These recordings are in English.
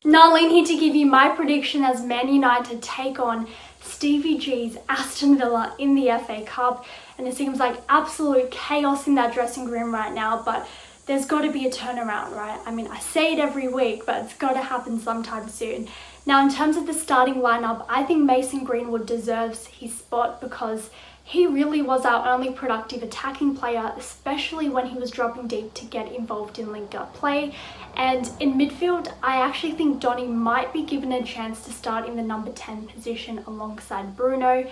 Narlene here to give you my prediction as Man United take on Stevie G's Aston Villa in the FA Cup. And it seems like absolute chaos in that dressing room right now, but there's got to be a turnaround, right? I mean, I say it every week, but it's got to happen sometime soon. Now, in terms of the starting lineup, I think Mason Greenwood deserves his spot because he really was our only productive attacking player, especially when he was dropping deep to get involved in Lingard play. And in midfield, I actually think Donny might be given a chance to start in the number 10 position alongside Bruno.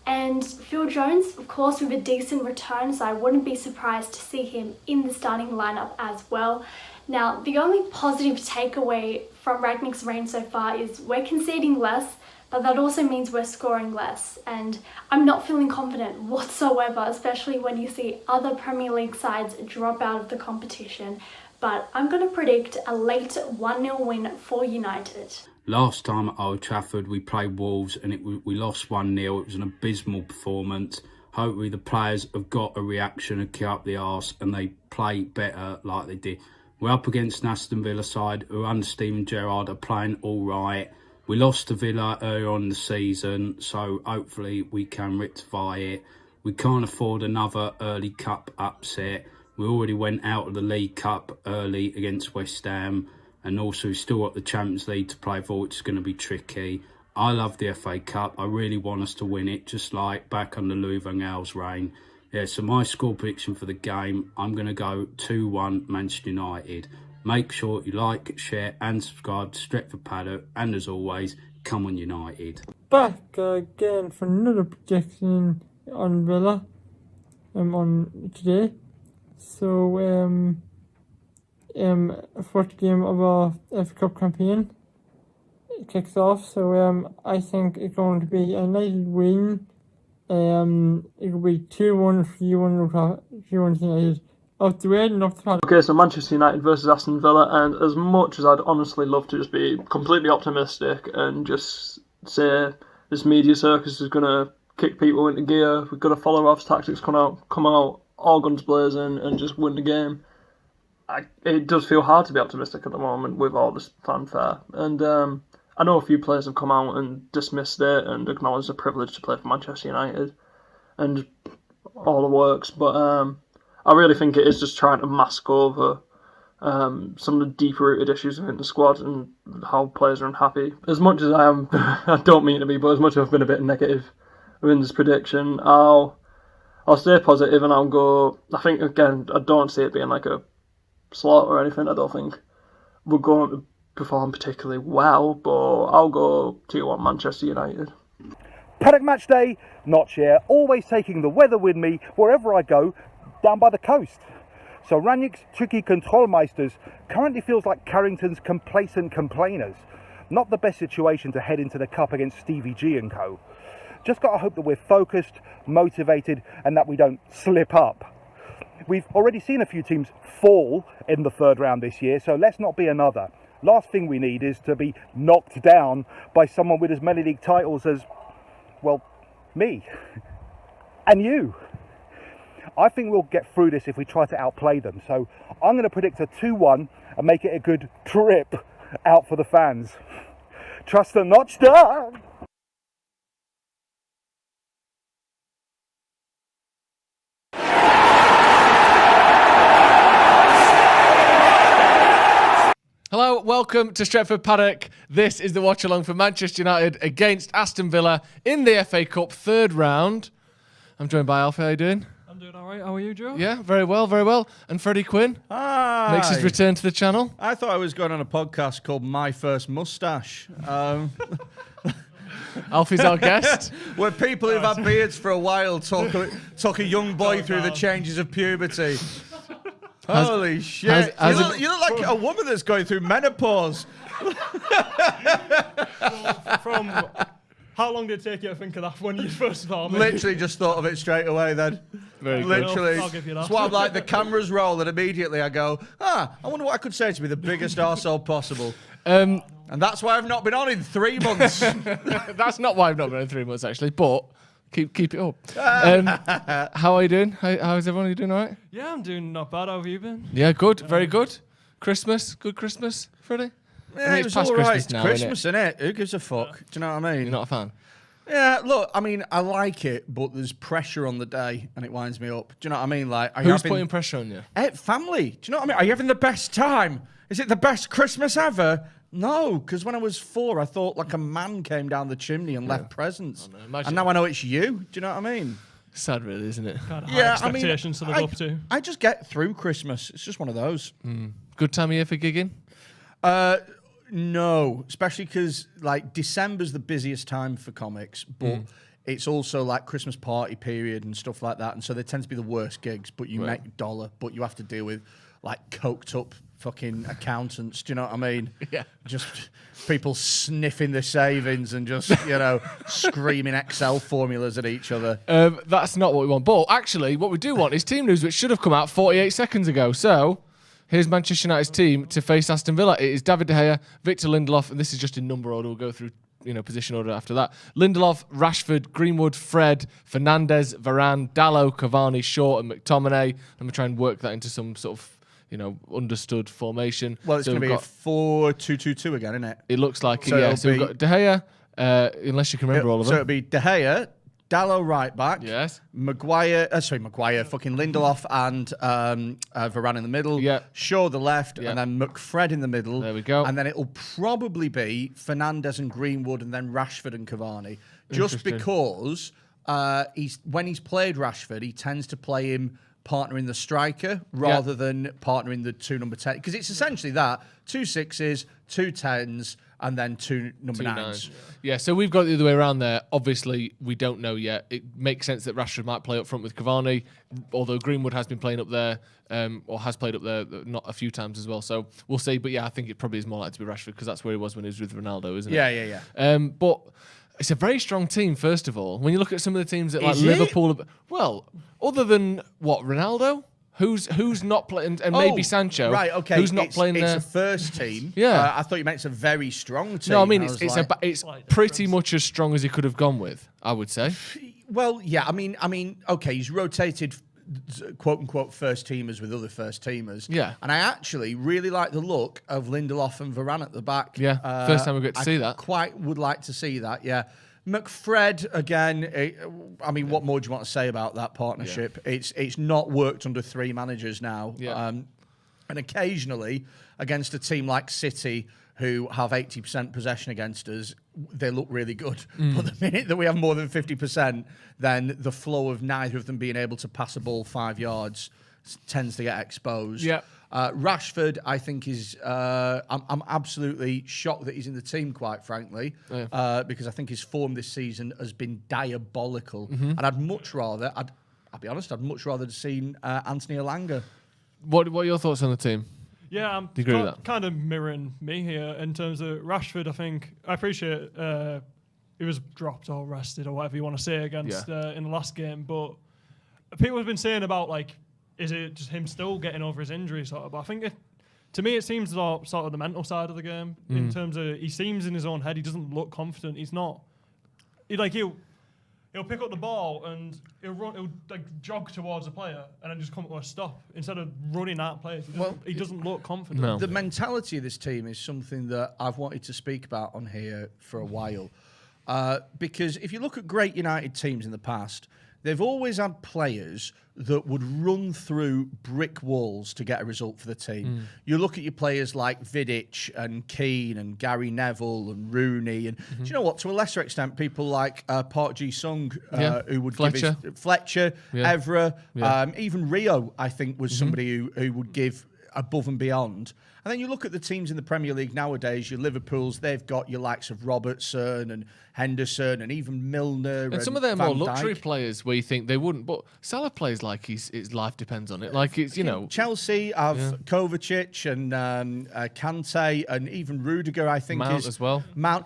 And Phil Jones, of course, with a decent return, so I wouldn't be surprised to see him in the starting lineup as well. Now, the only positive takeaway from Rangnick's reign so far is we're conceding less, but that also means we're scoring less. And I'm not feeling confident whatsoever, especially when you see other Premier League sides drop out of the competition. But I'm going to predict a late 1-0 win for United. Last time at Old Trafford, we played Wolves and we lost 1-0. It was an abysmal performance. Hopefully the players have got a reaction and kick up the arse and they play better like they did. We're up against an Aston Villa side who under Steven Gerrard are playing all right. We lost to Villa earlier on in the season, so hopefully we can rectify it. We can't afford another early cup upset. We already went out of the League Cup early against West Ham, and also we've still got the Champions League to play for, which is going to be tricky. I love the FA Cup. I really want us to win it, just like back under Louis van Gaal's reign. Yeah, so my score prediction for the game, I'm going to go 2-1 Manchester United. Make sure you like, share and subscribe to Stretford Paddock. And as always, come on United. Back again for another prediction on Villa on today. So, first game of our FA Cup campaign kicks off. So, I think it's going to be a United win. It'll be 2-1, 3-1 United. Off the way and off the Paddock. Okay, so Manchester United versus Aston Villa, and as much as I'd honestly love to just be completely optimistic and just say this media circus is going to kick people into gear, we've got to follow Rob's tactics, come out all guns blazing and just win the game, it does feel hard to be optimistic at the moment with all this fanfare. And I know a few players have come out and dismissed it and acknowledged the privilege to play for Manchester United and all the works, but I really think it is just trying to mask over some of the deep-rooted issues within the squad and how players are unhappy. As much as I am, I don't mean to be, but as much as I've been a bit negative within this prediction, I'll stay positive and I'll go. I think again, I don't see it being like a slaughter or anything. I don't think we're going to perform particularly well, but I'll go 2-1 Manchester United. Paddock match day, Notch here, always taking the weather with me wherever I go. Down by the coast. So Rangnick's tricky controlmeisters currently feels like Carrington's complacent complainers. Not the best situation to head into the cup against Stevie G and co. Just got to hope that we're focused, motivated and that we don't slip up. We've already seen a few teams fall in the third round this year, so let's not be another. Last thing we need is to be knocked down by someone with as many league titles as, well, me and you. I think we'll get through this if we try to outplay them. So I'm going to predict a 2-1 and make it a good trip out for the fans. Trust the Notch down! Hello, welcome to Stretford Paddock. This is the Watchalong for Manchester United against Aston Villa in the FA Cup third round. I'm joined by Alfie. How are you doing? I'm doing all right. How are you, Joe? Yeah, very well, very well. And Freddie Quinn Hi. makes his return to the channel. I thought I was going on a podcast called My First Moustache. Alfie's our guest. Where people who've had beards for a while talk a young boy through the changes of puberty. Holy shit. You look like a woman that's going through menopause. From how long did it take you to think of that when you first started? Literally just thought of it straight away then. Very good. Literally. I'll give you that. That's why I'm like, the cameras roll and immediately I go, I wonder what I could say to be the biggest arsehole possible. And that's why I've not been on in 3 months. That's not why I've not been in 3 months, actually, but keep it up. How are you doing? How's everyone? Are you doing all right? Yeah, I'm doing not bad. How have you been? Yeah, good. Very good. Christmas? Good Christmas, Freddie? Yeah, it was all right. It's Christmas, isn't it? Who gives a fuck? Do you know what I mean? You're not a fan? Yeah, look, I mean, I like it, but there's pressure on the day, and it winds me up. Do you know what I mean? Like, who's putting pressure on you? Family. Do you know what I mean? Are you having the best time? Is it the best Christmas ever? No, because when I was 4, I thought like a man came down the chimney and left presents. Oh, no, and now I know it's you. Do you know what I mean? Sad, really, isn't it? Kind of high expectations to live up to. I just get through Christmas. It's just one of those. Good time of year for gigging? No, especially because like December's the busiest time for comics, but it's also like Christmas party period and stuff like that, and so they tend to be the worst gigs. But you make $1, but you have to deal with like coked up fucking accountants. Do you know what I mean? Yeah. Just people sniffing their savings and just screaming Excel formulas at each other. That's not what we want. But actually, what we do want is team news, which should have come out 48 seconds ago. So. Here's Manchester United's team to face Aston Villa. It is David De Gea, Victor Lindelof, and this is just in number order. We'll go through, position order after that. Lindelof, Rashford, Greenwood, Fred, Fernandes, Varane, Dalot, Cavani, Shaw, and McTominay. Let me try and work that into some sort of, understood formation. Well, it's going to be a 4-2-2-2 again, isn't it? It looks like it, yeah. So we've got De Gea, unless you can remember all of them. So it'll be De Gea, Dalot right back. Yes. Maguire, fucking Lindelof and Varane in the middle. Yeah. Shaw the left, and then McFred in the middle. There we go. And then it'll probably be Fernandes and Greenwood, and then Rashford and Cavani. Just because when he's played Rashford, he tends to play him partnering the striker rather than partnering the 2 number 10. Because it's essentially that 2 6s, 2 10s, and then 2 number 9s. Yeah, so we've got it the other way around there. Obviously, we don't know yet. It makes sense that Rashford might play up front with Cavani, although Greenwood has been playing up there, or has played up there not a few times as well. So we'll see. But yeah, I think it probably is more likely to be Rashford because that's where he was when he was with Ronaldo, isn't it? Yeah. But it's a very strong team, first of all. When you look at some of the teams that Liverpool... Well, other than, Ronaldo? Who's not playing, and maybe Sancho. Right, okay. Who's not playing there? It's a first team. Yeah. I thought you meant it's a very strong team. No, I mean, it's pretty much as strong as he could have gone with, I would say. Well, yeah, I mean, okay, he's rotated quote-unquote first teamers with other first teamers. Yeah. And I actually really like the look of Lindelof and Varane at the back. Yeah, first time we get to see that. Quite would like to see that, yeah. McFred, again, what more do you want to say about that partnership? Yeah. It's not worked under 3 managers now. Yeah. And occasionally, against a team like City, who have 80% possession against us, they look really good. But the minute that we have more than 50%, then the flow of neither of them being able to pass a ball 5 yards tends to get exposed. Yeah. Rashford, I think, is... I'm absolutely shocked that he's in the team, quite frankly, because I think his form this season has been diabolical. And I'd much rather... I'll be honest, I'd much rather have seen Anthony Elanga. What are your thoughts on the team? Yeah, I'm kind of mirroring me here in terms of Rashford. I appreciate he was dropped or rested or whatever you want to say against in the last game, but people have been saying about is it just him still getting over his injury sort of? But I think to me it seems sort of the mental side of the game in terms of he seems in his own head. He doesn't look confident. He's not. He'll pick up the ball and he'll jog towards a player and then just come to a stop instead of running at players. He doesn't look confident. No. The mentality of this team is something that I've wanted to speak about on here for a while. Because if you look at great United teams in the past, they've always had players that would run through brick walls to get a result for the team. You look at your players like Vidic and Keane and Gary Neville and Rooney, and do you know what? To a lesser extent, people like Park Ji-sung, who would Fletcher, Evra, even Rio, I think, was somebody who would give above and beyond. And then you look at the teams in the Premier League nowadays, your Liverpools, they've got your likes of Robertson and Henderson and even Milner. And some of them more luxury players where you think they wouldn't, but Salah plays like his life depends on it. Like it's, Chelsea have Kovacic and Kante and even Rudiger, I think, Mount as well. Mount.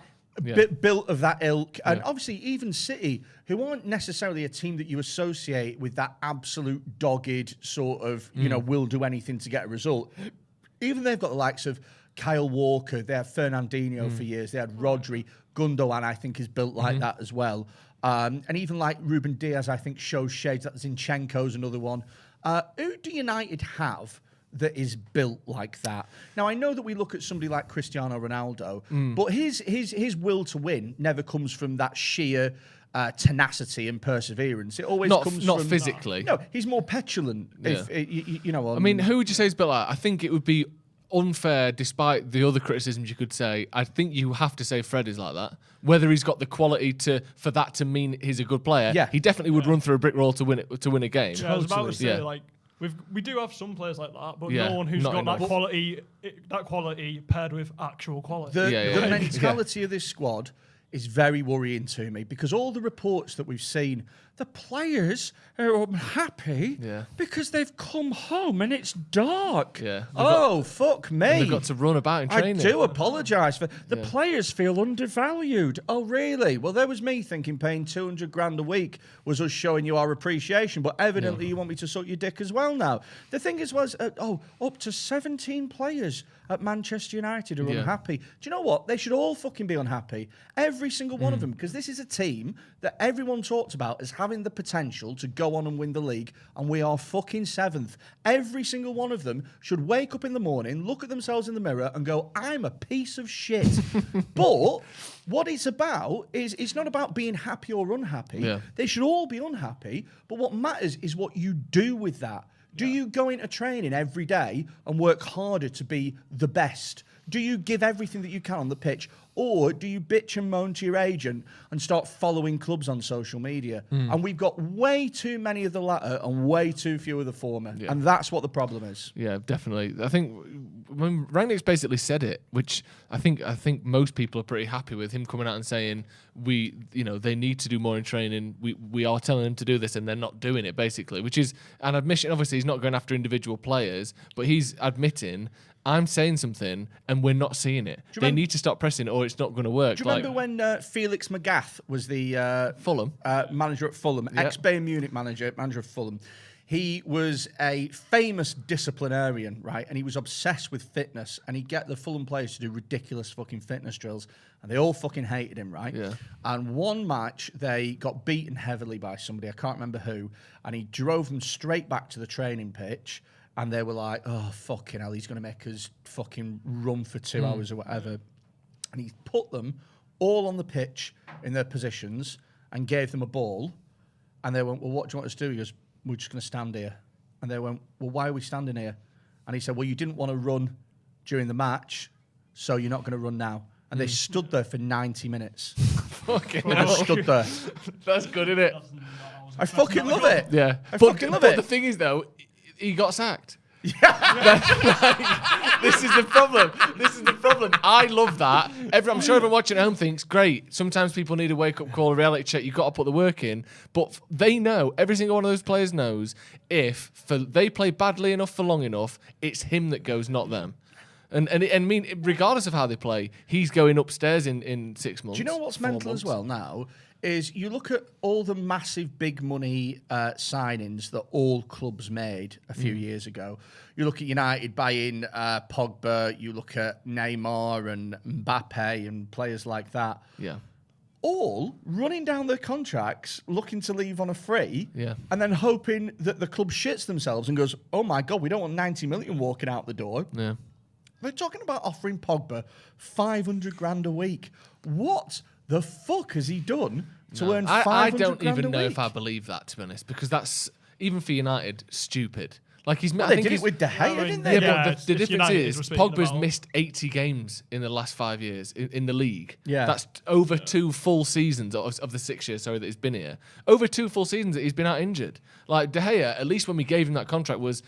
Built of that ilk. And obviously even City, who aren't necessarily a team that you associate with that absolute dogged sort of, will do anything to get a result. Even they've got the likes of Kyle Walker, they had Fernandinho for years, they had Rodri, Gundogan I think is built like that as well. And even like Ruben Diaz I think shows shades, that Zinchenko's another one. Who do United have that is built like that. Now, I know that we look at somebody like Cristiano Ronaldo, but his will to win never comes from that sheer tenacity and perseverance. It always comes not from physically. No, he's more petulant. Yeah. If you know. I mean, who would you say is built like? I think it would be unfair, despite the other criticisms you could say. I think you have to say Fred is like that. Whether he's got the quality for that to mean he's a good player, he definitely would run through a brick wall to win a game. Yeah, I was about to say, like, we do have some players like that, but no one who's got enough. that quality paired with actual quality. The mentality of this squad is very worrying to me, because all the reports that we've seen, the players are unhappy because they've come home and it's dark. Fuck me. They've got to run about in training. I do apologise for the players feel undervalued. Oh, really? Well, there was me thinking paying 200 grand a week was us showing you our appreciation, but evidently you want me to suck your dick as well now. The thing is, up to 17 players at Manchester United are unhappy. Do you know what? They should all fucking be unhappy. Every single one of them, because this is a team that everyone talked about as having the potential to go on and win the league, and we are fucking 7th. Every single one of them should wake up in the morning, look at themselves in the mirror and go, I'm a piece of shit. But what it's about is, it's not about being happy or unhappy. Yeah. They should all be unhappy, but what matters is what you do with that. Do you go into training every day and work harder to be the best? Do you give everything that you can on the pitch? Or do you bitch and moan to your agent and start following clubs on social media? And we've got way too many of the latter and way too few of the former. Yeah. And that's what the problem is. Yeah, definitely. I think when Rangnick's basically said it, which I think most people are pretty happy with him coming out and saying they need to do more in training. We are telling them to do this and they're not doing it, basically, which is an admission. Obviously, he's not going after individual players, but he's admitting, I'm saying something and we're not seeing it. They need to stop pressing or it's not going to work. Do you remember when Felix Magath was the Fulham manager at Fulham, ex-Bayern Munich manager of Fulham? He was a famous disciplinarian, right? And he was obsessed with fitness, and he'd get the Fulham players to do ridiculous fucking fitness drills, and they all fucking hated him, right? Yeah. And one match, they got beaten heavily by somebody, I can't remember who, and he drove them straight back to the training pitch. And they were like, oh, fucking hell, he's going to make us fucking run for 2 hours or whatever. And he put them all on the pitch in their positions and gave them a ball. And they went, well, what do you want us to do? He goes, we're just going to stand here. And they went, well, why are we standing here? And he said, well, you didn't want to run during the match, so you're not going to run now. And they stood there for 90 minutes. Fucking hell. Stood there. That's good, isn't it? I fucking love it. Yeah. I fucking love it. But the thing is, though, he got sacked. This is the problem. I love that. I'm sure everyone watching at home thinks, great. Sometimes people need a wake-up call, a reality check. You've got to put the work in. But they know, every single one of those players knows, if they play badly enough for long enough, it's him that goes, not them. And I mean, regardless of how they play, he's going upstairs in 6 months. Do you know what's mental as well now? Is you look at all the massive big money signings that all clubs made a few years ago. You look at United buying Pogba, you look at Neymar and Mbappe and players like that. Yeah. All running down their contracts, looking to leave on a free, and then hoping that the club shits themselves and goes, oh my God, we don't want 90 million walking out the door. Yeah. They're talking about offering Pogba 500 grand a week. What the fuck has he done to earn 500 grand a week? I don't even know if I believe that, to be honest, because that's, even for United, stupid. Like they did it with De Gea, didn't they? Yeah, but the difference is Pogba's missed 80 games in the last 5 years in the league. Yeah, that's over 2 full seasons of the 6 years. Sorry, that he's been here. Over 2 full seasons that he's been out injured. Like De Gea, at least when we gave him that contract, was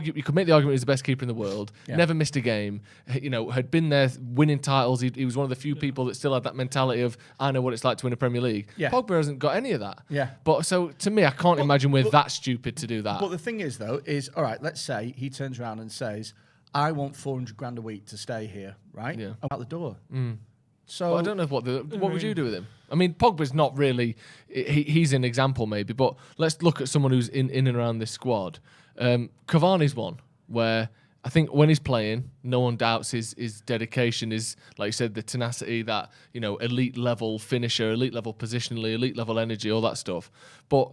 you could make the argument he's the best keeper in the world. Yeah. Never missed a game. Had been there winning titles. He was one of the few people that still had that mentality of, I know what it's like to win a Premier League. Yeah. Pogba hasn't got any of that. Yeah. But so to me, I can't imagine we're that stupid to do that. But the thing is, though, all right, let's say he turns around and says, I want 400 grand a week to stay here, right? Yeah. I'm out the door. So but I don't know what would you do with him? I mean, Pogba's not really, he's an example maybe, but let's look at someone who's in and around this squad. Cavani's one where I think when he's playing, no one doubts his dedication, is, like you said, the tenacity, that, elite level finisher, elite level positionally, elite level energy, all that stuff. But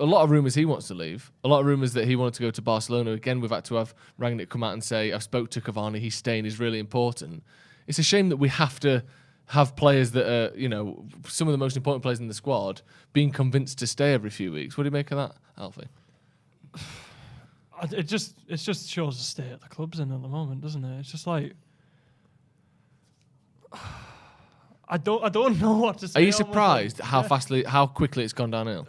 a lot of rumours he wants to leave. A lot of rumours that he wanted to go to Barcelona. Again, we've had to have Rangnick come out and say, I've spoke to Cavani, he's staying, is really important. It's a shame that we have to have players that are, some of the most important players in the squad being convinced to stay every few weeks. What do you make of that, Alfie? It just shows the state of the club's in at the moment, doesn't it? It's just like I don't know what to say. Are you surprised how quickly it's gone downhill?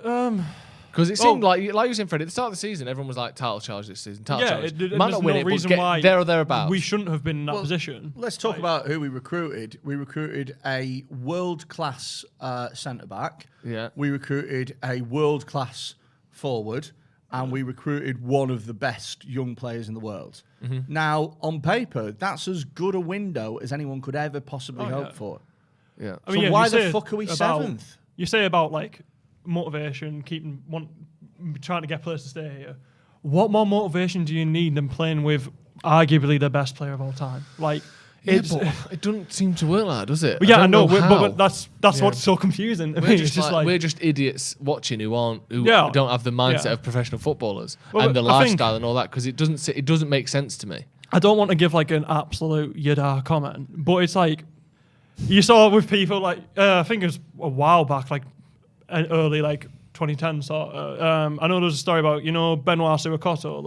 Because it seemed like you were saying, Freddie, at the start of the season, everyone was like, title challenge this season. Might not win it, but get there or thereabouts. We shouldn't have been in that position. Let's talk about who we recruited. We recruited a world-class centre-back. Yeah. We recruited a world-class forward. And we recruited one of the best young players in the world. Mm-hmm. Now, on paper, that's as good a window as anyone could ever possibly hope for. Yeah. So why the fuck are we seventh? You say about like motivation, trying to get players to stay here. What more motivation do you need than playing with arguably the best player of all time? Like, it doesn't seem to work like that, does it? But I know, but that's what's so confusing. We're just idiots watching who don't have the mindset of professional footballers and the lifestyle and all that, because it doesn't make sense to me. I don't want to give like an absolute yada comment, but it's like you saw with people like I think it was a while back, like an early like 2010 sort of. I know there was a story about Benoit Siricotto,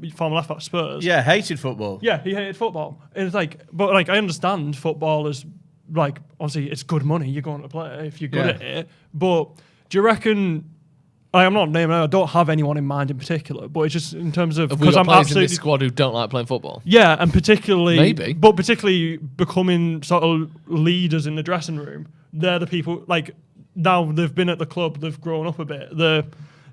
the former left back Spurs. Yeah, hated football. Yeah, he hated football. It's like, but like I understand football is like obviously it's good money. You're going to play if you're good at it. But do you reckon? I'm not naming. I don't have anyone in mind in particular, but it's just in terms of because I'm absolutely in this squad who don't like playing football. Yeah, and particularly becoming sort of leaders in the dressing room. They're the people like. Now they've been at the club, they've grown up a bit. Do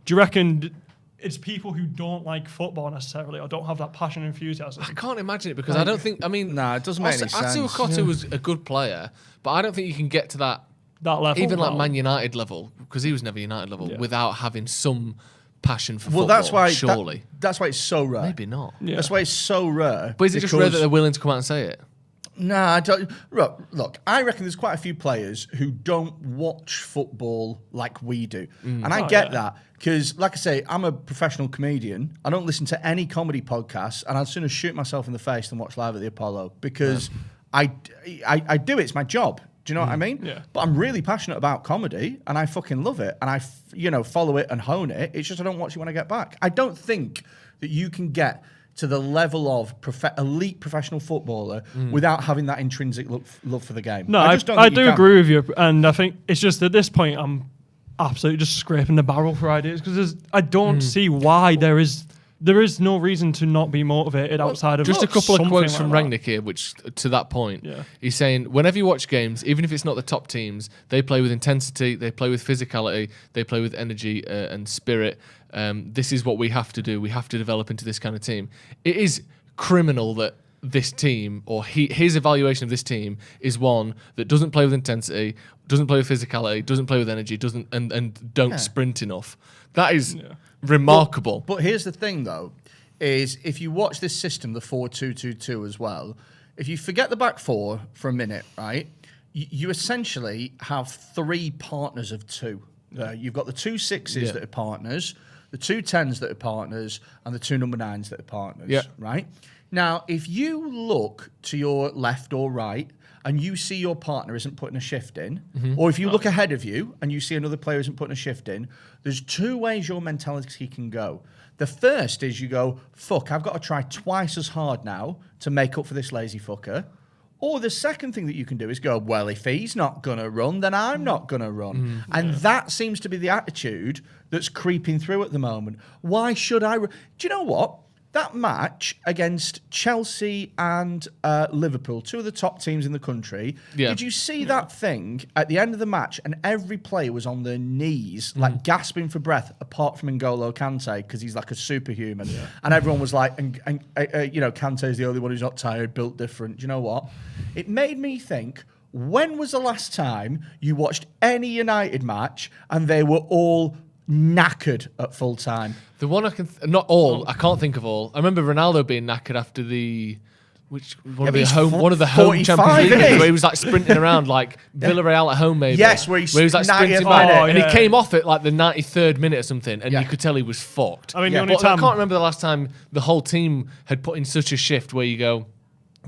you reckon it's people who don't like football necessarily or don't have that passion and enthusiasm? I can't imagine it because I don't think. I mean, it doesn't make any sense. Siricotto was a good player, but I don't think you can get to that level, even like Man United level, because he was never United level, without having some passion for football. That's why. Surely, that's why it's so rare. Maybe not. Yeah. That's why it's so rare. But is it just rare that they're willing to come out and say it? Nah, I don't. Look, I reckon there's quite a few players who don't watch football like we do. And I get that because, like I say, I'm a professional comedian. I don't listen to any comedy podcasts, and I'd sooner shoot myself in the face than watch live at the Apollo because I do it. It's my job. Do you know what I mean? Yeah. But I'm really passionate about comedy, and I fucking love it, and I follow it and hone it. It's just I don't watch it when I get back. I don't think that you can get to the level of elite professional footballer without having that intrinsic love for the game. No, I do agree with you, and I think it's just at this point I'm absolutely just scraping the barrel for ideas because I don't see why there is no reason to not be motivated outside of just a couple of quotes from like Rangnick here, which to that point, he's saying whenever you watch games, even if it's not the top teams, they play with intensity, they play with physicality, they play with energy and spirit. This is what we have to do. We have to develop into this kind of team. It is criminal that this team, or his evaluation of this team, is one that doesn't play with intensity, doesn't play with physicality, doesn't play with energy, doesn't don't sprint enough. That is remarkable. But here's the thing, though, is if you watch this system, the 4-2-2-2 as well, if you forget the back four for a minute, right, you essentially have three partners of two. You've got the 2 6s that are partners, the 2 10s that are partners, and the 2 number 9s that are partners, right? Now, if you look to your left or right and you see your partner isn't putting a shift in, or if you look ahead of you and you see another player isn't putting a shift in, there's 2 ways your mentality can go. The first is you go, fuck, I've got to try twice as hard now to make up for this lazy fucker. Or the second thing that you can do is go, well, if he's not going to run, then I'm not going to run. And that seems to be the attitude that's creeping through at the moment. Why should I? Do you know what? That match against Chelsea and Liverpool, 2 of the top teams in the country, did you see that thing at the end of the match and every player was on their knees, like gasping for breath, apart from N'Golo Kante, because he's like a superhuman. And everyone was like, Kante's the only one who's not tired, built different. Do you know what? It made me think, when was the last time you watched any United match and they were all knackered at full time? The one I can, not all, I can't think of all. I remember Ronaldo being knackered after the One of the home 45, isn't Champions League he? games where he was like sprinting around like Villarreal at home, maybe. Yes, where he was like 90th sprinting back, minute. and he came off at like the 93rd minute or something, and you could tell he was fucked. I mean, Yeah. the only But I time can't remember the last time the whole team had put in such a shift where you go,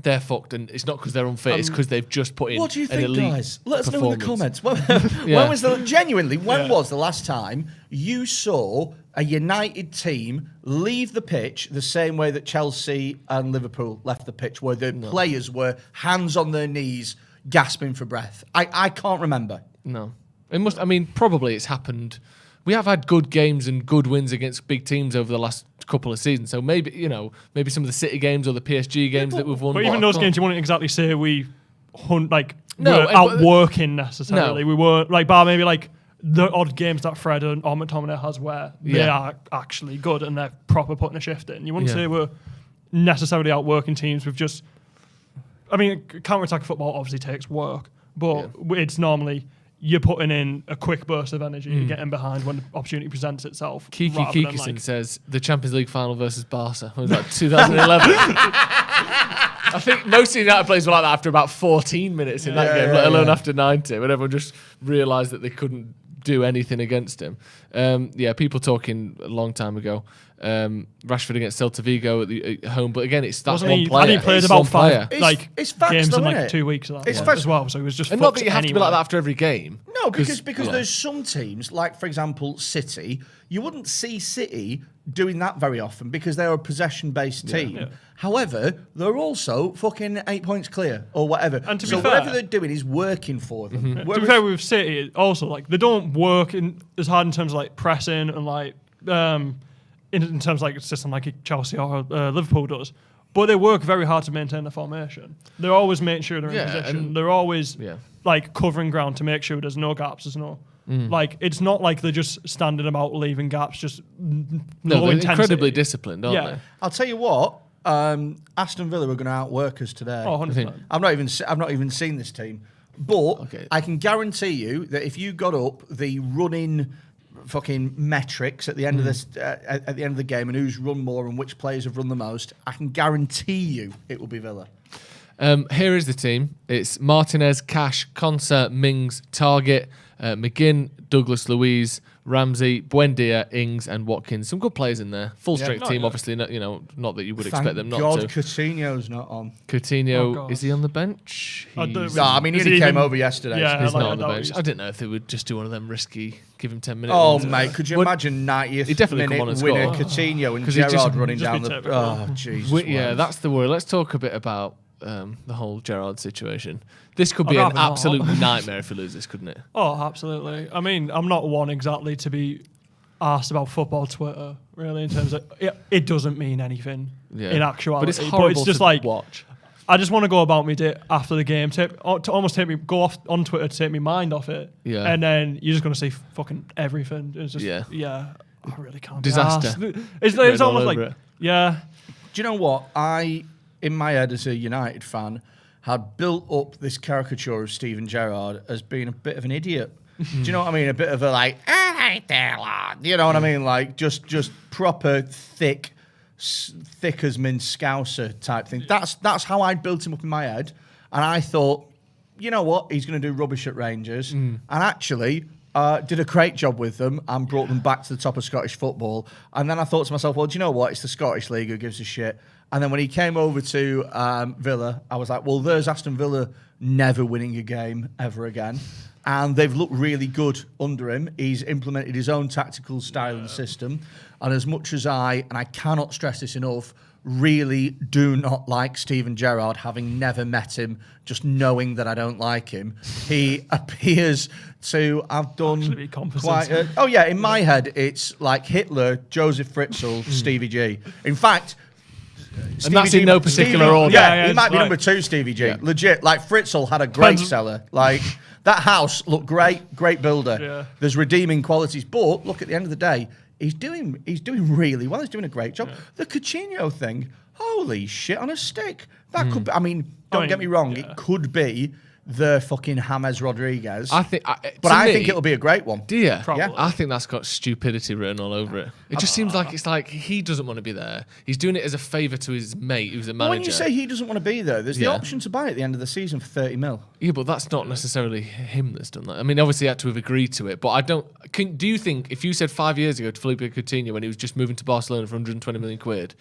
they're fucked, and it's not because they're unfit, it's because they've just put in What do you an think, elite guys? Let us know in the performance. comments. When Yeah. was the last time you saw a United team leave the pitch the same way that Chelsea and Liverpool left the pitch, where the players were hands on their knees, gasping for breath? I can't remember. No. It must. I mean, probably it's happened. We have had good games and good wins against big teams over the last couple of seasons. So maybe, maybe some of the City games or the PSG games that we've won. But even those games, you wouldn't exactly say we were but- outworking necessarily. No. We were bar maybe like the odd games that Fred or McTominay has where they are actually good and they're proper putting a shift in. You wouldn't say we're necessarily outworking teams. We've just, I mean, counter-attack football obviously takes work, but it's normally you're putting in a quick burst of energy, you're getting behind when the opportunity presents itself. Kiki rather than, Kikison says the Champions League final versus Barca. Was that 2011? I think most United players were like that after about 14 minutes in that game, let alone after 90, when everyone just realised that they couldn't do anything against him. People talking a long time ago. Rashford against Celta Vigo at home, but again, it's that one player. And he played about five It's facts, games though, in like innit? 2 weeks of that It's one facts. as well. So it was just And not that fucked you have to be like anyway. that after every game. No, because there's some teams, like for example City, you wouldn't see City doing that very often because they're a possession-based team. Yeah. However, they're also fucking 8 points clear or whatever. And to be so fair- whatever they're doing is working for them. To be fair with City, also like they don't work as hard in terms of like pressing and like in terms of like a system like Chelsea or Liverpool does. But they work very hard to maintain the formation. They're always making sure they're in position. They're always like covering ground to make sure there's no gaps. There's no like it's not like they're just standing about leaving gaps. Just No, low they're intensity. incredibly disciplined, aren't they? I'll tell you what, Aston Villa are going to outwork us today. Oh, 100%. I've not even seen this team, but Okay. I can guarantee you that if you got up the running fucking metrics at the end of this at the end of the game and who's run more and which players have run the most, I can guarantee you it will be Villa. Here is the team. It's Martinez, Cash, Concert, Mings, Target, McGinn, Douglas Luiz, Ramsey, Buendia, Ings, and Watkins. Some good players in there. Full strength team, obviously. Not that you would expect them not God, to. Coutinho's not on. Coutinho, God. is he on the bench? I don't He's- No, I mean he Is only he came even- over yesterday. Yeah, He's like, not on the that bench. was- I didn't know if they would just do one of them risky, give him 10 minutes. Oh, ones. mate, could you Would- imagine 90th He'd definitely come minute on and winner score. Coutinho and 'Cause he'd Gerrard just- running just down be the... typical. Oh, Jesus. Yeah, that's the worry. Let's talk a bit about the whole Gerrard situation. This could I'd be an rather not. absolute nightmare if we lose this, couldn't it? Oh, absolutely. I mean, I'm not one exactly to be asked about football Twitter, really, in terms of it doesn't mean anything in actuality. But it's horrible just to like watch. I just want to go about my day after the game, to almost go off on Twitter to take my mind off it. Yeah. And then you're just going to see fucking everything. It's just, I really can't. be Disaster. arsed. It's Written all almost over like, it. Do you know what? I, in my head as a United fan, had built up this caricature of Steven Gerrard as being a bit of an idiot. Do you know what I mean? A bit of a like, hey there, lad. You know what I mean? Like just proper thick as mince scouser type thing. That's how I built him up in my head. And I thought, you know what? He's going to do rubbish at Rangers. And actually did a great job with them and brought them back to the top of Scottish football. And then I thought to myself, well, do you know what? It's the Scottish League, who gives a shit? And then when he came over to Villa, I was like, well, there's Aston Villa never winning a game ever again. And they've looked really good under him. He's implemented his own tactical style and system. And as much as I cannot stress this enough, really do not like Steven Gerrard, having never met him, just knowing that I don't like him, he appears to have done quite in my head, it's like Hitler, Joseph Fritzl, Stevie G. In fact... And that's in no particular order. Yeah, he might be number 2, Stevie G. Yeah. Legit. Like, Fritzl had a great cellar. Like, that house looked great builder. Yeah. There's redeeming qualities. But, look, at the end of the day, he's doing really well. He's doing a great job. Yeah. The Coutinho thing, holy shit on a stick. That could be, I mean, don't get me wrong, it could be the fucking James Rodriguez. I think, I think it'll be a great one. Do you? Probably. Yeah. I think that's got stupidity written all over it. It just seems like it's like he doesn't want to be there. He's doing it as a favour to his mate, who's a manager. When you say he doesn't want to be there, there's the option to buy at the end of the season for 30 mil. Yeah, but that's not necessarily him that's done that. I mean, obviously he had to have agreed to it, but I don't. Do you think if you said 5 years ago to Felipe Coutinho when he was just moving to Barcelona for 120 million quid,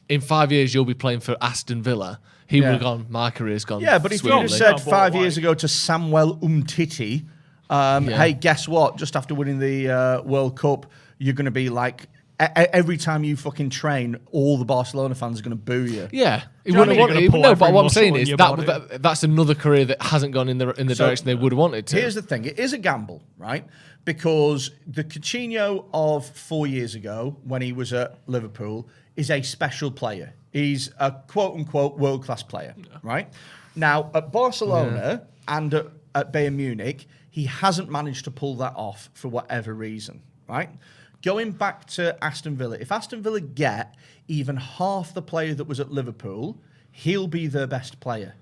in 5 years you'll be playing for Aston Villa? He would have gone, my career's gone. Yeah, but if you had said 5 years ago to Samuel Umtiti, hey, guess what? Just after winning the World Cup, you're going to be like, every time you fucking train, all the Barcelona fans are going to boo you. Yeah. No, but what I'm saying is that's another career that hasn't gone in the direction they would have wanted to. Here's the thing. It is a gamble, right? Because the Coutinho of 4 years ago, when he was at Liverpool, is a special player. He's a quote-unquote world-class player, right? Now, at Barcelona and at Bayern Munich, he hasn't managed to pull that off for whatever reason, right? Going back to Aston Villa, if Aston Villa get even half the player that was at Liverpool, he'll be their best player.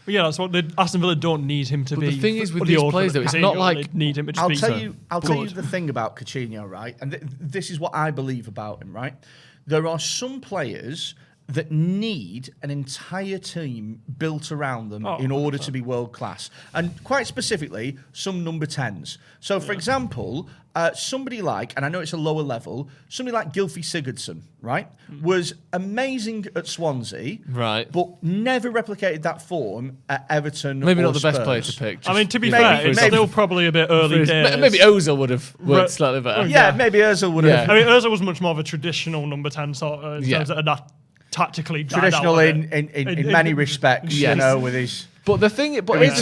But yeah, that's what Aston Villa don't need him to be. The thing is with these players, though, it's not like need him to I'll be tell you the thing about Coutinho, right? And this is what I believe about him, right? There are some players that need an entire team built around them in order to be world class. And quite specifically, some number 10s. So, for example, somebody like, and I know it's a lower level, somebody like Gylfi Sigurdsson, right, was amazing at Swansea, right, but never replicated that form at Everton. Maybe or not the Spurs. best player to pick. I mean, to be fair, it's still probably a bit early days. Maybe Ozil would have worked slightly better. Yeah, maybe Ozil would have. I mean, Ozil was much more of a traditional number 10 sort of in terms of that tactically traditional in many respects, you know, with his. But the thing, but the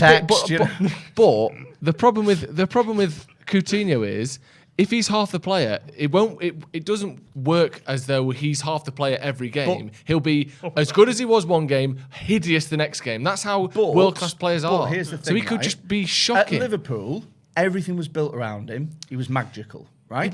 problem with Coutinho is, if he's half the player, it doesn't work as though he's half the player every game. He'll be as good as he was one game, hideous the next game. That's how world class players are. Here's the thing, so he could just be shocking. At Liverpool, everything was built around him. He was magical. Right?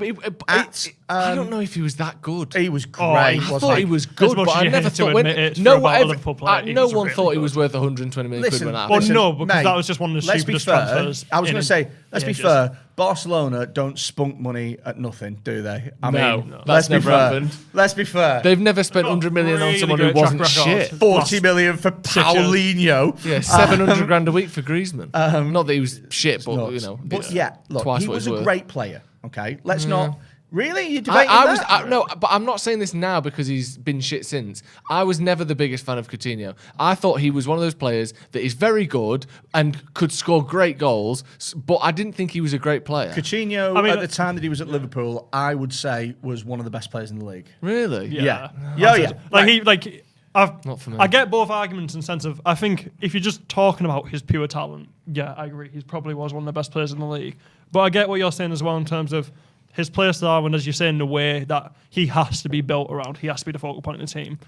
I don't know if he was that good. He was great. I thought he was good, but I never thought no one thought he was worth 120 million quid when Well, no, because that was just one of the stupidest transfers. I was going to say, let's be fair. Barcelona don't spunk money at nothing, do they? I mean, that's never happened. Let's be fair. They've never spent 100 million on someone who wasn't shit. 40 million for Paulinho. Yeah, 700 grand a week for Griezmann. Not that he was shit, but you know. But yeah, look, he was a great player. Okay, let's not. Really? You're debating that? No, but I'm not saying this now because he's been shit since. I was never the biggest fan of Coutinho. I thought he was one of those players that is very good and could score great goals, but I didn't think he was a great player. Coutinho, at the time that he was at Liverpool, I would say was one of the best players in the league. Really? Yeah. I get both arguments in the sense of, I think if you're just talking about his pure talent, yeah, I agree. He probably was one of the best players in the league. But I get what you're saying as well in terms of his play style, and as you're saying, the way that he has to be built around, he has to be the focal point of the team,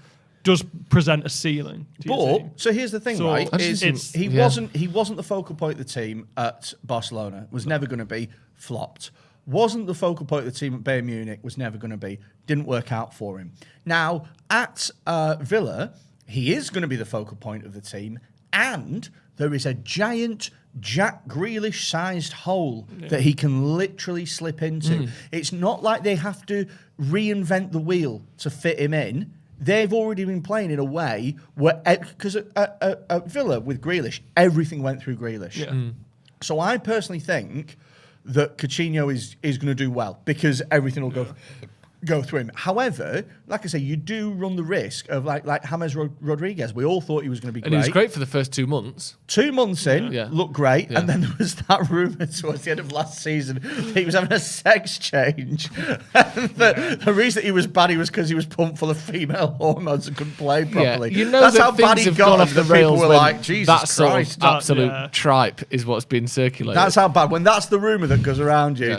does present a ceiling to your team. So here's the thing, right? He wasn't the focal point of the team at Barcelona, was never going to be, flopped. Wasn't the focal point of the team at Bayern Munich, was never going to be, didn't work out for him. Now, at Villa, he is going to be the focal point of the team, and there is a giant Jack Grealish-sized hole that he can literally slip into. It's not like they have to reinvent the wheel to fit him in. They've already been playing in a way where, because at Villa with Grealish, everything went through Grealish. Yeah. So I personally think that Coutinho is going to do well because everything will go through him. However, like I say, you do run the risk of like James Rodriguez. We all thought he was going to be great. And he was great for the first 2 months. 2 months in, looked great. Yeah. And then there was that rumour towards the end of last season that he was having a sex change. And the reason that he was bad, was because he was pumped full of female hormones and couldn't play properly. Yeah. You know that's that how bad he got off the rails. People were like, Jesus Christ. Sort of absolute tripe is what's been circulated. That's how bad. When that's the rumour that goes around you,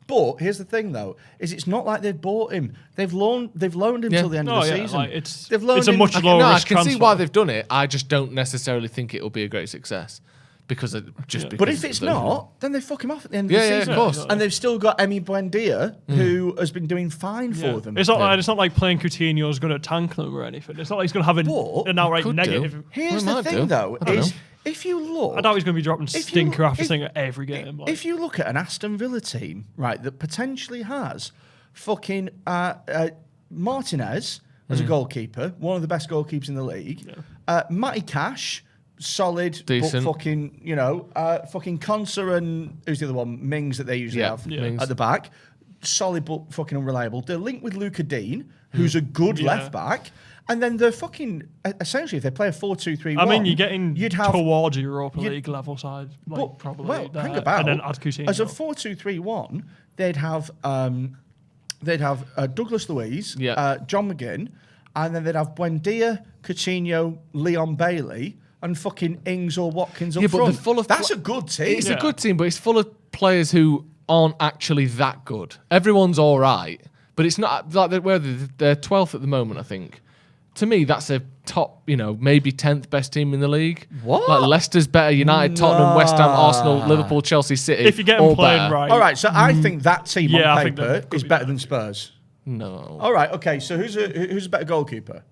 But here's the thing, though, is it's not like they've bought him. They've loaned him till the end of the season. It's a much lower risk transfer. I can see why they've done it. I just don't necessarily think it will be a great success. Because but if it's not, then they fuck him off at the end of the season. Of course. And they've still got Emi Buendia, who has been doing fine for them. It's not like playing Coutinho is going to tank them or anything. It's not like he's going to have an outright negative. Here's the thing, though, if you look, I doubt he's going to be dropping stinker after stinker every game. If you look at an Aston Villa team, right, that potentially has fucking Martinez as a goalkeeper, one of the best goalkeepers in the league, Matty Cash, solid, decent, but fucking, fucking Conser and who's the other one? Mings that they usually have at the back. Solid, but fucking unreliable. They're linked with Luca Dean, who's a good left back. And then they're fucking, essentially, if they play a 4-2-3-1... I mean, you're getting towards Europa League level side, probably. Well, think about and then add Coutinho. As a 4-2-3-1, they'd have Douglas Luiz, John McGinn, and then they'd have Buendia, Coutinho, Leon Bailey, and fucking Ings or Watkins up front. They're full of That's a good team. It's a good team, but it's full of players who aren't actually that good. Everyone's all right, but it's not like they're 12th at the moment, I think. To me, that's a top, maybe 10th best team in the league. What? Like Leicester's better, United, Tottenham, West Ham, Arsenal, Liverpool, Chelsea, City. If you get them playing right. All right, so I think that team on paper is better than Spurs. No. All right, okay, so who's a better goalkeeper?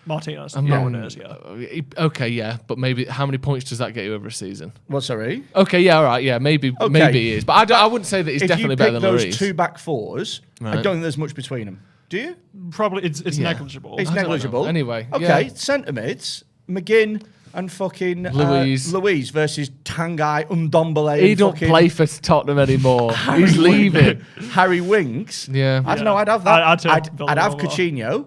Martinez. Okay, yeah, but maybe how many points does that get you over a season? What, sorry? Okay, yeah, all right, yeah, maybe he is. But I wouldn't say that he's definitely better than Lloris. If you pick those two back fours, I don't think there's much between them. Do you? Probably, it's negligible. It's negligible. Anyway, okay, centre mids, McGinn and fucking Luiz versus Tanguy Ndombele. He don't play for Tottenham anymore. He's leaving. Harry Winks. Yeah. I don't know, I'd have that. I'd have Coutinho.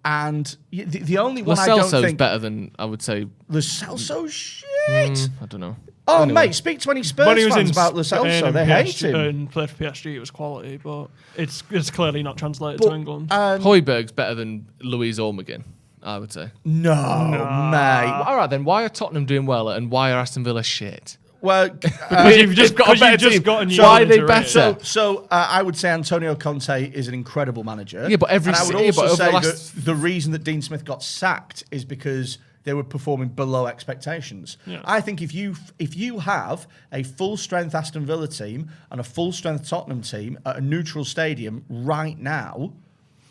And the only one I don't think... better than, I would say... Lo Celso, shit. I don't know. Oh, anyway. Mate, speak to any Spurs fans about Lo Celso. They hate him. And played for PSG, it was quality, but it's clearly not translated to England. Højbjerg's better than Luiz or McGinn, I would say. No, mate. All right, then, why are Tottenham doing well and why are Aston Villa shit? Well, because you've just got a better team. Why are they better? So I would say Antonio Conte is an incredible manager. Yeah, but I would also say that the reason that Dean Smith got sacked is because they were performing below expectations. Yeah. I think if you have a full-strength Aston Villa team and a full-strength Tottenham team at a neutral stadium right now,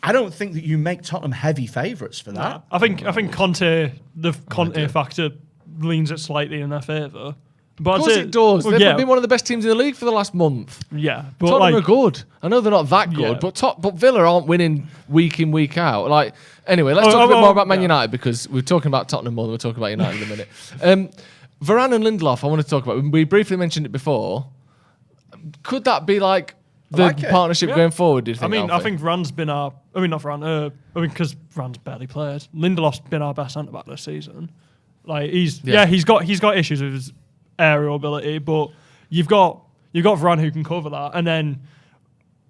I don't think that you make Tottenham heavy favourites for that. I think Conte, the Conte factor leans it slightly in their favour. But of course it does. They've been one of the best teams in the league for the last month. Yeah, but Tottenham are good. I know they're not that good, but Villa aren't winning week in, week out. Anyway, let's talk a bit more about Man United because we're talking about Tottenham more than we're talking about United in a minute. Varane and Lindelof, I want to talk about. We briefly mentioned it before. Could that be the partnership going forward? Do you think? I think Varane's been our. Not Varane. Because Varane's barely played. Lindelof's been our best centre back this season. He's got issues with his aerial ability, but you've got Varane who can cover that, and then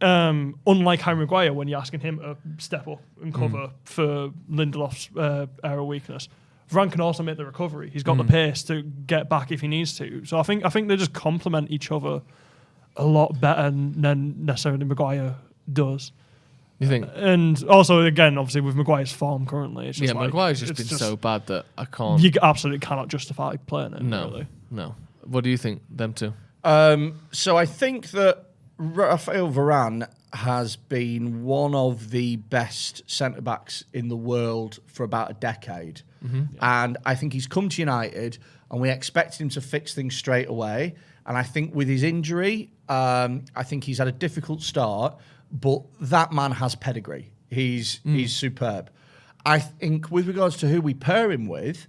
unlike Harry Maguire, when you're asking him to step up and cover for Lindelof's aerial weakness, Varane can also make the recovery. He's got the pace to get back if he needs to. So I think they just complement each other a lot better than necessarily Maguire does. You think? And also, again, obviously with Maguire's form currently, it's just Maguire's just been so bad that I can't. You absolutely cannot justify playing it. No. What do you think? Them two? So I think that Rafael Varane has been one of the best centre backs in the world for about a decade, and I think he's come to United, and we expected him to fix things straight away. And I think with his injury, I think he's had a difficult start. But that man has pedigree. He's superb. I think with regards to who we pair him with,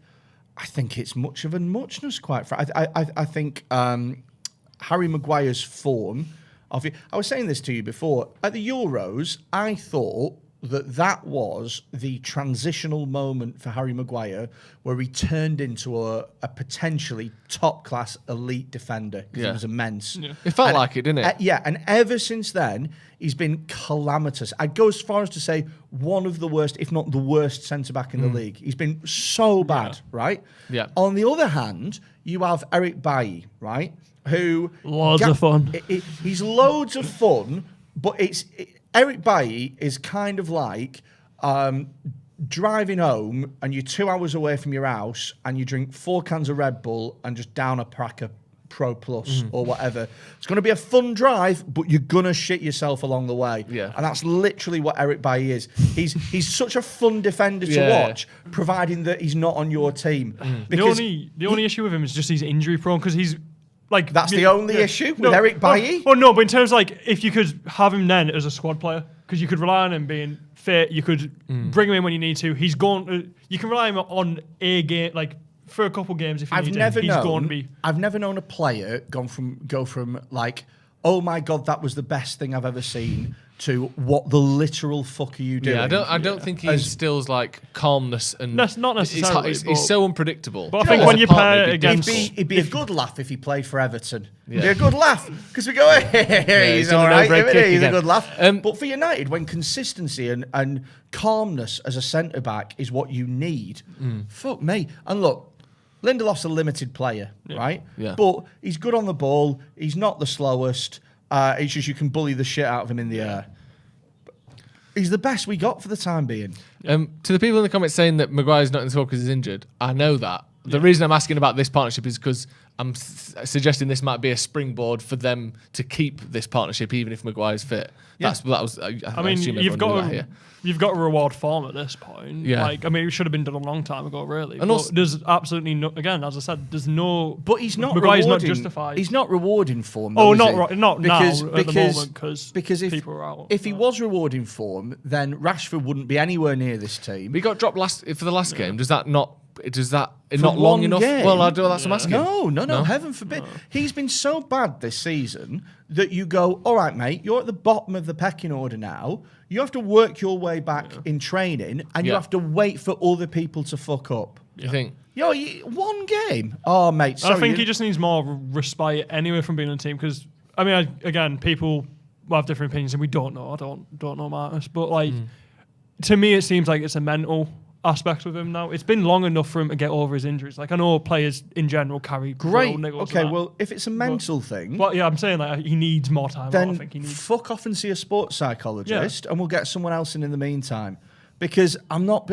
I think it's much of a muchness, quite frankly. I think Harry Maguire's form... I was saying this to you before. At the Euros, I thought that was the transitional moment for Harry Maguire where he turned into a potentially top-class elite defender because he was immense. Yeah. It felt like it, didn't it? And ever since then, he's been calamitous. I'd go as far as to say one of the worst, if not the worst, centre-back in the league. He's been so bad, right? Yeah. On the other hand, you have Eric Bailly, right? Who... Loads of fun. He's loads of fun, but Eric Bailly is kind of like driving home and you're 2 hours away from your house and you drink 4 cans of Red Bull and just down a pack of Pro Plus or whatever. It's going to be a fun drive, but you're going to shit yourself along the way. Yeah. And that's literally what Eric Bailly is. He's such a fun defender to watch, providing that he's not on your team. Because the only issue with him is just he's injury prone because he's like that's the only issue with Eric Bailly. Well, no, but in terms of like if you could have him then as a squad player, because you could rely on him being fit, you could bring him in when you need to. He's going. You can rely on a game like. For a couple games, if you need him, he's going to be. I've never known a player go from like, oh my god, that was the best thing I've ever seen, to what the literal fuck are you doing? Yeah, I don't think he instills like calmness and. That's not necessarily. He's so unpredictable. But I think when you pair it against, it'd be a good laugh if he played for Everton. It'd be a good laugh because we go, hey, he's all right. He's a good laugh. But for United, when consistency and calmness as a centre back is what you need, fuck me. And look. Lindelof's a limited player, right? Yeah. But he's good on the ball. He's not the slowest. It's just you can bully the shit out of him in the air. He's the best we got for the time being. To the people in the comments saying that Maguire's not in the squad because he's injured, I know that. The reason I'm asking about this partnership is because I'm suggesting this might be a springboard for them to keep this partnership even if Maguire's fit. Yeah. I mean, you've got to reward form at this point. Yeah. Like, I mean, it should have been done a long time ago, really. And but also, there's absolutely no. Again, as I said, there's no. But he's not. Maguire's not justified. He's not rewarding form. Though, not now at the moment because if people are out. If he was rewarding form, then Rashford wouldn't be anywhere near this team. We got dropped for the last game. Does that not For not long enough? Game? Well, that's what I'm asking. No, heaven forbid. No. He's been so bad this season that you go, all right, mate, you're at the bottom of the pecking order now. You have to work your way back in training, and you have to wait for other people to fuck up. You think? One game? Oh, mate. Sorry, I think he just needs more respite anyway from being on the team because, I mean, again, people will have different opinions and we don't know. I don't know Marcus. But, like, to me, it seems like it's a mental aspect with him now. It's been long enough for him to get over his injuries. Like, I know players in general carry great. Okay, well, if it's a mental thing, well, yeah, I'm saying like he needs more time. Then I think he needs. Fuck off and see a sports psychologist, and we'll get someone else in the meantime. Because I'm not.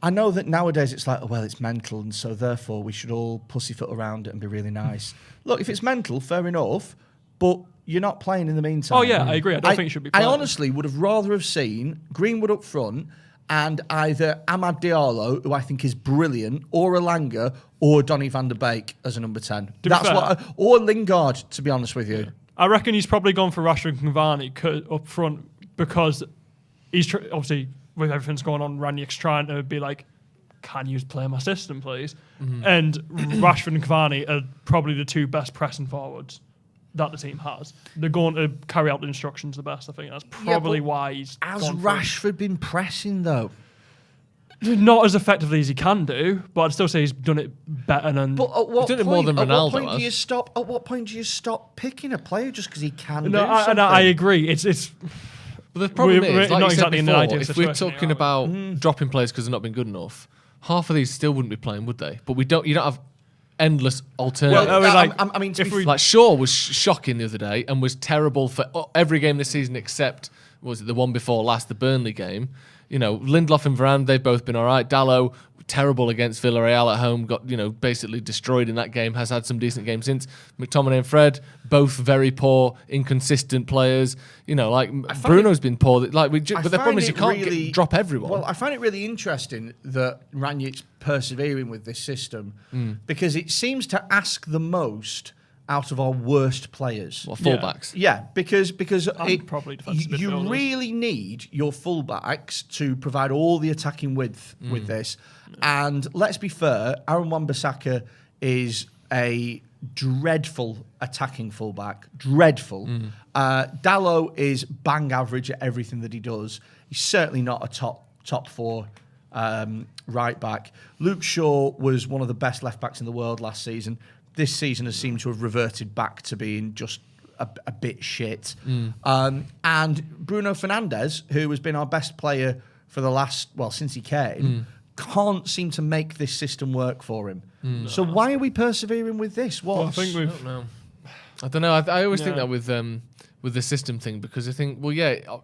I know that nowadays it's like, oh, well, it's mental, and so therefore we should all pussyfoot around it and be really nice. Look, if it's mental, fair enough, but you're not playing in the meantime. Oh yeah, I agree. I don't think you should be playing. I honestly would have rather have seen Greenwood up front. And either Amad Diallo, who I think is brilliant, or Elanga, or Donny van der Beek as a number 10. Or Lingard, to be honest with you. Yeah. I reckon he's probably gone for Rashford and Cavani up front because he's obviously, with everything's going on, Ranić's trying to be like, can you play my system, please? Mm-hmm. And Rashford and Cavani are probably the two best pressing forwards that the team has. They're going to carry out the instructions the best. I think that's probably why he's. Has Rashford been pressing though? Not as effectively as he can do, but I'd still say he's done it better than. But at what point? More than Ronaldo at what point do you stop picking a player just because he can? I agree. It's. But the problem is, like not you said exactly before, if we're talking about dropping players because they've not been good enough, half of these still wouldn't be playing, would they? But you don't have endless alternatives. Well, like Shaw was shocking the other day and was terrible for every game this season except was it the one before last, the Burnley game. You know, Lindelof and Varane, they've both been all right. Dalot, terrible against Villarreal at home, got basically destroyed in that game. Has had some decent games since. McTominay and Fred, both very poor, inconsistent players. Bruno's been poor. But the problem is you can't drop everyone. Well, I find it really interesting that Ranić's persevering with this system because it seems to ask the most out of our worst players. Well, fullbacks. Yeah, because you really need your fullbacks to provide all the attacking width with this. And let's be fair, Aaron Wan-Bissaka is a dreadful attacking fullback. Dreadful. Dalot is bang average at everything that he does. He's certainly not a top four right back. Luke Shaw was one of the best left backs in the world last season. This season has seemed to have reverted back to being just a bit shit. And Bruno Fernandes, who has been our best player for the since he came, can't seem to make this system work for him. So why are we persevering with this? I don't know. I always think that with the system thing because I think,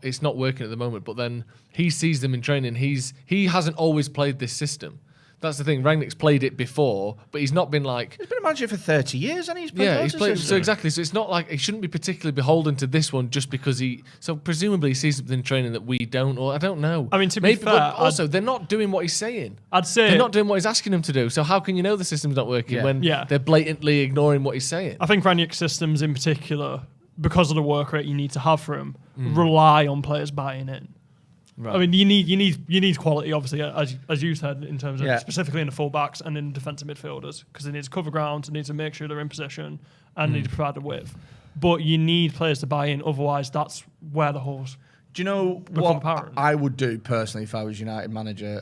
it's not working at the moment, but then he sees them in training. He hasn't always played this system. That's the thing. Rangnick's played it before, but he's not been like... He's been a manager for 30 years, and he's played he's played... So exactly. So it's not like he shouldn't be particularly beholden to this one just because he... So presumably he sees something in training that we don't, or I don't know. I mean, to be fair... Also, they're not doing what he's saying. I'd say... They're not doing what he's asking them to do. So how can you know the system's not working when they're blatantly ignoring what he's saying? I think Rangnick's systems in particular, because of the work rate you need to have for him, rely on players buying in. Right. I mean, you need quality, obviously, as you said, in terms of specifically in the full-backs and in defensive midfielders, because they need to cover ground, they need to make sure they're in position, and need to provide the width. But you need players to buy in, otherwise that's where the holes. Do you know what I would do personally if I was United manager,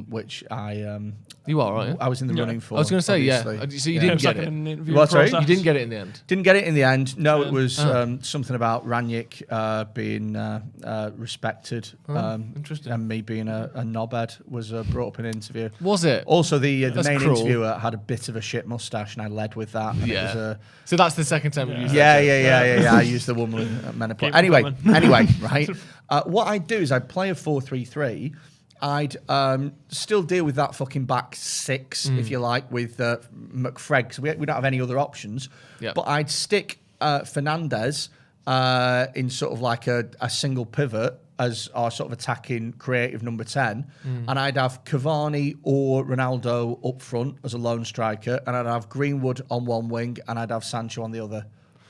which I... you are, right? I was in the running for. I was going to say, obviously. So you didn't get it. You didn't get it in the end. Didn't get it in the end. No, it was something about Rangnick being respected. Interesting. And me being a knobhead was brought up in an interview. Was it? Also, the main interviewer had a bit of a shit moustache, and I led with that. And it was so that's the second time you used that. Yeah. I used the woman menopause. Anyway, right. What I'd do is I'd play a 4-3-3. I'd still deal with that fucking back six, if you like, with McFred, because we don't have any other options. Yep. But I'd stick Fernandes in sort of like a single pivot as our sort of attacking creative number 10. And I'd have Cavani or Ronaldo up front as a lone striker, and I'd have Greenwood on one wing, and I'd have Sancho on the other.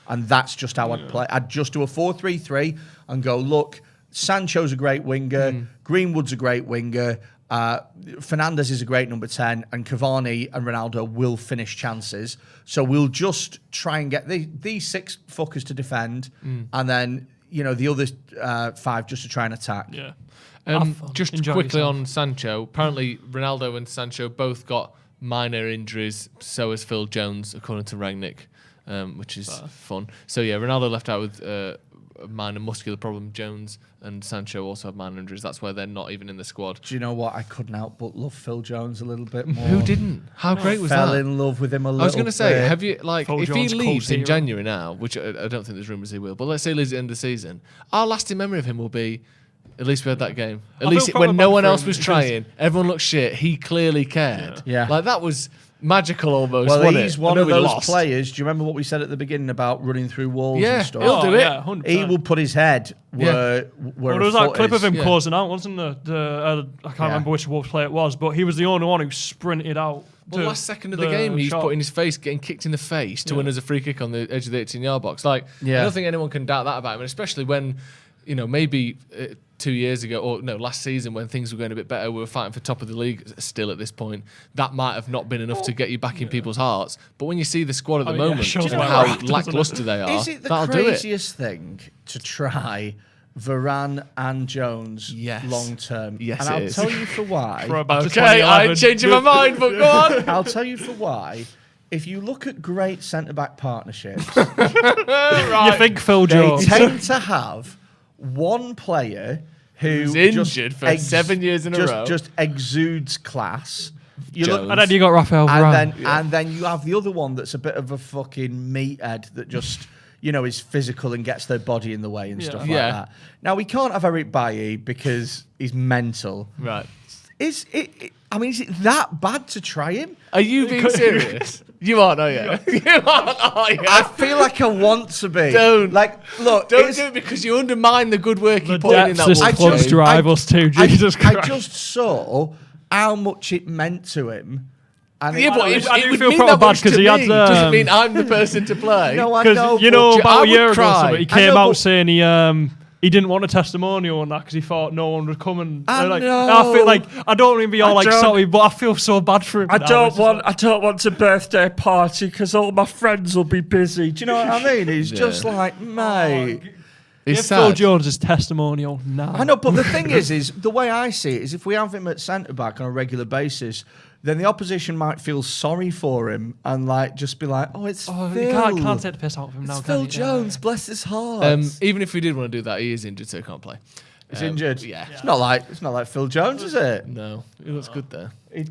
And that's just how I'd play. I'd just do a 4-3-3 and go, look, Sancho's a great winger, Greenwood's a great winger, Fernandes is a great number 10, and Cavani and Ronaldo will finish chances. So we'll just try and get these 6 fuckers to defend, and then, the other 5 just to try and attack. Yeah. Just Enjoy quickly yourself. on Sancho, apparently Ronaldo and Sancho both got minor injuries, so has Phil Jones, according to Rangnick, which is fun. So yeah, Ronaldo left out with a minor muscular problem. Jones and Sancho also have minor injuries. That's why they're not even in the squad. Do you know what? I couldn't help but love Phil Jones a little bit more. Who didn't? How great was Fell that? in love with him a little bit. I was going to say, have you Phil if Jones he leaves in hero. January now, which I don't think there's rumours he will, but let's say he leaves at the end of the season, our lasting memory of him will be, at least we had that game. At least when no one else was trying, everyone looked shit. He clearly cared. Yeah. Like that was magical almost. Well, he's one of those players. Do you remember what we said at the beginning about running through walls and stuff? He'll do it. Yeah, 100%. He will put his head where there was that clip of him closing out, wasn't there? I can't remember which Wolves player it was, but he was the only one who sprinted out. Well, last second of the game, he's putting his face, getting kicked in the face to win as a free kick on the edge of the 18-yard box. Like, I don't think anyone can doubt that about him, and especially when, maybe 2 years ago, or no, last season when things were going a bit better, we were fighting for top of the league still at this point. That might have not been enough to get you back in people's hearts. But when you see the squad at the moment and how lackluster they are, is it the craziest thing to try Varane and Jones long term? Yes, and I'll tell you for why. Okay, I'm changing my mind, but go on. I'll tell you for why. If you look at great centre-back partnerships, you think Phil Jones. They tend to have one player who's injured for 7 years in a row. Just exudes class. And then you got Raphael Varane. And then you have the other one that's a bit of a fucking meathead that just, is physical and gets their body in the way and stuff like that. Now, we can't have Eric Bailly because he's mental. Right. Is it that bad to try him? Are you being serious? You aren't, are you? You aren't, are you? I feel like I want to be. Don't. Look. Don't do it because you undermine the good work you put in that Depths is close to rivals too, Jesus Christ. I just saw how much it meant to him. And but I do would feel mean proper that bad much because to he had me. Doesn't mean I'm the person to play. No, I know. Because about a year ago, cry. or something, he came out saying he didn't want a testimonial on that because he thought no one would come and I feel like I don't want to be all sorry, but I feel so bad for him. I don't want a birthday party because all my friends will be busy. Do you know what I mean? He's just like, mate. Give Phil Jones' testimonial now. I know, but the thing is the way I see it is if we have him at centre back on a regular basis, then the opposition might feel sorry for him and just be like, oh, it's Phil. You can't take the piss out of him now. It's Phil Jones, bless his heart. Even if we did want to do that, he is injured, so he can't play. He's injured. Yeah. It's not like Phil Jones, is it? No, he looks good there. Do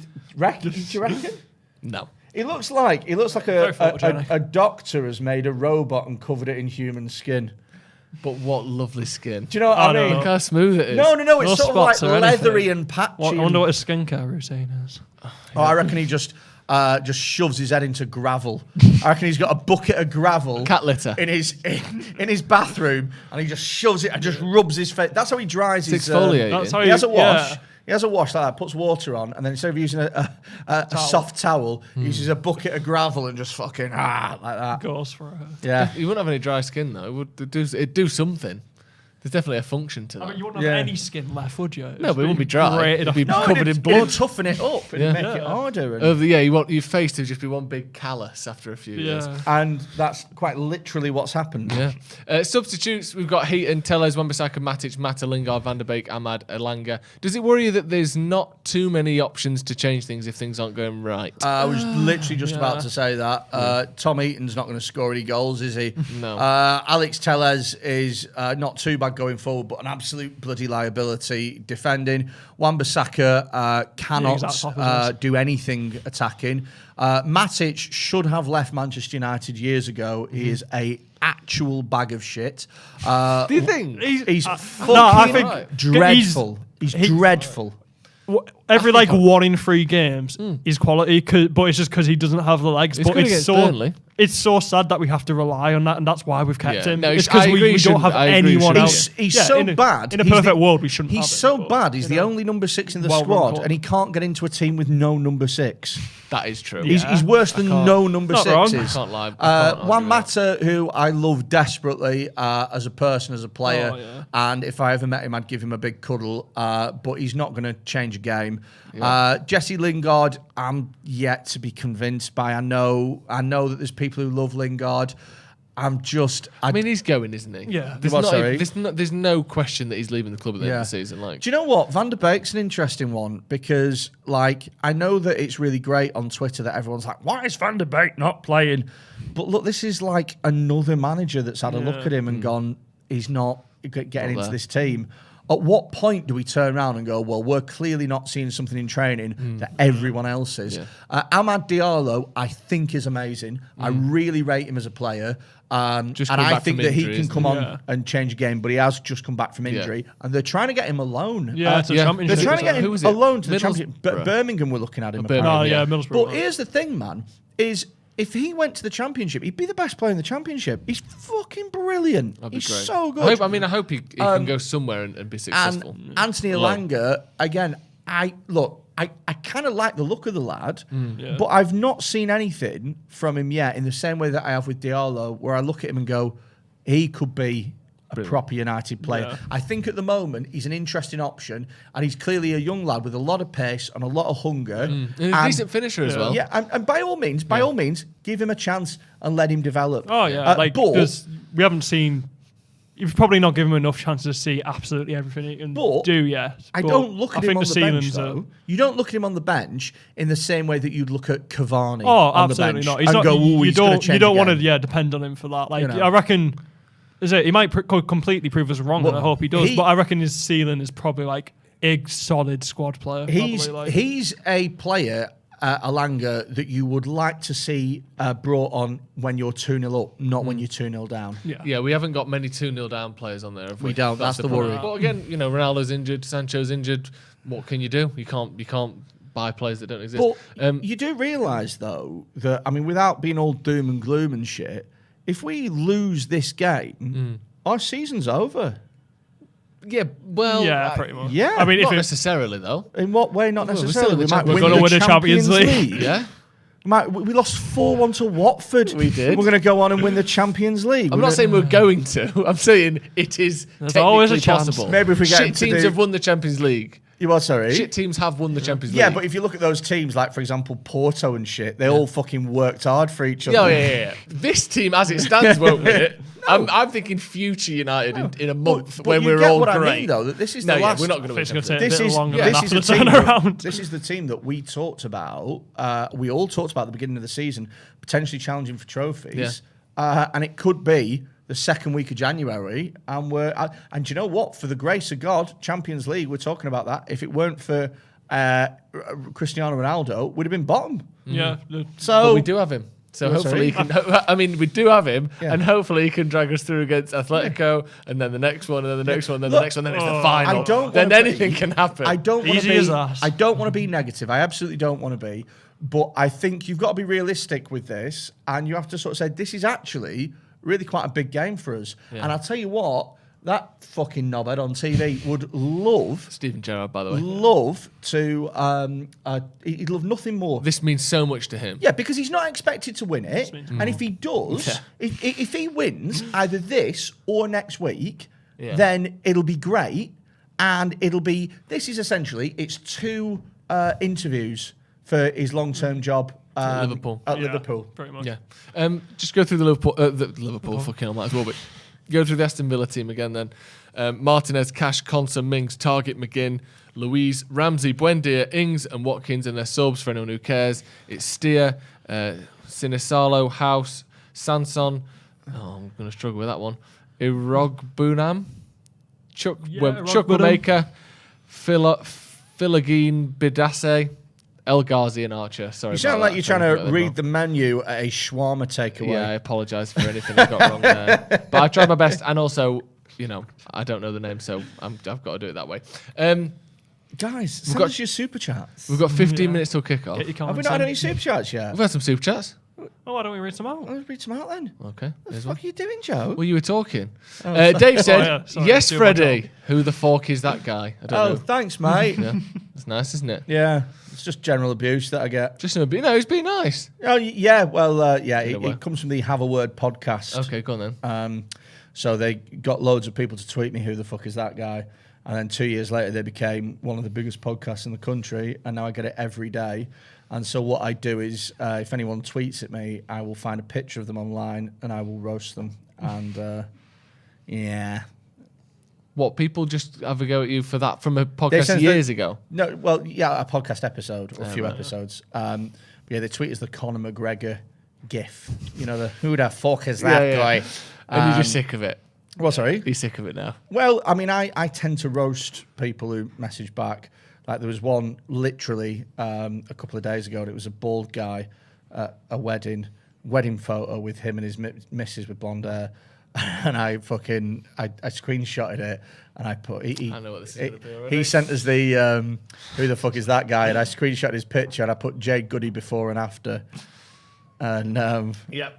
you reckon? No. He looks like a doctor has made a robot and covered it in human skin. But what lovely skin. Do you know what I mean? Look how smooth it is. No, it's No sort of like spots or leathery anything. and patchy. I wonder what his skincare routine is. Oh, I reckon he just shoves his head into gravel. I reckon he's got a bucket of gravel, Cat litter. in his bathroom, and he just shoves it and just rubs his face. That's how he dries his. Exfoliating. That's how He has a wash. Yeah. He has a wash like that, puts water on, and then instead of using a soft towel, he uses a bucket of gravel and just fucking like that. Goes for it. Yeah. He wouldn't have any dry skin though. It'd do something. There's definitely a function to that. I mean, you wouldn't have any skin left, would you? No, but it wouldn't be dry. It'd be No, covered in blood. It'd toughen it up and make it harder. And, You want your face to just be one big callus after a few years. and that's quite literally what's happened. Yeah. Substitutes, we've got Heaton, Telles, Wan-Bissaka, Matic, Mata, Lingard, Van der Beek, Ahmad, Elanga. Does it worry you that there's not too many options to change things if things aren't going right? I was literally just about to say that. Tom Heaton's not going to score any goals, is he? No. Alex Telles is not too bad going forward, but an absolute bloody liability defending. Wan-Bissaka cannot do anything attacking. Matic should have left Manchester United years ago. He is a actual bag of shit. Do you think? He's fucking I think dreadful. He's dreadful. Every 1 in 3 games is quality, but it's just because he doesn't have the legs. It's but good against Burnley. it's so sad that we have to rely on that, and that's why we've kept him. No, it's I because agree, we don't have anyone else. He's so bad. In a perfect world, we shouldn't. He's have so him, bad. He's the only number 6 in the Well-run squad, club. and he can't get into a team with no number 6. That is true. He's worse than no number Not wrong. 6s. I can't lie. I can't Juan argue Mata, who I love desperately as a person, as a player, and if I ever met him, I'd give him a big cuddle. But he's not going to change a game. Jesse Lingard, I'm yet to be convinced by. I know that there's people who love Lingard. I mean, he's going, isn't he? Yeah. There's no question that he's leaving the club at the end of the season. Do you know what? Van der Beek's an interesting one because, I know that it's really great on Twitter that everyone's like, why is Van der Beek not playing? But look, this is like another manager that's had a look at him and gone, he's not getting into this team. At what point do we turn around and go, well, we're clearly not seeing something in training that everyone else is? Amad Diallo, I think, is amazing. I really rate him as a player. And I think that he can come on and change a game, but he has just come back from injury. And they're trying to get him alone. They're trying to get him alone to the Championship. championship. Birmingham were looking at him. Middlesbrough. But here's the thing, man, is if he went to the championship, he'd be the best player in the championship. He's fucking brilliant. He's great. so good. I hope he can go somewhere and be successful. And Anthony Elanga, again, I kind of like the look of the lad, but I've not seen anything from him yet in the same way that I have with Diallo, where I look at him and go, he could be a proper United player. Yeah. I think at the moment he's an interesting option, and he's clearly a young lad with a lot of pace and a lot of hunger. And a decent finisher as well. Yeah, and by all means, give him a chance and let him develop. Oh yeah, because we haven't seen. You've probably not given him enough chances to see absolutely everything he can do yet. I don't look at him on the bench, though. You don't look at him on the bench in the same way that you'd look at Cavani on the bench. Not. He's not. You don't want to depend on him for that. I reckon. He might completely prove us wrong, and I hope he does. But I reckon his ceiling is probably a solid squad player. He's a player, Elanga, that you would like to see brought on when you're 2-0 up, not when you're 2-0 down. Yeah, we haven't got many 2-0 down players on there, have we? We don't. That's the worry. But again, Ronaldo's injured, Sancho's injured. What can you do? You can't buy players that don't exist. But you do realise, though, that without being all doom and gloom and shit, if we lose this game, our season's over. Yeah, well... Yeah, pretty much. Yeah. Not necessarily, though. In what way? Not necessarily. We're going to win the Champions League. Yeah. We lost 4-1 to Watford. We did. We're going to go on and win the Champions League. I'm not saying we're going to. I'm saying it is always technically a chance. possible. Maybe if we get Shit teams have won the Champions League. You are, sorry? Shit teams have won the Champions League. Yeah, but if you look at those teams, like, for example, Porto and shit, they all fucking worked hard for each other. Oh, yeah. This team, as it stands, won't win it. No. I'm thinking future United in a month when we're all great. I mean, though, that this is the last... we're not going to win. This is the team that we talked about. We all talked about at the beginning of the season, potentially challenging for trophies. And it could be the second week of January, and you know what? For the grace of God, Champions League, we're talking about that. If it weren't for Cristiano Ronaldo, we'd have been bottom. Yeah. But we do have him. So hopefully he can. I mean, we do have him, and hopefully he can drag us through against Atletico, and then the next one, and then the next one, and then the next one, then it's the final. Then anything can happen. I don't want to be negative. I absolutely don't want to be. But I think you've got to be realistic with this, and you have to sort of say this is actually really quite a big game for us. Yeah. And I'll tell you what, that fucking knobhead on TV would love Steven Gerrard, by the way. Love to. He'd love nothing more. This means so much to him. Yeah, because he's not expected to win it, and if he does, if he wins either this or next week, then it'll be great, and it'll be. This is essentially it's 2 interviews for his long-term job at Liverpool. Liverpool, pretty much. Yeah. Just go through the Liverpool. Fucking hell, might as well. But go through the Aston Villa team again then. Martinez, Cash, Konsa, Mings, Target, McGinn, Louise, Ramsey, Buendia, Ings and Watkins and their subs for anyone who cares. It's Steer, Sinisalo, House, Sanson. Oh, I'm going to struggle with that one. Irogbunam, Chukwuemeka, Philogene, Bidase, El Ghazi and Archer. Sorry. You sound like you're trying to read the menu at a shawarma takeaway. Yeah, I apologise for anything I got wrong there. But I tried my best, and also, I don't know the name, so I've got to do it that way. Guys, send us your super chats. We've got 15 minutes till kick off. Have we not had any super chats yet? We've had some super chats. Oh, why don't we read some out? Let's read some out then. Okay. What the fuck are you doing, Joe? Well, you were talking. Dave said, yes, Freddie. Who the fuck is that guy? I don't know. Thanks, mate. Yeah. It's nice, isn't it? Yeah. It's just general abuse that I get. Just no, he's been nice. Oh, yeah. Well, it comes from the Have a Word podcast. Okay, go on then. So they got loads of people to tweet me, who the fuck is that guy? And then 2 years later, they became one of the biggest podcasts in the country. And now I get it every day. And so what I do is, if anyone tweets at me, I will find a picture of them online and I will roast them. And yeah. What, people just have a go at you for that from a podcast years ago? No, well, yeah, a podcast episode or a few episodes. Yeah, they tweet as the Conor McGregor gif. Who the fuck is that guy? And you're just sick of it. Well, sorry? You're sick of it now. Well, I mean, I tend to roast people who message back. Like there was one literally a couple of days ago, and it was a bald guy at a wedding photo with him and his missus with blonde hair. And I screenshotted it and I put I know what this is going to be already. He sent us the who the fuck is that guy, and I screenshotted his picture and I put Jay Goody before and after. And yeah.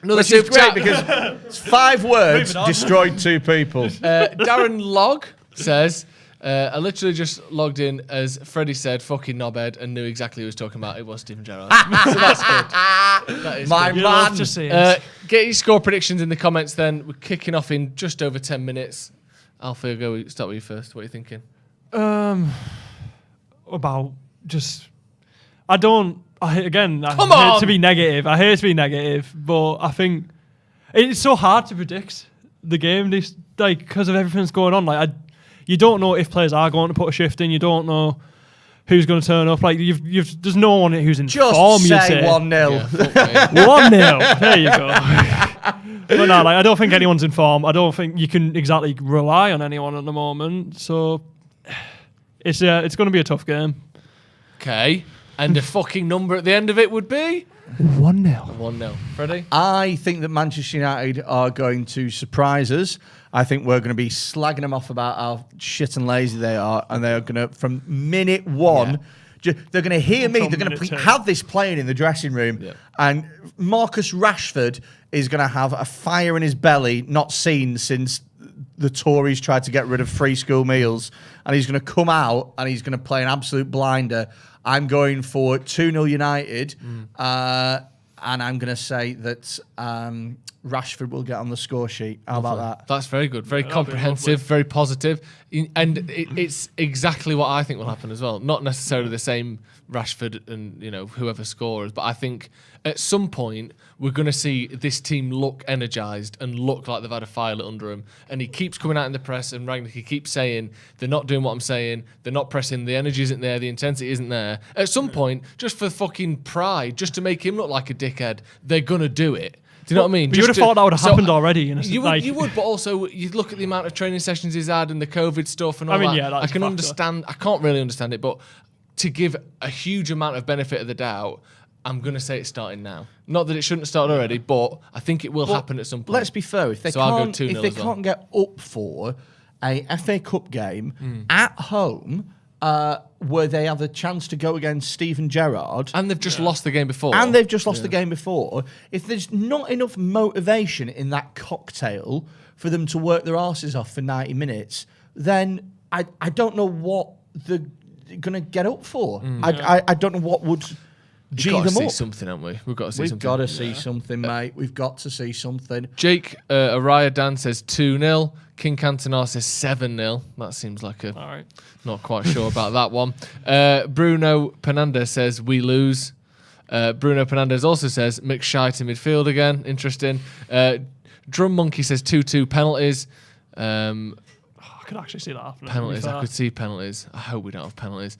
Which is great because 5 words destroyed 2 people. Darren Log says, I literally just logged in as Freddie said, fucking knobhead, and knew exactly who he was talking about. It was Steven Gerrard. So that's good. That is my good. man. To see get your score predictions in the comments then. We're kicking off in just over 10 minutes. Alfie, I'll start with you first. What are you thinking? About just... I hate to be negative. I hate to be negative, but I think it's so hard to predict the game. Because of everything that's going on. You don't know if players are going to put a shift in. You don't know who's going to turn up. There's no one who's in form. Just say 1-0. Yeah, 1-0. There you go. But no, I don't think anyone's in form. I don't think you can exactly rely on anyone at the moment. So it's going to be a tough game. Okay. And the fucking number at the end of it would be? 1-0. 1-0. Freddie? I think that Manchester United are going to surprise us. I think we're going to be slagging them off about how shit and lazy they are, and they're going to, from minute one, they're going to hear me. They're going to have this playing in the dressing room, and Marcus Rashford is going to have a fire in his belly not seen since the Tories tried to get rid of free school meals, and he's going to come out and he's going to play an absolute blinder. I'm going for 2-0 United, and I'm going to say that Rashford will get on the score sheet. How about that? That's very good. Very comprehensive, very positive. And it's exactly what I think will happen as well. Not necessarily the same Rashford and whoever scores, but I think at some point we're going to see this team look energised and look like they've had a fire lit under them. And he keeps coming out in the press, and Rangnick keeps saying they're not doing what I'm saying, they're not pressing, the energy isn't there, the intensity isn't there. At some point, just for fucking pride, just to make him look like a dickhead, they're going to do it. Do you know what I mean? But you would have thought that would have happened already. You would, but also you look at the amount of training sessions he's had and the COVID stuff and all that. Yeah, I can understand. I can't really understand it, but to give a huge amount of benefit of the doubt, I'm going to say it's starting now. Not that it shouldn't have started already, but I think it will happen at some point. Let's be fair. If they can't get up for a FA Cup game at home, where they have a chance to go against Steven Gerrard, and they've just lost the game before, the game before. If there's not enough motivation in that cocktail for them to work their arses off for 90 minutes, then I don't know what they're going to get up for. I don't know what would G them up. We've got to see something, haven't we? We've got to see something. We've got to see something, mate. We've got to see something. Jake Araya Dan says 2-0. King Cantona says 7-0. That seems like a... All right. Not quite sure about that one. Bruno Penanda says we lose. Bruno Penandez also says McShite in midfield again. Interesting. Drum Monkey says 2-2 penalties. I could actually see that happening. Penalties. I could see penalties. I hope we don't have penalties.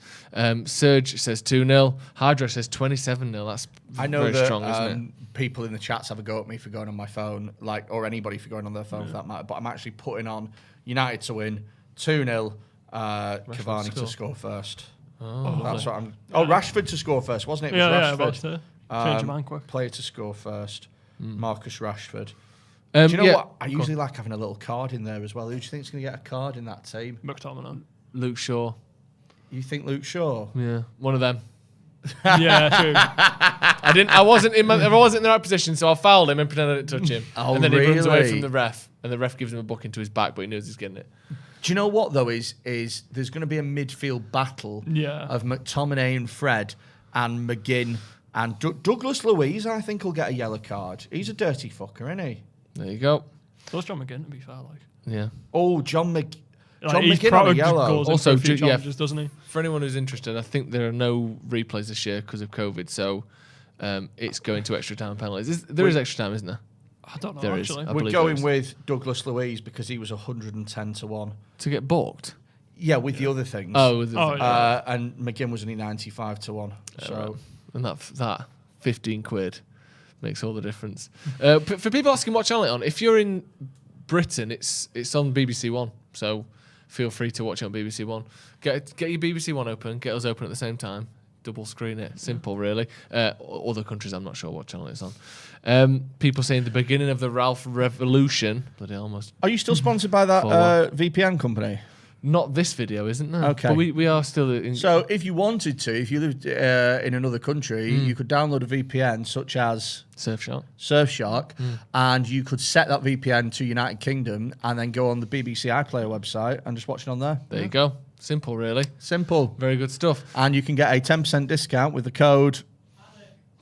Serge says 2-0. Hydra says 27-0. That's very strong, isn't it? People in the chats have a go at me for going on my phone, or anybody for going on their phone for that matter. But I'm actually putting on United to win 2-0. Cavani to score first. That's what I'm. Rashford to score first, wasn't it? It was Rashford. Change your mind quick. Player to score first. Marcus Rashford. Do you know what? I usually like having a little card in there as well. Who do you think's going to get a card in that team? McTominay. Luke Shaw. You think Luke Shaw? Yeah, one of them. Yeah, true. I wasn't in the right position, so I fouled him and pretended I didn't touch him. And then he runs away from the ref, and the ref gives him a book into his back, but he knows he's getting it. Do you know what though? Is there's going to be a midfield battle of McTominay and Fred and McGinn and Douglas Luiz. I think will get a yellow card. He's a dirty fucker, isn't he? There you go. Those John McGinn, to be fair, like. Yeah. Oh, John McGinn on a yellow. Also, doesn't he? For anyone who's interested, I think there are no replays this year because of COVID, so it's going to extra time penalties. There is extra time, isn't there? I don't know, there actually. We're going with Douglas Luiz because he was 110-1. To get booked? Yeah, with the other things. And McGinn was only 95-1. So, and that 15 quid makes all the difference. For people asking what channel it's on, if you're in Britain, it's on BBC One, so feel free to watch it on BBC One. Get your BBC One open, get us open at the same time, double screen it. Simple, really. Other countries, I'm not sure what channel it's on. People saying the beginning of the Ralph Revolution. Bloody almost. Are you still sponsored by that VPN company? Not this video, isn't there? Okay. But we are still... So if you wanted to, if you lived in another country, you could download a VPN such as... Surfshark. And you could set that VPN to United Kingdom and then go on the BBC iPlayer website and just watch it on there. There you go. Simple, really. Simple. Very good stuff. And you can get a 10% discount with the code...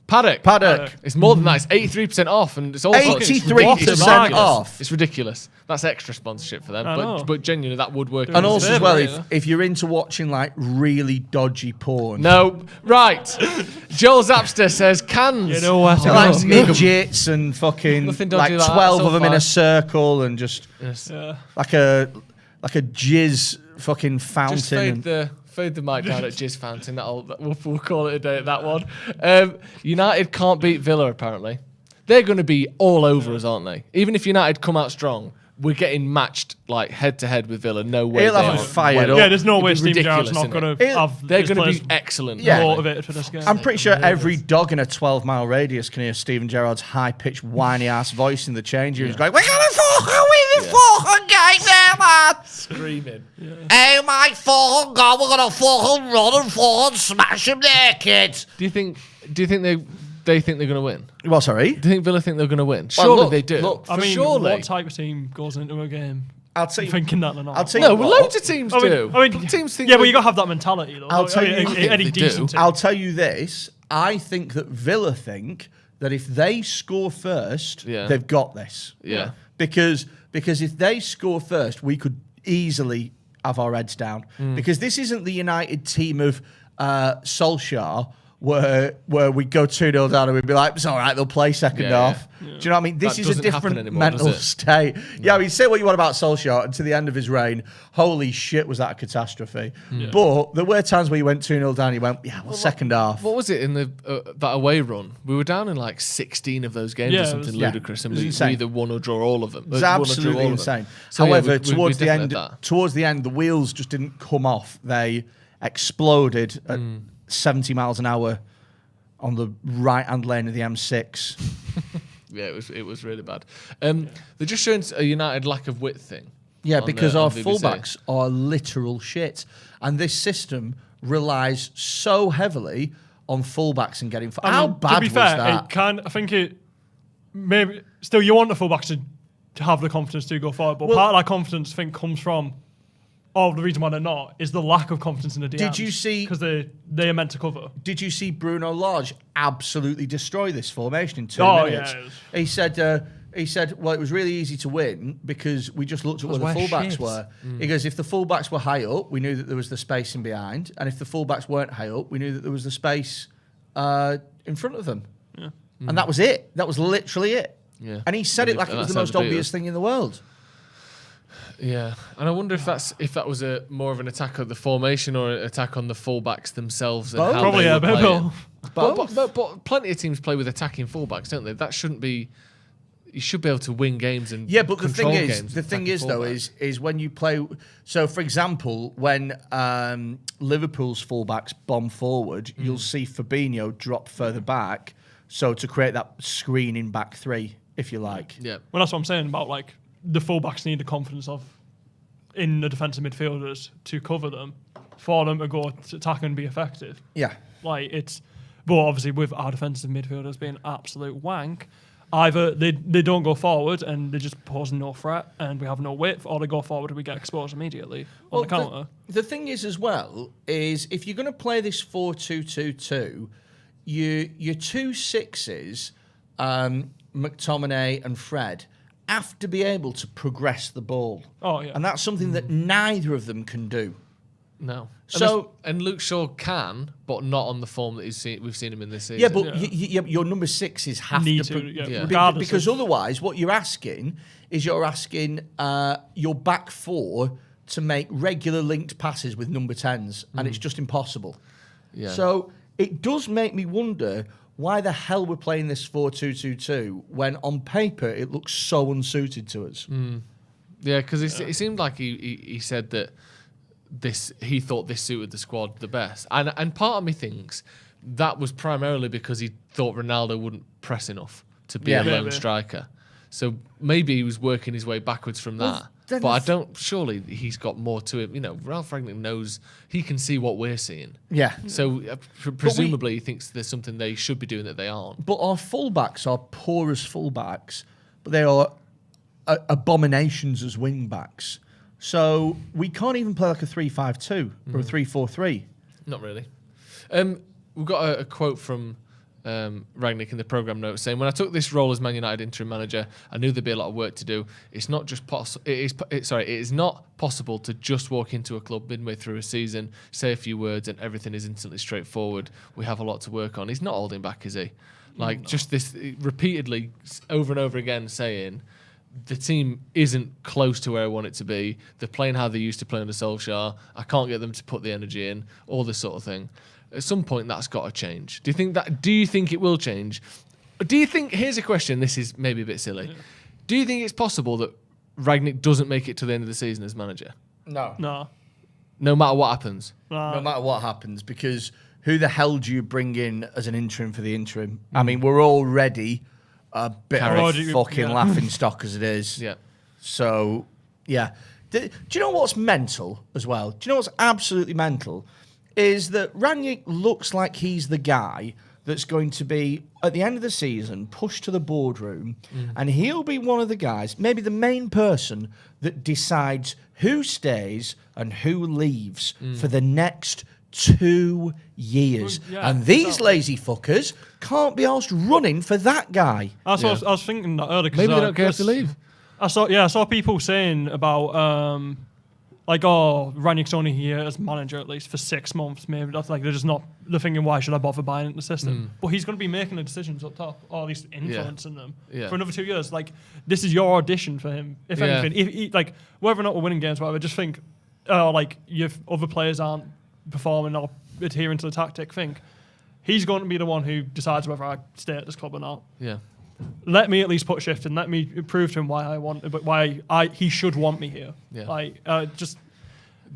Paddock. It's more than that. It's 83% off, and it's all 83% off. It's ridiculous. That's extra sponsorship for them, but genuinely that would work. And also as well, if you're into watching like really dodgy porn. No, right. Joel Zapster says cans. You know what? Like midgets and fucking like 12 of them in a circle and just like a jizz fucking fountain. Just fade the mic down at Jizz Fountain. We'll call it a day at that one. United can't beat Villa, apparently. They're going to be all over us, aren't they? Even if United come out strong, we're getting matched like head to head with Villa. No way. He'll have fired up. Yeah, there's no way Steve Gerrard's not going to have. They're going to be excellent. Motivated for this game. I'm pretty sure every dog in a 12-mile radius can hear Steven Gerrard's high-pitched, whiny-ass voice in the change room. He's going, "We're going to win this fucking game there, man!" Screaming. Oh my fucking God, we're going to fucking run and fucking smash him there, kids. Do you think they think they're going to win? Well, sorry? Do you think Villa think they're going to win? Surely they do. Look, I mean, surely. what type of team goes into a game I'll tell you, thinking that they're not? I'll tell you loads of teams do. I mean, teams think yeah, but you got to have that mentality, though. I'll tell you, any decent team. I'll tell you this. I think that Villa think that if they score first, they've got this. Yeah. Because if they score first, we could easily have our heads down. Because this isn't the United team of Solskjaer, where we go 2-0 down and we'd be like, it's all right, they'll play second half. Do you know what I mean? This is a different anymore, mental state. Yeah, I mean, say what you want about Solskjaer, and to the end of his reign, holy shit, was that a catastrophe. But there were times where you went 2-0 down, you went, second half. What was it in that away run? We were down in like 16 of those games or something ludicrous, and we either won or draw all of them. It was absolutely insane. So however, towards the end, the wheels just didn't come off. They exploded at 70 miles an hour on the right-hand lane of the M6. Yeah, it was really bad. They're just showing a United lack of width thing. Yeah, because our BBC. fullbacks are literal shit. And this system relies so heavily on fullbacks and getting... How bad to be was fair, that? I think it... Maybe... Still, you want the fullbacks to have the confidence to go forward, but part of that confidence, I think, comes from... the reason why they're not is the lack of confidence in the DMs. Did you see... Because they are meant to cover. Did you see Bruno Lage absolutely destroy this formation in 2 minutes? Yeah. He said, well, it was really easy to win because we just looked at where the fullbacks were. He goes, if the fullbacks were high up, we knew that there was the space in behind. And if the fullbacks weren't high up, we knew that there was the space in front of them. Yeah. And that was it. That was literally it. Yeah. And he said it like it was the most obvious thing in the world. Yeah, and I wonder if that was a more of an attack on the formation or an attack on the fullbacks themselves. And how Probably, they yeah, play but plenty of teams play with attacking fullbacks, don't they? That shouldn't be. You should be able to win games and but control the games. thing is though, is when you play. So, for example, when Liverpool's fullbacks bomb forward, you'll see Fabinho drop further back, so to create that screening back three, if you like. Yeah. Well, that's what I'm saying about like the fullbacks need the confidence in the defensive midfielders to cover them, for them to go to attack and be effective. Yeah. But obviously with our defensive midfielders being absolute wank. Either they don't go forward and they just pose no threat and we have no width, or they go forward and we get exposed immediately on the counter. The thing is as well, is if you're going to play this 4-2-2-2, your 2 sixes, McTominay and Fred, have to be able to progress the ball. Oh, yeah. And that's something that neither of them can do. No. So and Luke Shaw can, but not on the form that we've seen him in this season. Yeah, but your number 6s have regardless because otherwise, what you're asking is your back 4 to make regular linked passes with number 10s, and it's just impossible. Yeah. So it does make me wonder why the hell we're playing this 4-2-2-2 when on paper it looks so unsuited to us. Yeah, because it seemed like he said that. He thought this suited the squad the best, and part of me thinks that was primarily because he thought Ronaldo wouldn't press enough to be a lone striker. So maybe he was working his way backwards from that. But I don't. Surely he's got more to him. You know, Ralph Rangnick knows he can see what we're seeing. Yeah. So presumably he thinks there's something they should be doing that they aren't. But our fullbacks are poor as fullbacks, but they are abominations as wing backs. So we can't even play like a 3-5-2 or a 3-4-3. Not really. We've got a quote from Rangnick in the programme notes saying, "When I took this role as Man United interim manager, I knew there'd be a lot of work to do. It's not just it is not possible to just walk into a club midway through a season, say a few words, and everything is instantly straightforward. We have a lot to work on." He's not holding back, is he? Just this repeatedly over and over again saying, the team isn't close to where I want it to be. They're playing how they used to play under Solskjaer. I can't get them to put the energy in, all this sort of thing. At some point, that's got to change. Do you think it will change? Do you think, here's a question, this is maybe a bit silly. Yeah. Do you think it's possible that Rangnick doesn't make it to the end of the season as manager? No. No matter what happens? No matter what happens, because who the hell do you bring in as an interim for the interim? I mean, we're already a bit of a fucking laughing stock as it is. Yeah. So, yeah. Do you know what's mental as well? Do you know what's absolutely mental? Is that Rangnick looks like he's the guy that's going to be, at the end of the season, pushed to the boardroom, and he'll be one of the guys, maybe the main person, that decides who stays and who leaves for the next 2 years. And these lazy fuckers can't be asked running for that guy. I was thinking that earlier. Maybe they don't care to leave. I saw people saying about Rangnick's only here as manager at least for 6 months. Maybe that's like they're thinking, why should I bother buying into the system? But he's going to be making the decisions up top, or at least influencing them for another 2 years. Like, this is your audition for him. If anything, whether or not we're winning games, whatever, just think, if other players aren't performing or adhering to the tactic, think he's going to be the one who decides whether I stay at this club or not. Yeah. Let me at least put shift in. Let me prove to him why he should want me here. Yeah. Just.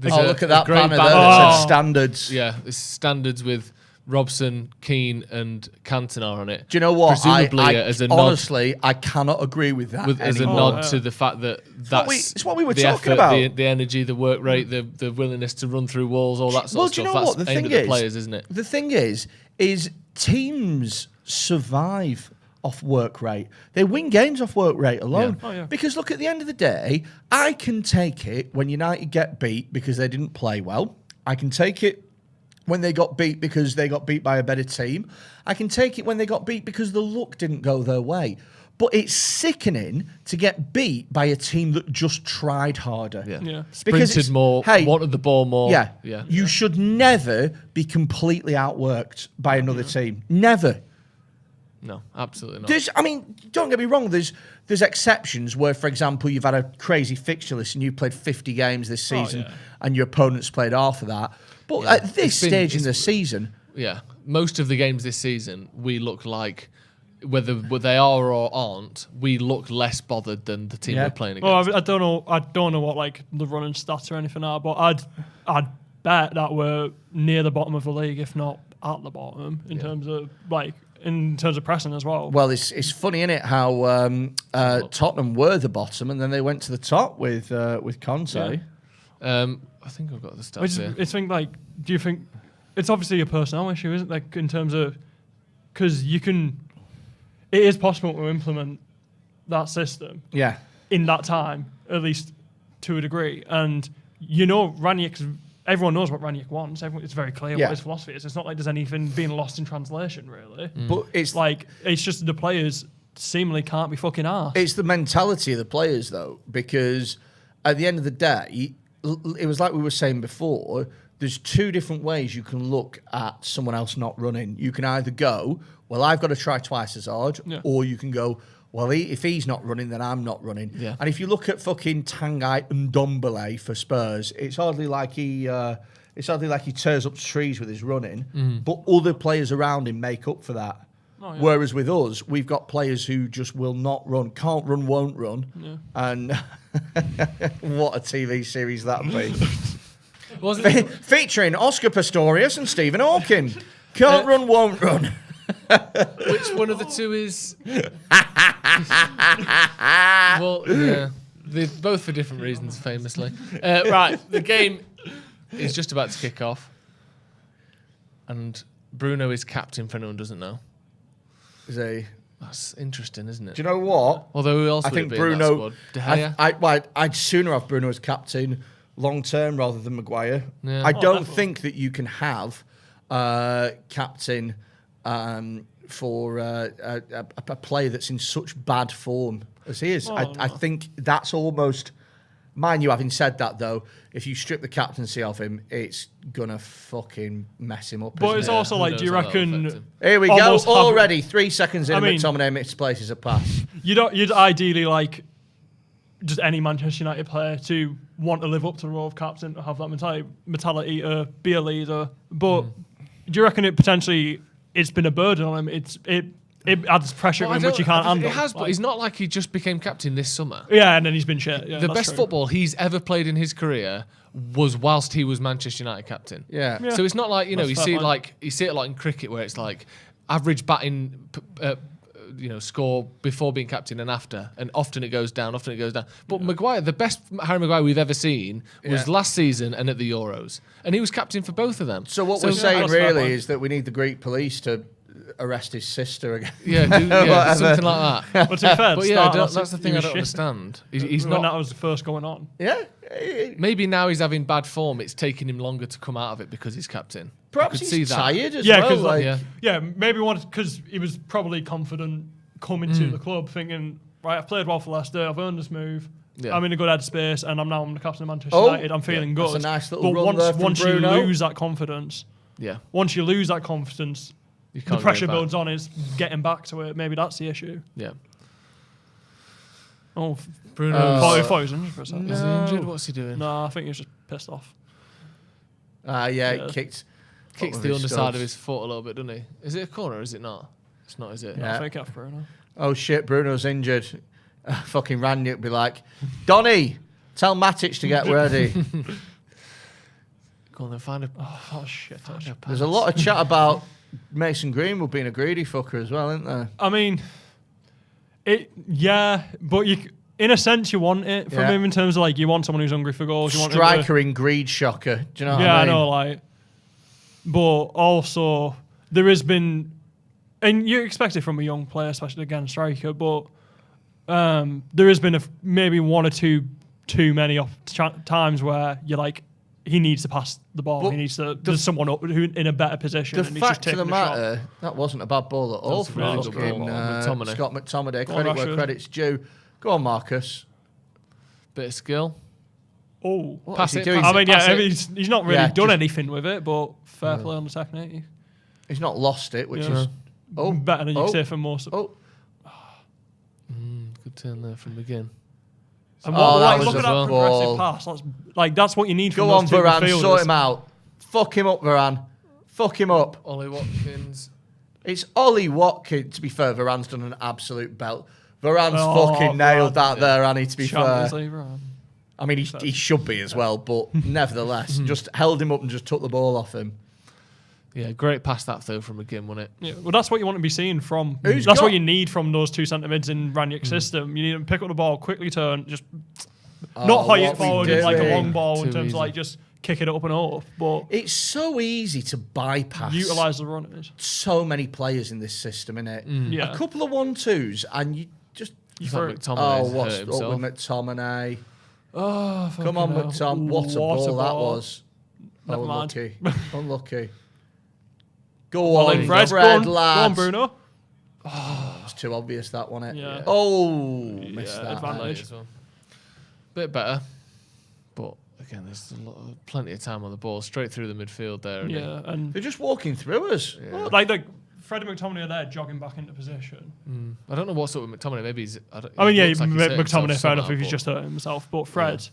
Look at that banner there that says standards. Yeah, it's standards with Robson, Keane, and Cantona are on it. Do you know what? Presumably as a honestly, I cannot agree with that. As a nod to the fact that it's what we were the talking effort, about. the energy, the work rate, the willingness to run through walls, all that sort of stuff. Do you know That's what? The aimed thing at is, the players, isn't it? The thing is teams survive off work rate. They win games off work rate alone. Yeah. Because look, at the end of the day, I can take it when United get beat because they didn't play well. I can take it when they got beat because they got beat by a better team. I can take it when they got beat because the luck didn't go their way. But it's sickening to get beat by a team that just tried harder. Yeah. Sprinted more, wanted the ball more. Yeah. Yeah. You should never be completely outworked by another team. Never. No, absolutely not. Don't get me wrong. There's exceptions where, for example, you've had a crazy fixture list and you've played 50 games this season and your opponent's played half of that. But at this stage in the season... Yeah. Most of the games this season, we look like, whether they are or aren't, we look less bothered than the team we're playing against. Well, I don't know what like the running stats or anything are, but I'd bet that we're near the bottom of the league, if not at the bottom, in terms of pressing as well. Well, it's funny, isn't it, how Tottenham were the bottom and then they went to the top with Conte. Yeah. I think I've got the stats here. It's think like, do you think it's obviously a personnel issue, isn't it? Like in terms of, because it is possible to implement that system. Yeah. In that time, at least to a degree, and Ranić. Everyone knows what Ranić wants. It's very clear what his philosophy is. It's not like there's anything being lost in translation, really. But it's just the players seemingly can't be fucking arsed. It's the mentality of the players, though, because at the end of the day, it was like we were saying before, there's two different ways you can look at someone else not running. You can either go, well, I've got to try twice as hard, or you can go, well, if he's not running, then I'm not running. Yeah. And if you look at fucking Tanguy and Ndombele for Spurs, it's hardly like he tears up trees with his running, but other players around him make up for that. Oh, yeah. Whereas with us, we've got players who just will not run, can't run, won't run. Yeah. And what a TV series that'd be. Featuring Oscar Pistorius and Stephen Hawking. Can't run, won't run. Which one of the two is? Well, yeah, they're both for different reasons, famously. Right, the game is just about to kick off, and Bruno is captain for anyone who doesn't know. That's interesting, isn't it? Do you know what? Although who else I would think it be in that Bruno. squad? I'd sooner have Bruno as captain long term rather than Maguire. Yeah. I don't think that you can have captain for a player that's in such bad form as he is. I think that's almost. Mind you, having said that though, if you strip the captaincy of him, it's gonna fucking mess him up. But it's also Who like, do you knows how that'll affect reckon? him. Here we go. Already 3 seconds in, McTominay misplaces a pass. You'd ideally like just any Manchester United player to want to live up to the role of captain, to have that mentality to be a leader. But do you reckon it's been a burden on him? It adds pressure to him which he can't handle. It has, but he's not like he just became captain this summer. Yeah, and then he's been shit. Yeah, the best football he's ever played in his career was whilst he was Manchester United captain. Yeah. So it's not like, That's you see it a lot in cricket where it's like average batting score before being captain and after, and often it goes down. But Maguire, the best Harry Maguire we've ever seen was last season and at the Euros, and he was captain for both of them. So what we're saying really is that we need the Greek police to arrest his sister again. Yeah, something like that. But to be fair, that's the thing I don't understand. He's when not. that was first going on. Yeah. Maybe now he's having bad form. It's taking him longer to come out of it because he's captain. Perhaps he's see tired as yeah, well. Maybe because he was probably confident coming to the club, thinking, right, I've played well for Leicester, I've earned this move. Yeah. I'm in a good headspace, and I'm the captain of Manchester United. I'm feeling good. That's a nice little but run there from once Bruno. you lose that confidence, the pressure builds on is getting back to it. Maybe that's the issue. Yeah. Oh, Bruno. I thought he was injured for a second. Is he injured? What's he doing? No, I think he was just pissed off. He kicks the underside of his foot a little bit, doesn't he? Is it a corner or is it not? It's not, is it? Yeah. I think after Bruno. Oh shit, Bruno's injured. Fucking Randy would be like, Donny, tell Matic to get ready. Go on then, find a. Oh shit! There's a lot of chat about Mason Greenwood being a greedy fucker as well, isn't there? I mean, but in a sense, you want it from him in terms of like you want someone who's hungry for goals. You want striker in greed shocker. Do you know what I mean? I know, like. But also, there has been, and you expect it from a young player, especially again striker. But there has been maybe one or two too many times where you're like, he needs to pass the ball. But he needs to. There's someone up who in a better position. The and he's just fact of the matter, that wasn't a bad ball at all from really good ball. Scott McTominay. Credit where credit's due. Go on, Marcus. Bit of skill. Oh, pass it. I mean, he's not really done anything with it, but fair play on the technique. He's not lost it, which is better than you could say for most. Good turn there from McGinn. And look at that progressive pass. That's what you need from those two midfielders. Go on, Varane, sort him out. Fuck him up, Varane. Fuck him up. Ollie Watkins. It's Ollie Watkins. To be fair, Varane's done an absolute belt. Varane's fucking nailed that there, Annie, to be fair. I mean, he should be as well, but nevertheless, just held him up and just took the ball off him. Yeah, great pass that through from McGinn, wasn't it? Yeah, well, that's what you want to be seeing from. That's what you need from those two centre mids in Ranić's system. You need them to pick up the ball, quickly turn, just not high it forward in like a long ball in terms of like just kick it up and up. But it's so easy to bypass. Utilise the runners. So many players in this system, innit? Yeah. A couple of 1-2s and you just. What's up with McTominay? Oh, come on, McTominay! What a ball that was! Never mind. Unlucky. Go on, Fred, lads. Go on, Bruno. It's too obvious that one. Yeah. Oh, missed that. Advantage. Bit better, but again, there's plenty of time on the ball, straight through the midfield there. And they're just walking through us. Yeah. Like Fred and McTominay are there, jogging back into position. I don't know what's up with McTominay. Maybe he's. McTominay, fair enough if he's just hurt himself. But Fred,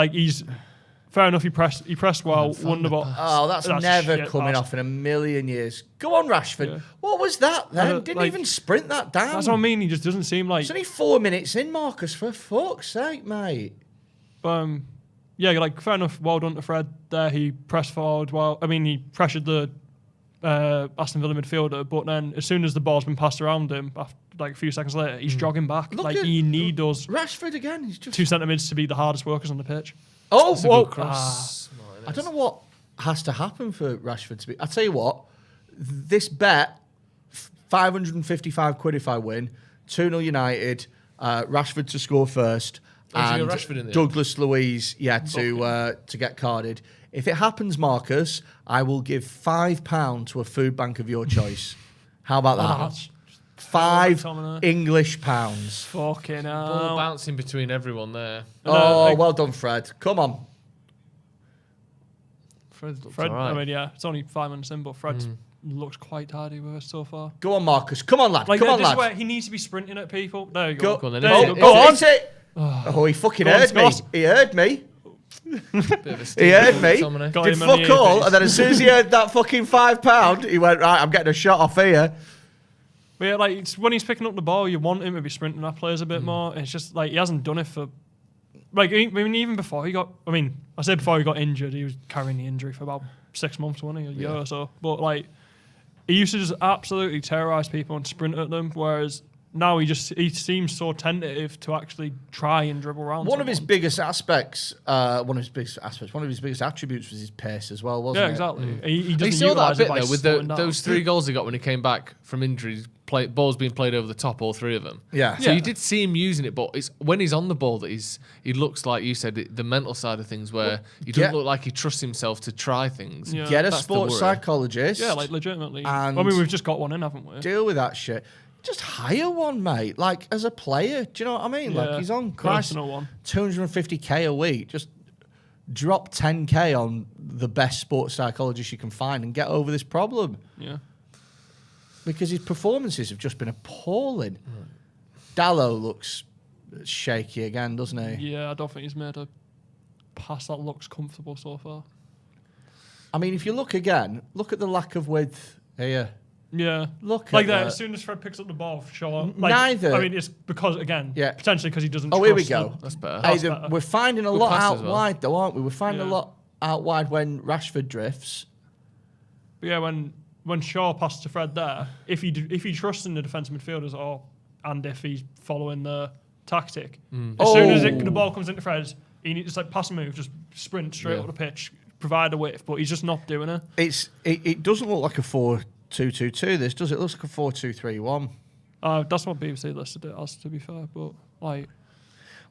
he's fair enough. He pressed well, won the ball. Oh, that's never coming off in a million years. Go on, Rashford. Yeah. What was that then? Didn't even sprint that down. That's what I mean. He just doesn't seem like. It's only 4 minutes in, Marcus. For fuck's sake, mate. Fair enough. Well done to Fred there. He pressed forward well. I mean, he pressured the Aston Villa midfielder, but then as soon as the ball's been passed around him, after, a few seconds later, he's jogging back. You need those Rashford again. He's just two centre mids to be the hardest workers on the pitch. Cross. I don't know what has to happen for Rashford to be. I tell you what, this bet, £555 if I win, 2-0 United, Rashford to score first, and Douglas Luiz, to get carded. If it happens, Marcus, I will give £5 to a food bank of your choice. How about that? £5 English pounds. Fucking hell. Ball bouncing between everyone there. Well done, Fred. Come on. Fred, all right. I mean, it's only 5 minutes in, but Fred looks quite tidy with us so far. Go on, Marcus. Come on, lad. Come on, lad. Where he needs to be sprinting at people. There you go. Go on, go on. Oh, he fucking heard me. He heard me. He heard me. Did fuck all, and then as soon as he heard that fucking £5, he went, right, I'm getting a shot off here. But yeah, it's when he's picking up the ball, you want him to be sprinting at players a bit more. It's just he hasn't done it for. Even before he got. I said before he got injured, he was carrying the injury for about 6 months, wasn't he? A year or so. But he used to just absolutely terrorise people and sprint at them, whereas now he seems so tentative to actually try and dribble around. One of his biggest attributes was his pace as well, wasn't it? Yeah, exactly. He saw that a bit though with those 3 goals he got when he came back from injuries. Balls being played over the top, all 3 of them. Yeah. So you did see him using it, but it's when he's on the ball that he looks like you said the mental side of things where he doesn't look like he trusts himself to try things. Yeah. Get a sports psychologist. Yeah, legitimately. We've just got one in, haven't we? Deal with that shit. Just hire one, mate. As a player, do you know what I mean? Yeah, he's on personal one. 250k a week. Just drop 10k on the best sports psychologist you can find and get over this problem. Yeah. Because his performances have just been appalling. Dalot looks shaky again, doesn't he? Yeah, I don't think he's made a pass that looks comfortable so far. I mean, if you look again, look at the lack of width here. Yeah. Look at that. As soon as Fred picks up the ball, neither. I mean, it's because, potentially because he doesn't trust here we go. That's better. We're finding a lot out wide, though, aren't we? We're finding a lot out wide when Rashford drifts. But yeah, when when Shaw passed to Fred there, if he trusts in the defensive midfielders and if he's following the tactic, as soon as the ball comes into Fred, he needs just like pass and move, just sprint straight up the pitch, provide a width, but he's just not doing it. It doesn't look like a 4-2-2-2. This does it? Looks like a 4-2-3-1. That's what BBC listed it as, to be fair. But like,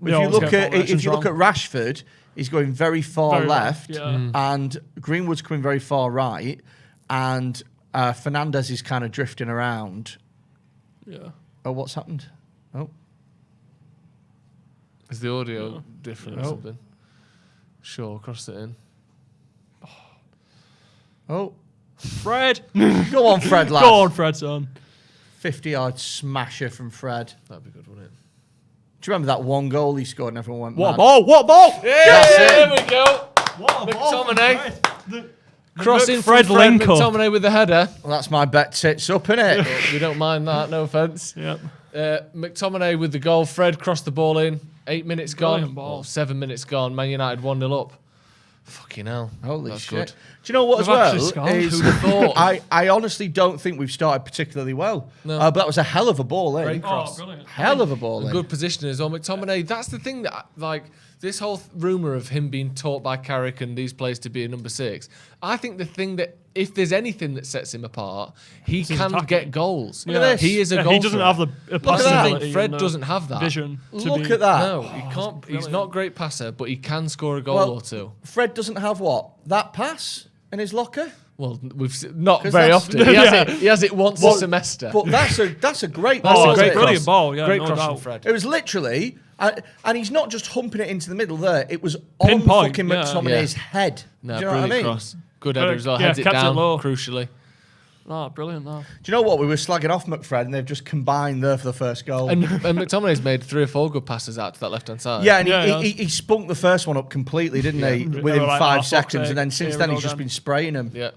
if you look at Rashford, he's going very far left, and Greenwood's coming very far right, and Fernandes is kind of drifting around. Yeah. Oh, what's happened? Oh, is the audio different or something? Sure, crossed it in. Oh, Fred, go on, Fred, lad. Go on, Fred, son. 50-yard smasher from Fred. That'd be good, wouldn't it? Do you remember that one goal he scored and everyone went What mad? ball? What ball? Yeah, there we go. What ball? McTominay. Crossing Fred from Fred link up. McTominay with the header. Well, that's my bet tits up, innit? But we don't mind that, no offence. Yep. McTominay with the goal. Fred crossed the ball in. 8 minutes Brilliant gone. ball. 7 minutes gone. Man United 1-0 up. Fucking hell. Holy That's shit. good. Do you know what, We've as actually well? scored. Is Who'd have thought? I honestly don't think we've started particularly well. No. But that was a hell of a ball in. Great cross. Brilliant. Hell of a ball in. Good position as well. McTominay, that's the thing that, like, this whole rumour of him being taught by Carrick and these players to be a number 6, I think the thing that, if there's anything that sets him apart, he can get goals. Look at this. He is a goal He doesn't have the passing that. ability. Fred and the doesn't have that. vision. Look at that. No, he can't. He's not a great passer, but he can score a goal Well, or two. Fred doesn't have what? That pass in his locker? Well, not 'Cause very that's- often. He has it once a semester. But that's a great That's ball. a great brilliant cross. ball, yeah, great no cross from doubt. Fred. It was literally, and he's not just humping it into the middle there. It was Pinpoint, on fucking yeah. McTominay's head. No, Do you know what I brilliant mean? cross. Good header as well. Yeah, Heads it kept it down, low. crucially. Brilliant. No. Do you know what? We were slagging off McFred, and they've just combined there for the first goal. And McTominay's made 3 or 4 good passes out to that left-hand side. Yeah, and Yeah, he spunked the first one up completely, didn't he? They Within were like, 5 fuck's seconds, sake, and then since here then we he's go just again. been spraying them. Yeah.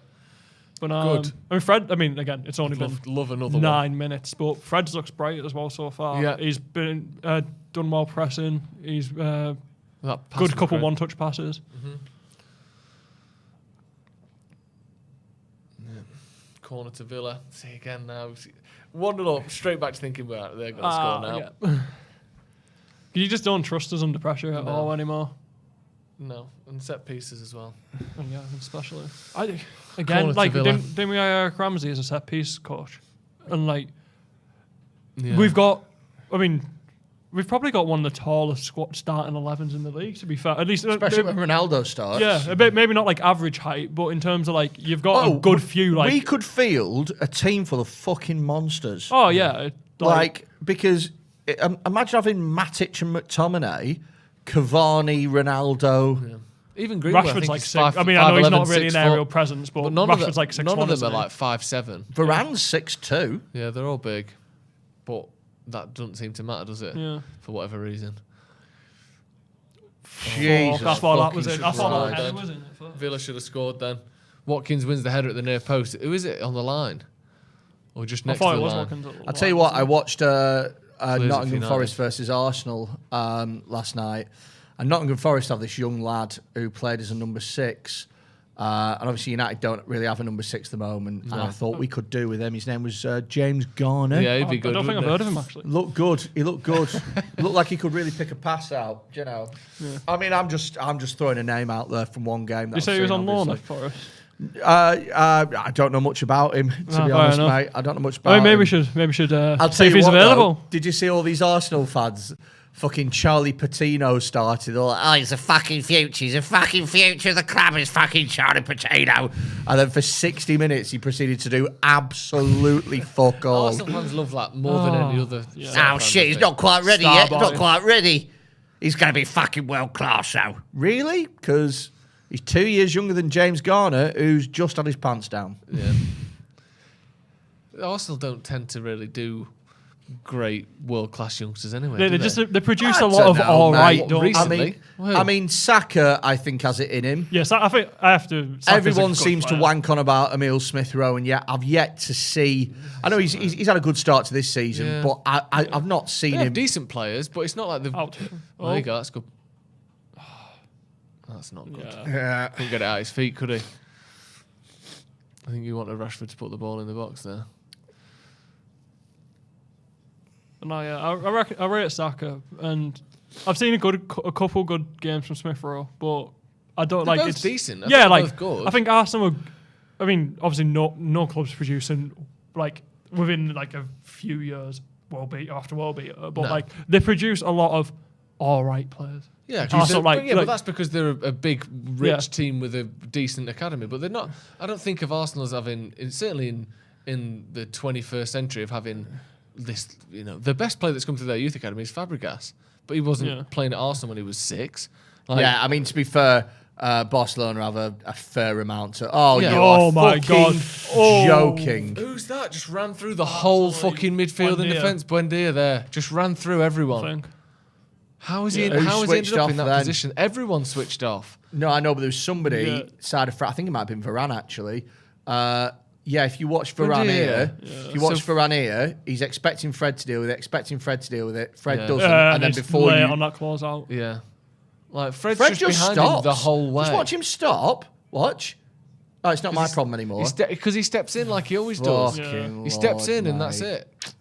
But Good. I mean, Fred. I mean, again, it's only been Love another 9 minutes, but Fred's looks bright as well so far. Yeah. He's been done well pressing. He's That pass good from couple Fred. one-touch passes. Corner to Villa. See again now. 1-0 up, straight back to thinking they're going to score now. Yeah. You just don't trust us under pressure at all anymore. No, and set pieces as well. And yeah, especially. Again, Corner to like, Villa. didn't we hire Eric Ramsey as a set piece coach? And like, Yeah. we've probably got one of the tallest starting 11s in the league, to be fair. At least, Especially when Ronaldo starts. yeah, a bit, maybe not like average height, but in terms of like, you've got a good few. Like, we could field a team full of fucking monsters. oh yeah, Because imagine having Matic and McTominay, Cavani, Ronaldo. Yeah. Even Greenwood, I Rashford's think like he's 6. I mean, 5'11", I know he's not really 6 an aerial foot. presence, but None Rashford's of like 6'1". None of them isn't are he? like 5'7". Varane's 6'2". Yeah, they're all big, but that doesn't seem to matter, does it? Yeah. For whatever reason. Jesus. I thought that was fucking it. I thought Christ. that header was in it. Villa should have scored then. Watkins wins the header at the near post. Who is it on the line? Or just I next to thought the it was line? Watkins. I'll tell you what, I watched Nottingham United. Forest versus Arsenal last night. And Nottingham Forest have this young lad who played as a number 6. And obviously United don't really have a number 6 at the moment. And I thought we could do with him. His name was James Garner. Yeah, he'd be good. I don't think I've heard of him actually. Looked good. He looked good. Looked like he could really pick a pass out. You know. Yeah. I mean, I'm just throwing a name out there from one game. You say he was on loan at Forest? I don't know much about him, to be fair honest, enough. mate. I don't know much about I mean, maybe him. we should I'll see tell if you he's what, available. though, did you see all these Arsenal fans? Fucking Charlie Patino started. They're like, oh, he's a fucking future. He's a fucking future. The club is fucking Charlie Patino. And then for 60 minutes, he proceeded to do absolutely fuck all. Arsenal fans love that more than any other. Oh, shit, he's not quite ready yet. Starboy. Not quite ready. He's going to be fucking world class, though. Really? Because he's 2 years younger than James Garner, who's just had his pants down. Yeah. Arsenal don't tend to really do great world-class youngsters anyway. They produce I a lot of don't know, all mate. right. What, don't recently? I mean, Saka, I think, has it in him. Yes, I think I have to. Saka's a Everyone good seems to player. wank on about Emile Smith-Rowe, and yet I've yet to see. I know he's had a good start to this season, Yeah. but I've not seen They him. have decent players, but it's not like they've. Out. Oh, there you go. That's good. That's not good. Yeah. Yeah. Couldn't get it out his feet, could he? I think you wanted Rashford to put the ball in the box there. No, yeah, I rate Saka, and I've seen a couple good games from Smith Rowe, but I don't They're like both it's decent. I yeah, think like both good. I think Arsenal. I mean, obviously, no clubs producing like within like a few years world beater after world beater, but like they produce a lot of all right players. Yeah, but that's because they're a big, rich team with a decent academy. But they're not. I don't think of Arsenal as having, certainly in the 21st century, of having this. You know, the best player that's come through their youth academy is Fabregas, but he wasn't playing at Arsenal when he was 6. Like, yeah, I mean, to be fair, Barcelona have a fair amount to. Oh, Yeah. you Oh are my fucking God. joking. Who's that? Just ran through the whole fucking midfield and Buendia. defence. Buendia there. Just ran through everyone. I think. How is he Who how has he ended switched up in off that then? position? Everyone switched off. No, I know, but there was somebody Yeah. side of I think it might have been Varane actually. Yeah, if you watch Varane Buendia. here, if you watch So- Varane here, he's expecting Fred to deal with it, Fred Yeah. doesn't, and then it's before late you, on that close out. Yeah. Like Fred's Fred just just behind stops him the whole way. Just watch him stop. Watch. Oh, it's not my problem anymore. Because he steps in like he always does. Fucking He steps Lord, in and that's mate. it.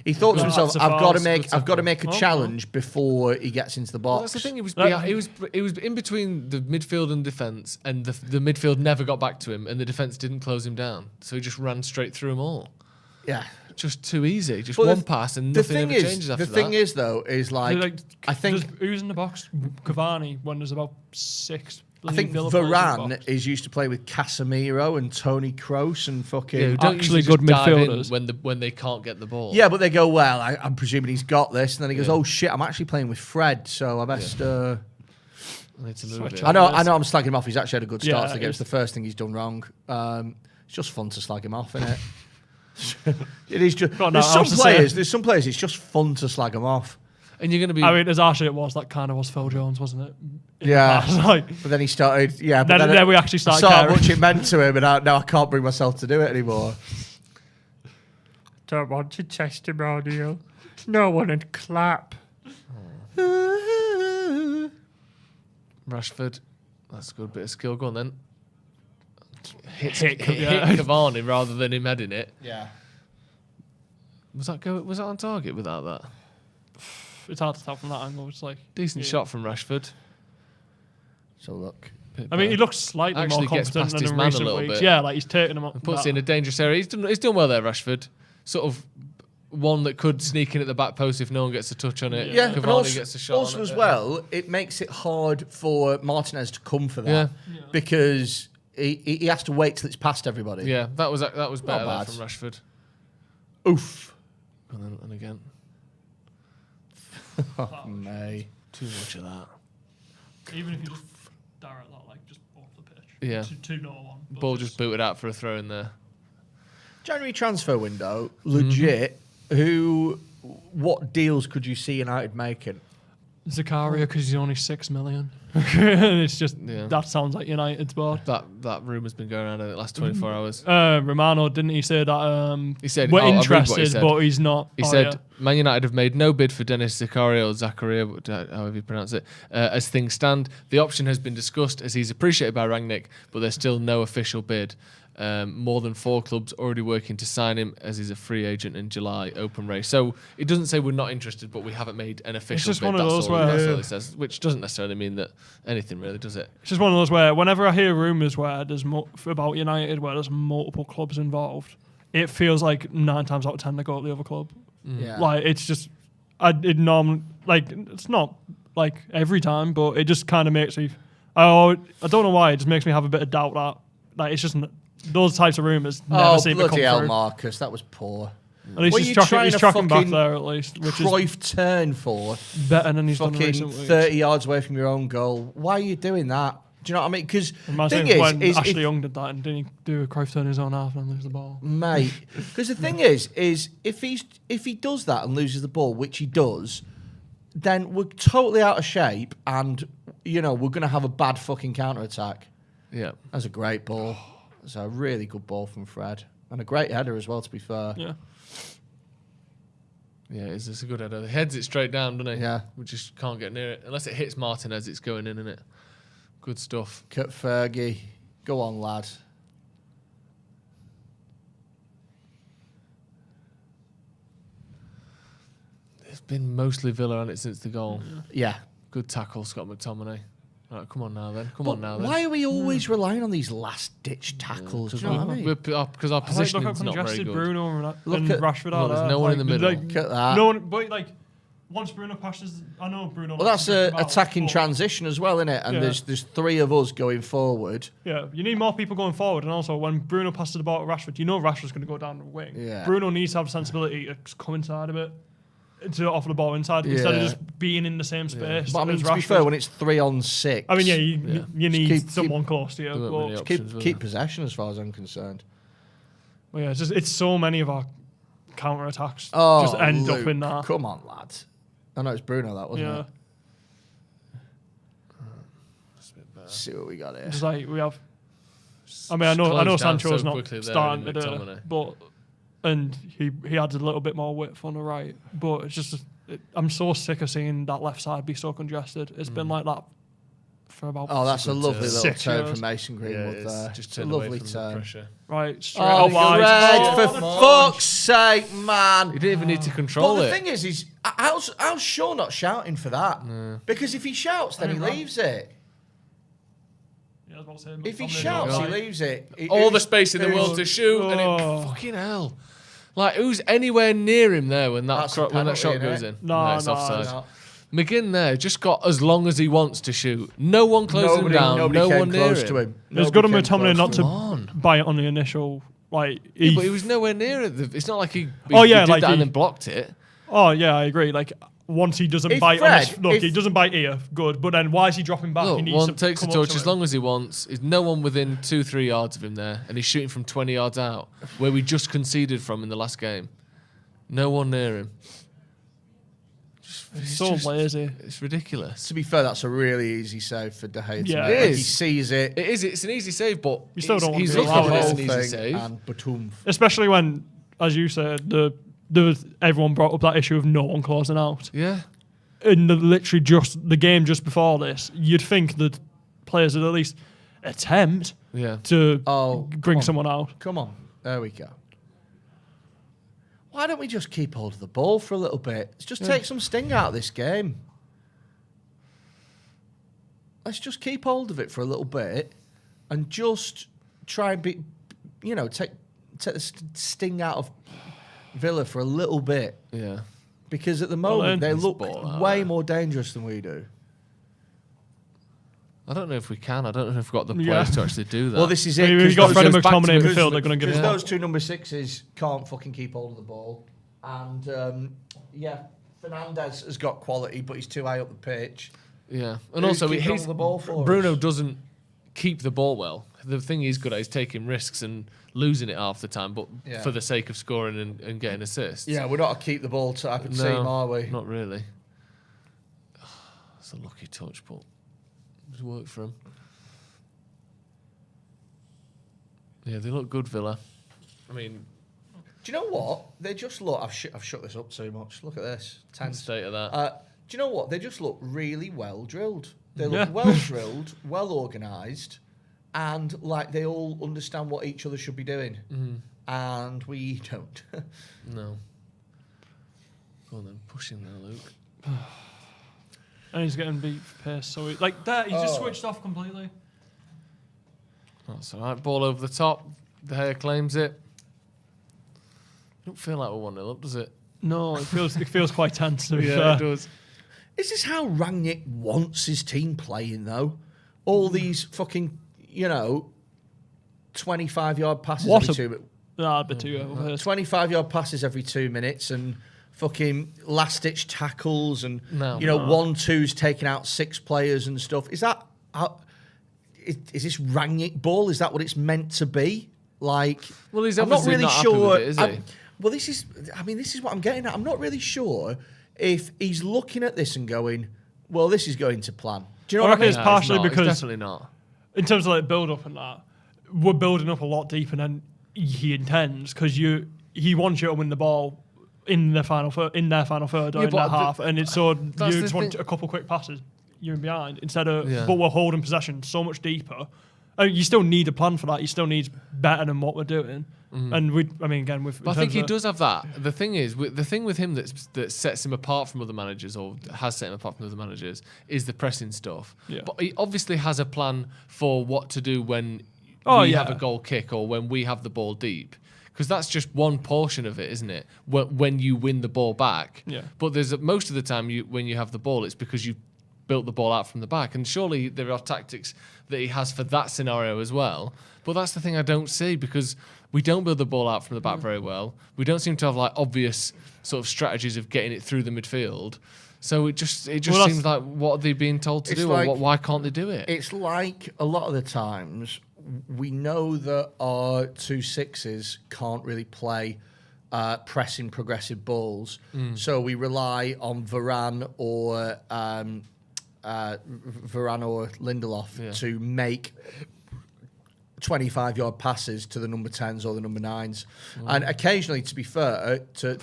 He thought to Well, himself, that's a "I've got to foul, make, that's I've got to a make a foul. challenge before he gets into the Well, box." that's the thing. He was That- he was in between the midfield and defence, and the midfield never got back to him, and the defence didn't close him down, so he just ran straight through them all. Yeah. Just too easy. Just Well, one pass and nothing ever changes after the thing that. is though, is like, I think who's in the box? Cavani when there's about 6. I think Villa players in the Varane box. is used to play with Casemiro and Tony Kroos and fucking. Yeah, who don't actually usually good just dive in midfielders. when they can't get the ball. Yeah, but they go, well, I'm presuming he's got this. And then he goes, Yeah. oh shit, I'm actually playing with Fred, so I best. I need to move Switch it. on. I know I'm slagging him off. He's actually had a good start Yeah, to the game. it's- It's the first thing he's done wrong. It's just fun to slag him off, isn't it? It is just. Got There's nothing some else to say. players. There's some players. It's just fun to slag them off. And you're going to be. I mean, as harsh as it was, that kind of was Phil Jones, wasn't it? Yeah. Like, But then he started. Yeah. But then we actually started I saw how caring. much it meant to him, and now I can't bring myself to do it anymore. Don't want a testimonial. No one would clap. Rashford. That's a good bit of skill. Go on then. Hit yeah. Cavani rather than him heading it. Yeah. Was that on target without that? it's hard to tell from that angle. It's like Decent shot from Rashford. So look. I mean, he looks slightly Actually more gets confident past than his in man a recent little weeks. bit. Yeah, like he's taking him up. Puts in a dangerous area. He's done well there, Rashford. Sort of one that could sneak in at the back post if no one gets a touch on it. Yeah, and Cavani also, gets a shot also on as it. well, it makes it hard for Martinez to come for that because he has to wait till it's past everybody. Yeah, that was better there bad. from Rashford. Oof. And again, Oh, May. too much of that. Even if you just direct that, like just off the pitch. Yeah. 2-0-1. Ball just booted out for a throw in there. January transfer window, legit. What deals could you see United making? Zakaria, because he's only 6 million. It's just that sounds like United's board. That rumour's been going around in the last 24 hours. Romano, didn't he say that? He said we're I'll read what he interested, said. but he's not. He said Man United have made no bid for Dennis Zakaria or Zakaria, however you pronounce it. As things stand, the option has been discussed as he's appreciated by Rangnick, but there's still no official bid. More than 4 clubs already working to sign him as he's a free agent in July, open race. So it doesn't say we're not interested, but we haven't made an official just bid. one of That's those all, where- that's all it says, which doesn't necessarily mean that anything really, does it? It's just one of those where whenever I hear rumours where there's about United where there's multiple clubs involved, it feels like 9 times out of 10 they go to the other club. Yeah. Like it's just, it's not like every time, but it just kind of makes me. I don't know why. It just makes me have a bit of doubt that like it's just those types of rumours never Oh, seem to come bloody hell, through. Marcus. That was poor. At least What are he's you tracking, trying he's to tracking back fucking there at least, which is Cruyff turn for better than he's done in fucking recent weeks. 30 yards away from your own goal. Why are you doing that? Do you know what I mean? Because the Imagine thing when is Ashley Young did that and didn't he do a Cruyff turn his own half and lose the ball? mate. Because the thing is if he does that and loses the ball, which he does, then we're totally out of shape, and we're going to have a bad fucking counter attack. Yeah. That's a great ball. That's a really good ball from Fred, and a great header as well. To be fair, Yeah. Yeah, it's a good header. He heads it straight down, doesn't he? Yeah. We just can't get near it. Unless it hits Martinez, it's going in, isn't it? Good stuff. Kurt Fergie, go on, lad. It's been mostly Villa on it since the goal. Yeah. Good tackle, Scott McTominay. Right, come on now then. Why are we always relying on these last-ditch tackles? Do you know what I mean? Because our position is not very congested good. Bruno Look and at- Rashford Well, out there's there. no one in the middle. Look at that. No one, but like once Bruno passes, I know Bruno. Well, likes that's to a drift about, attacking but- transition as well, isn't it? And Yeah. there's 3 of us going forward. Yeah, you need more people going forward, and also when Bruno passes the ball to Rashford, you know Rashford's going to go down the wing. Yeah. Bruno needs to have sensibility to come inside a bit, to offer the ball inside instead of Yeah. just being in the same space. But I mean, as to be Rashford. fair, when it's 3-on-6, I mean, yeah, you need keep- someone close to you. There weren't But, many keep options, keep were possession as far as I'm concerned. but yeah, it's so many of our counter attacks Oh, just end Luke, up in that. Come on, lad. I know it's Bruno, that wasn't Yeah, it? Let's see what we got here. it's like we have. I mean, I know Closed down Sancho's so not quickly there starting in today, McTominay. but and he adds a little bit more width on the right. But it's just I'm so sick of seeing that left side be so congested. It's been like that for about. Oh, that's a lovely little 6 turn years. from Mason Greenwood it's there. just It's a turn away lovely from the turn. pressure. Right, straight Oh, wide. Fred, Oh, for the fuck's sake, man. He didn't even need to But control the it. thing is how's Shaw not shouting for that? Because if he shouts, then he leaves it. Yeah, I was about to say, If he McTominay shouts, goes he right. leaves it. All the space in the world to shoot, and Oh. it fucking hell. Like, who's anywhere near him there when That's a that shot penalty, goes innit? in? No, it's no, offside. No. McGinn there just got as long as he wants to shoot. No one closing him down. Nobody No came one near close to him. It's good of Nobody came McTominay close not to to him. on. bite on the initial like. Yeah, but he was nowhere near it. It's not like he Oh, yeah, did like that he- and then blocked it. Oh yeah, I agree. Like once he doesn't If bite Fred- on this, look, if- he doesn't bite here, good. But then why is he dropping back? Look, he needs one to takes the come up touch to as it. long as he wants. There's no one within 2-3 yards of him there, and he's shooting from 20 yards out, where we just conceded from in the last game. No one near him. He's so lazy. It's ridiculous. To be fair, that's a really easy save for De Gea. Yeah. To make. It Like, is. he sees it. It is. It's an easy save, but You still don't want he's to be looking allowing at it. it as whole an easy thing save. and batum. Especially when, as you said, everyone brought up that issue of no one closing out. Yeah. In literally just the game just before this, you'd think that players would at least attempt Yeah. to Oh, bring come on. someone out. Come on. There we go. Why don't we just keep hold of the ball for a little bit? Let's just take some sting out of this game. Let's just keep hold of it for a little bit and just try and be, take the sting out of Villa for a little bit. Yeah. Because at the moment, they This look ball out way there. more dangerous than we do. I don't know if we can. I don't know if we've got the players Yeah. to actually do that. Well, this is I it. mean, 'cause we've got those- Fred and goes back to McTominay in because- midfield. They're going to give Because it. those two number sixes can't fucking keep hold of the ball. And, Fernandez has got quality, but he's too high up the pitch. Yeah, and Who's also keeping hold of the ball for Bruno us? doesn't keep the ball well. The thing he's good at is taking risks and losing it half the time, but Yeah. for the sake of scoring and getting assists. Yeah, we're not a keep the ball type of no, team, are we? not really. It's a lucky touch, but it's worked for him. Yeah, they look good, Villa. I mean, Do you know what? They just look... I've shut this up too much. Look at this. the Tense. state of that. Do you know what? They just look really well drilled. They Yeah. look well drilled, well organised, and like they all understand what each other should be doing. And we don't. No. Go on then, push him there, Luke. And he's getting beat for pace. So he just switched off completely. That's all right. Ball over the top. De Gea claims it. Don't feel like we're 1-0 up, does it? No, it feels quite tense to be Yeah, fair. it does. Is this how Rangnick wants his team playing, though? All these fucking, 25-yard passes What every a- 2 minutes. Nah, a bit too over. 25-yard passes every 2 minutes and fucking last-ditch tackles and, No. 1-2s taking out 6 players and stuff. Is that... Is this Rangnick ball? Is that what it's meant to be? Like... Well, he's I'm not obviously really not happy sure... with it, is he? Well, this is what I'm getting at. I'm not really sure if he's looking at this and going, well, this is going to plan. Do you know I what I reckon mean? it's No, partially not. It's because definitely not. in terms of like build up and that, we're building up a lot deeper than he intends because he wants you to win the ball in their final third or in their half, and it's so you just want a couple quick passes, you're in behind instead of. Yeah. But we're holding possession so much deeper, You still need a plan for that. You still need better than what we're doing. And But I think he does have that. The thing is, the thing with him that sets him apart from other managers, or has set him apart from other managers, is the pressing stuff. Yeah. But he obviously has a plan for what to do when we have a goal kick or when we have the ball deep. Because that's just one portion of it, isn't it? When you win the ball back. Yeah. But there's most of the time when you have the ball, it's because you built the ball out from the back. And surely there are tactics that he has for that scenario as well. But that's the thing I don't see, because we don't build the ball out from the back very well. We don't seem to have like obvious sort of strategies of getting it through the midfield. So it just seems like, what are they being told to do, like, or why can't they do it? It's like a lot of the times we know that our 2-6s can't really play pressing progressive balls, so we rely on Varane or Lindelof to make 25-yard passes to the number 10s or the number 9s. And occasionally, to be fair to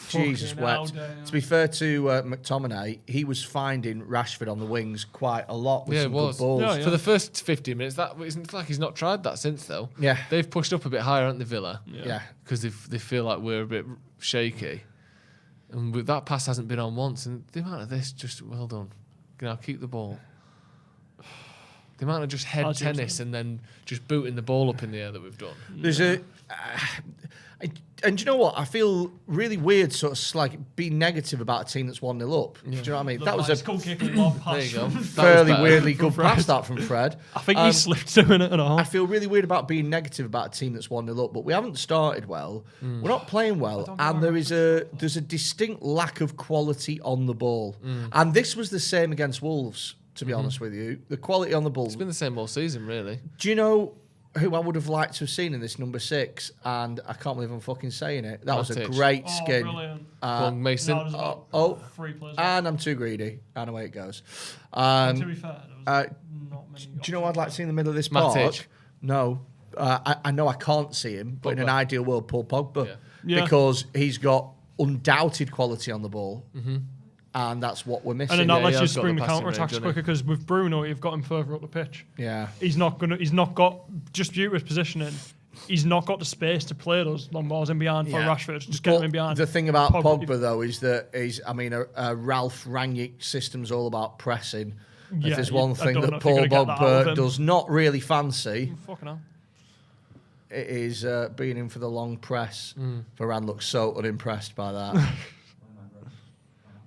McTominay, he was finding Rashford on the wings quite a lot with some good balls. Yeah. For the first 15 minutes, it's like he's not tried that since, though. Yeah. They've pushed up a bit higher, haven't they, Villa? Yeah. Because they feel like we're a bit shaky. And that pass hasn't been on once. And the amount of this, just well done. Now keep the ball. The amount of just head tennis and then just booting the ball up in the air that we've done. There's and do you know what? I feel really weird, sort of like being negative about a team that's 1-0 up. Yeah. Do you know what I mean? That was a there you go. fairly weirdly good pass that from Fred. I think he slipped doing it at all. I feel really weird about being negative about a team that's 1-0 up, but we haven't started well. We're not playing well, and there's a distinct lack of quality on the ball. And this was the same against Wolves. To be honest with you, the quality on the ball. It's been the same all season, really. Do you know who I would have liked to have seen in this number 6? And I can't believe I'm fucking saying it. That was a great skin. Mason. And I'm too greedy. I know where it goes. To be fair, there was not many. Do you know what I'd like to see in the middle of this park? No. I know I can't see him, but in an ideal world, Paul Pogba. Yeah. Because he's got undoubted quality on the ball. And that's what we're missing. And then that lets you spring the counter-attacks quicker, because with Bruno, you've got him further up the pitch. Yeah. He's not got, just due to his positioning, he's not got the space to play those long balls in behind for Rashford. Just get him in behind. The thing about Pogba though, is that Ralph Rangnick system's all about pressing. If there's one thing that Paul Pogba does not really fancy, it is being in for the long press. Varane looks so unimpressed by that.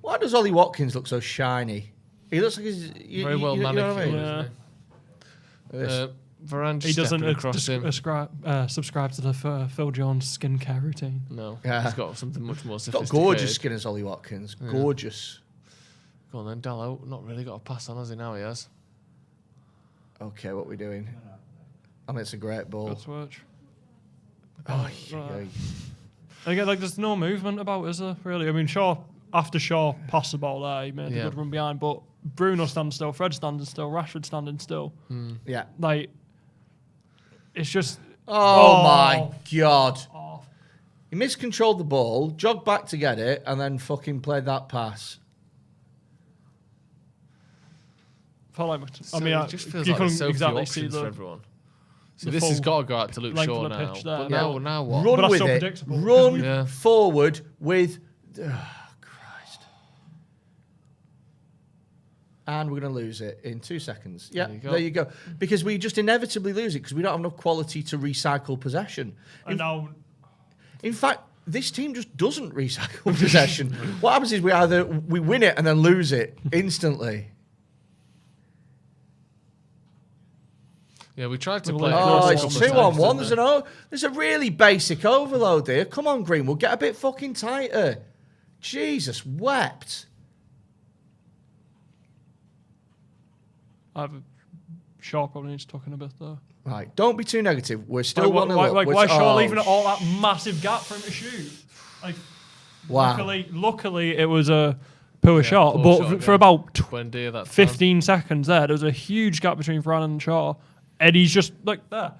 Why does Ollie Watkins look so shiny? He looks like he's very well manicured. You know Varane just doesn't subscribe to the Phil Jones skincare routine. No, he's got something much more sophisticated. He's got gorgeous skin as Ollie Watkins. Gorgeous. Go on then, Dallo. Not really got a pass on, has he? Now he has. Okay, what are we doing? I mean, it's a great ball. Good switch. Again, there's no movement about, is there? Really? I mean, after Shaw passed the ball there, he made a good run behind, but Bruno standing still, Fred standing still, Rashford standing still. Yeah. It's just... Oh my God. He miscontrolled the ball, jogged back to get it, and then fucking played that pass. It just feels like there's so few options for everyone. So this has got to go out to Luke Shaw now. But now what? Run with it. Run forward with... And we're going to lose it in 2 seconds. Yeah, there you go. Because we just inevitably lose it because we don't have enough quality to recycle possession. In fact, this team just doesn't recycle possession. What happens is we win it and then lose it instantly. Yeah, we tried to play. It's 2-on-1. There's a really basic overload here. Come on, Greenwood, get a bit fucking tighter. Jesus wept. Shaw probably needs talking a bit though. Right, don't be too negative. We're still 1-0 up. Why Shaw leaving all that massive gap for him to shoot? Wow. Luckily it was a poor shot, but for about 15 seconds there was a huge gap between Varane and Shaw. Eddie's just like there.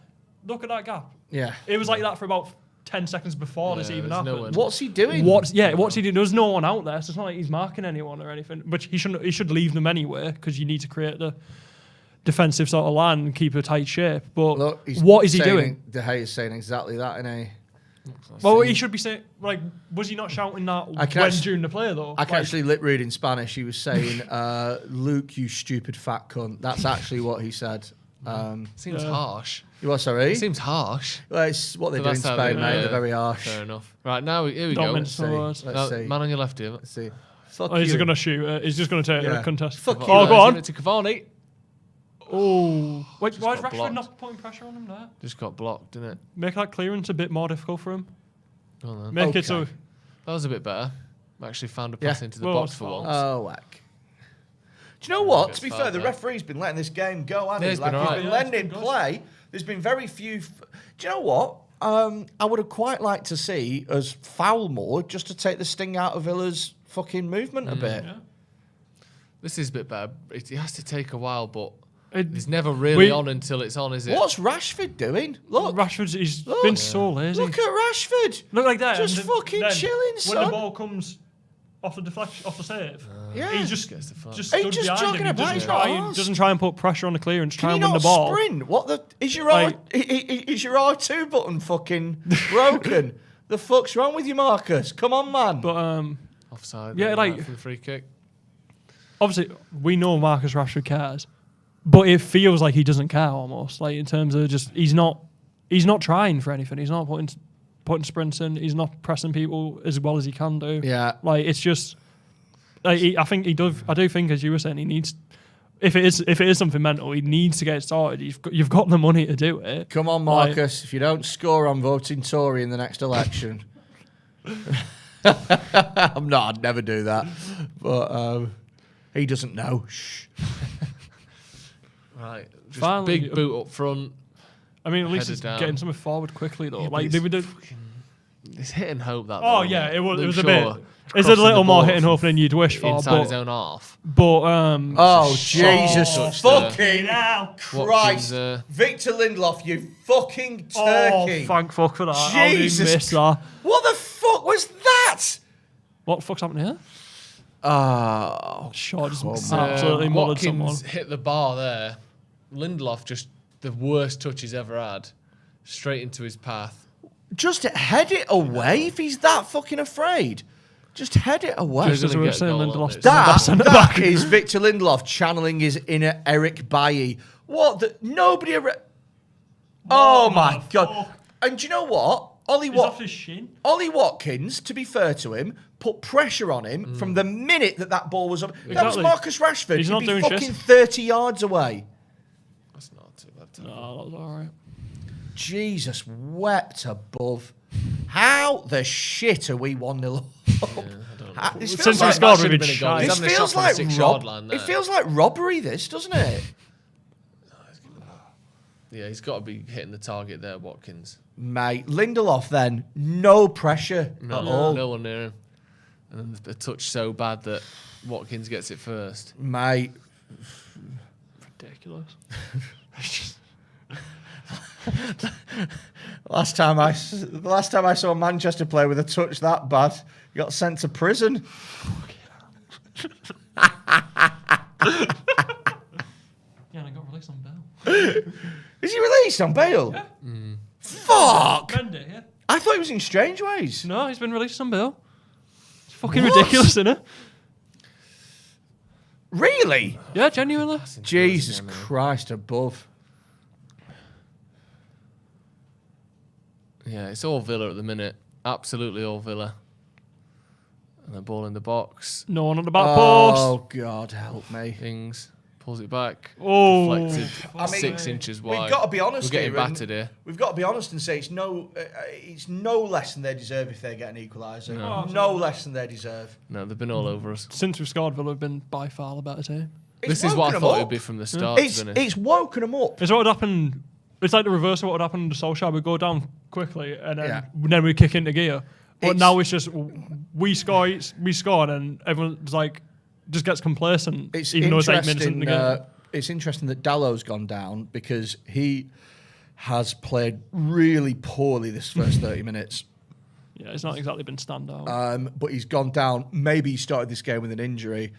Look at that gap. Yeah. It was like that for about 10 seconds before this even happened. What's he doing? What's he doing? There's no one out there, so it's not like he's marking anyone or anything. But he should leave them anyway, because you need to create defensive sort of line and keep a tight shape. But Look, what is he doing? De Gea's saying exactly that, isn't he? Well, he should be saying, like, was he not shouting that during the play, though? I can actually lip read in Spanish. He was saying, Luke, you stupid fat cunt. That's actually what he said. Seems harsh. You what, sorry? It seems harsh. Well, it's what they do in that's how Spain, they- mate. yeah, They're very harsh. Fair enough. Right, now, here we Don't go. mince the words. Let's see. Man on your left here. Let's see. Fuck Oh, he's you. going to shoot. He's just going to take a contest. Fuck Oh, you. go on. Give it to Cavani. Oh. Wait, why is got Rashford blocked. not putting pressure on him there? Just got blocked, didn't it? Make that clearance a bit more difficult for him. Go on then. Make it so... That was a bit better. Actually found a pass into the box for once. Oh, whack. Do you know what? Gets To be fouled fair, the there. referee's been letting this game go, hasn't Yeah, he? he's been He's alright. been Yeah, letting it's it been good. play. There's been very few... Do you know what? I would have quite liked to see us foul more just to take the sting out of Villa's fucking movement a bit. Yeah. This is a bit better. It has to take a while, but It- it's never really on until it's on, is it? What's Rashford doing? Look. He's Look. been so lazy. Look at Rashford. Look like that. Just and fucking then chilling, When son. the ball comes off the deflection, off the save, Yeah. he just Gets the fuck. He's stood just behind jogging him. He about, doesn't he's try, not arse. doesn't try and put pressure on the clear and try Can and you win not the ball. sprint? What the... Is your, Like- is your R2 button fucking broken? The fuck's wrong with you, Marcus? Come on, man. But Offside. Yeah, there, like- for the free kick. obviously we know Marcus Rashford cares, but it feels like he doesn't care almost. Like in terms of just he's not trying for anything. He's not putting sprints in. He's not pressing people as well as he can do. Yeah. Like it's just. Like, I think he does. I do think, as you were saying, he needs. If it is something mental, he needs to get it started. You've got the money to do it. Come on, Marcus. If you don't score, I'm voting Tory in the next election. I'm not. I'd never do that. But he doesn't know. Shh. Right. Just Finally, big boot up front. I mean, at least Headed it's down. getting something forward quickly though. Yeah, but like it's they would do. It's hitting hope that. Oh though, yeah, isn't it was Luke a Shaw bit. It's a crossing little the more ball hitting hope than you'd wish for. inside his own half. But Oh, Jesus touch fucking hell. Watkins, Christ. Victor Lindelof, you fucking turkey. Oh, thank fuck for that. How did he Jesus. miss that? What the fuck was that? What the fuck's happening here? Oh, Shaw just come absolutely mullered someone. Watkins hit the bar there. Lindelof just the worst touch he's ever had. Straight into his path. just head it away if he's that fucking afraid. Just head it away. Just as we were saying, Lindelof's That is Victor Lindelof channeling his inner Eric Bailly. What the? Nobody. Oh my God. And do you know what? Ollie Watkins, to be fair to him, put pressure on him from the minute that ball was up. Exactly. That was Marcus Rashford. He's not He'd be doing fucking shit. 30 yards away. That's not too bad. No, that was alright. Jesus wept above. How the shit are we 1-0 up? This feels Since we like- scored, should we've have been been a goal. shy. He's This having a feels shot from like the 6-yard line there. It feels like robbery, this, doesn't it? Yeah, he's got to be hitting the target there, Watkins. Mate, Lindelof then, no pressure at all. No one near him. And then a touch so bad that Watkins gets it first. Mate. Ridiculous. The last time I saw Manchester play with a touch that bad, he got sent to prison. Yeah, and I got released on bail. Is he released on bail? Yeah. Fuck! Mendy, yeah. I thought he was in Strangeways. No, he's been released on bail. It's fucking ridiculous, isn't it? Really? Yeah, genuinely. Jesus Christ above. Yeah, it's all Villa at the minute. Absolutely all Villa. And the ball in the box. No one on the back post. Oh, God, help me. Ings pulls it back. Oh. Deflected. I mean, 6 inches wide. We've got to be honest We're getting here, and battered here. We've got to be honest and say it's no less than they deserve if they get an equaliser. No. No less than they deserve. No, they've been all over us. Since we've scored, Villa have been by far the better team. This is what I thought it would be from the start, to be honest. It's woken them up. It's what would happen. It's like the reverse of what would happen to Solskjaer. We go down quickly and then, Yeah. we kick into gear. But It's- now it's just we score, and everyone's like just gets complacent, It's even though it's 8 minutes in the game. It's interesting that Dallow's gone down because he has played really poorly this first 30 minutes. Yeah, it's not exactly been standout. But he's gone down. Maybe he started this game with an injury.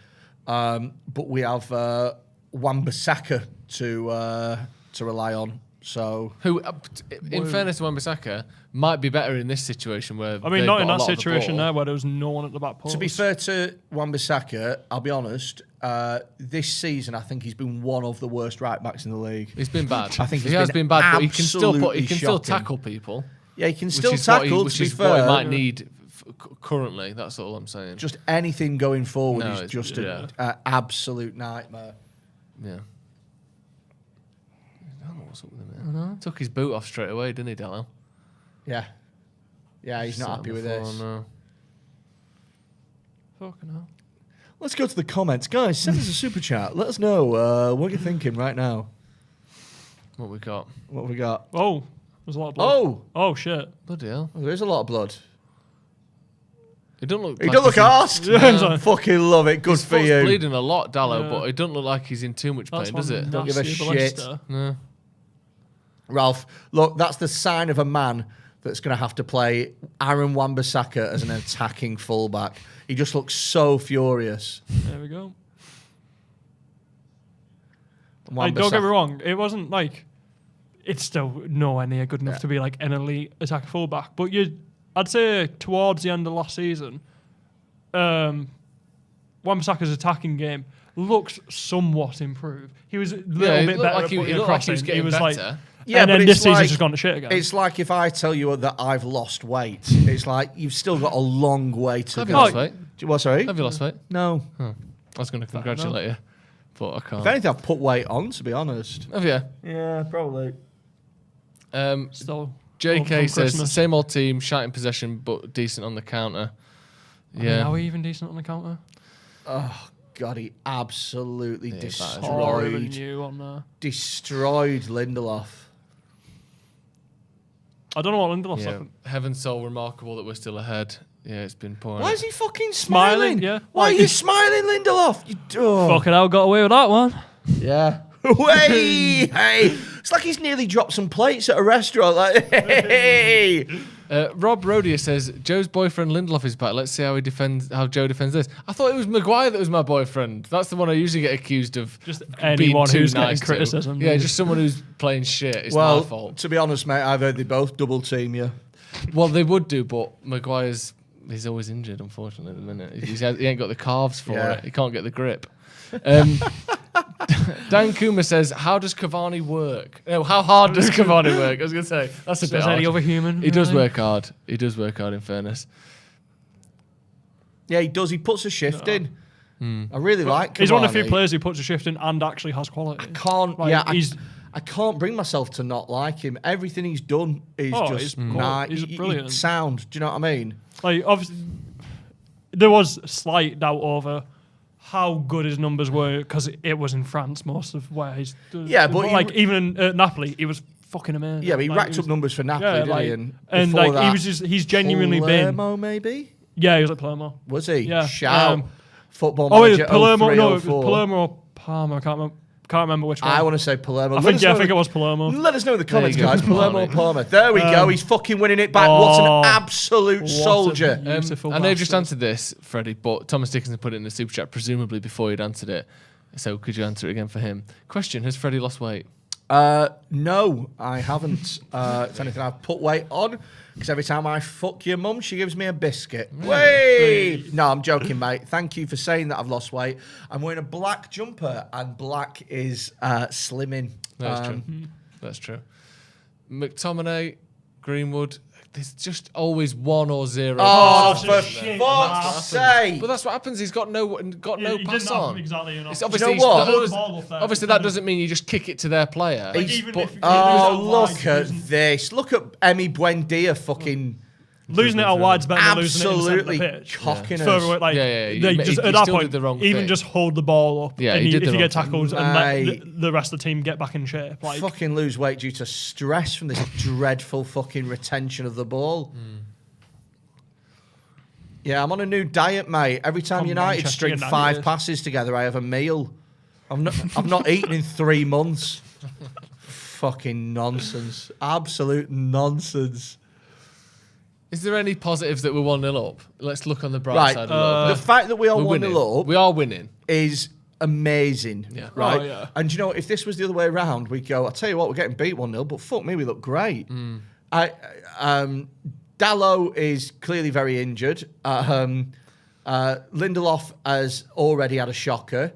But we have Wan-Bissaka to rely on. So, who, in fairness to Wan-Bissaka, might be better in this situation where I mean, not in that situation there where there was no one at the back post. To be fair to Wan-Bissaka, I'll be honest, this season I think he's been one of the worst right backs in the league. He's been bad. I think he has been bad, but he can still shocking. tackle people. Yeah, he can still tackle. Which to be is fair, what he might need currently. That's all I'm saying. Just anything going forward is just an absolute nightmare. Yeah. I don't know what's up with him, man. Took his boot off straight away, didn't he, Dallo? Yeah. Yeah, he's not happy with this. No. Fucking hell. Let's go to the comments. Guys, send us a super chat. Let us know what you're thinking right now. What we got? Oh, there's a lot of blood. Oh, shit. Bloody hell. There is a lot of blood. He don't look. He don't look arsed. Yeah. Fucking love it. Good his for foot's you. Bleeding a lot, Dallo, but it doesn't look like he's in too much pain, does it? Don't give a shit. No. Ralph, look, that's the sign of a man that's going to have to play Aaron Wan-Bissaka as an attacking fullback. He just looks so furious. There we go. Like, don't get me wrong, it wasn't like it's still nowhere near good enough to be like an elite attack fullback. But I'd say towards the end of last season, Wan-Bissaka's attacking game looks somewhat improved. He was a little bit better. He looked like he was getting better. Yeah, and but then this season's just gone to shit again. It's like if I tell you that I've lost weight, it's like you've still got a long way to go. Have you lost weight? What, sorry? Have you lost weight? No. Oh. I was going to congratulate you, but I can't. If anything, I've put weight on, to be honest. Have you? Yeah, probably. Still. JK says, the same old team, shite in possession, but decent on the counter. Yeah. I mean, are we even decent on the counter? Oh, God, he absolutely destroyed Lindelof. I don't know what Lindelof's like. Heaven so remarkable that we're still ahead. Yeah, it's been poor. Why is he fucking smiling? Yeah. Why are you smiling, Lindelof? Fucking hell, got away with that one. Yeah. Hey, it's like he's nearly dropped some plates at a restaurant. Like, hey. Rob Rodia says Joe's boyfriend Lindelof is back. Let's see how Joe defends this. I thought it was Maguire that was my boyfriend. That's the one I usually get accused of. Just anyone being who's nice getting criticism. Yeah, just someone who's playing shit. It's my fault. To be honest, mate, I've heard they both double team you. Well, they would do, but Maguire's he's always injured. Unfortunately, at the minute he ain't got the calves for it. He can't get the grip. Dan Kuma says, how does Cavani work? No, how hard does Cavani work? I was going to say, that's a bit hard. Any other human? He does work hard. He does work hard, in fairness. Yeah, he does. He puts a shift in. I really like Cavani. He's one of the few players who puts a shift in and actually has quality. I can't bring myself to not like him. Everything he's done is just nice. He's brilliant. Sound. Do you know what I mean? Like, obviously, there was slight doubt over how good his numbers were because it was in France most of where he's. Yeah, but even at Napoli, he was fucking amazing. Yeah, but he racked up numbers for Napoli, didn't he? And like he's genuinely been. Palermo, maybe. Yeah, he was at Palermo. Was he? Yeah. Shout. Football Oh, manager. wait, Palermo. 03, No, it was 04. Palermo or Palmer. I can't remember which one. I want to say Palermo. I think it was Palermo. Let us know in the comments, guys. Palermo or Palmer. There we go. He's fucking winning it back. What an absolute soldier. I know you've just answered this, Freddie, but Thomas Dickinson put it in the super chat, presumably before you'd answered it. So could you answer it again for him? Question, has Freddie lost weight? No, I haven't. If anything, I've put weight on because every time I fuck your mum, she gives me a biscuit. Wait! No, I'm joking, mate. Thank you for saying that I've lost weight. I'm wearing a black jumper, and black is slimming. That's true. That's true. McTominay, Greenwood. There's just always 1 or 0. Oh, for fuck's sake! But that's what happens. He's got no pass on. Exactly enough. Obviously, you know what? Obviously, that doesn't mean you just kick it to their player. Look at this! Look at Emi Buendia fucking losing it out wide's better than losing it in the centre of the absolutely pitch. cocking us. Further away, like, at that point, even just hold the ball up. Yeah, and if you get tackled and let the rest of the team get back in shape. Like, fucking lose weight due to stress from this dreadful fucking retention of the ball. Yeah, I'm on a new diet, mate. Every time United string 5 passes together, I have a meal. I've not eaten in 3 months. Fucking nonsense. Absolute nonsense. Is there any positives that we're 1-0 up? Let's look on the bright side a little bit. The fact that we are 1-0 up. We are winning. Is amazing, right? Oh, yeah. And you know, if this was the other way around, we'd go, I'll tell you what, we're getting beat 1-0, but fuck me, we look great. Dalot is clearly very injured. Lindelof has already had a shocker.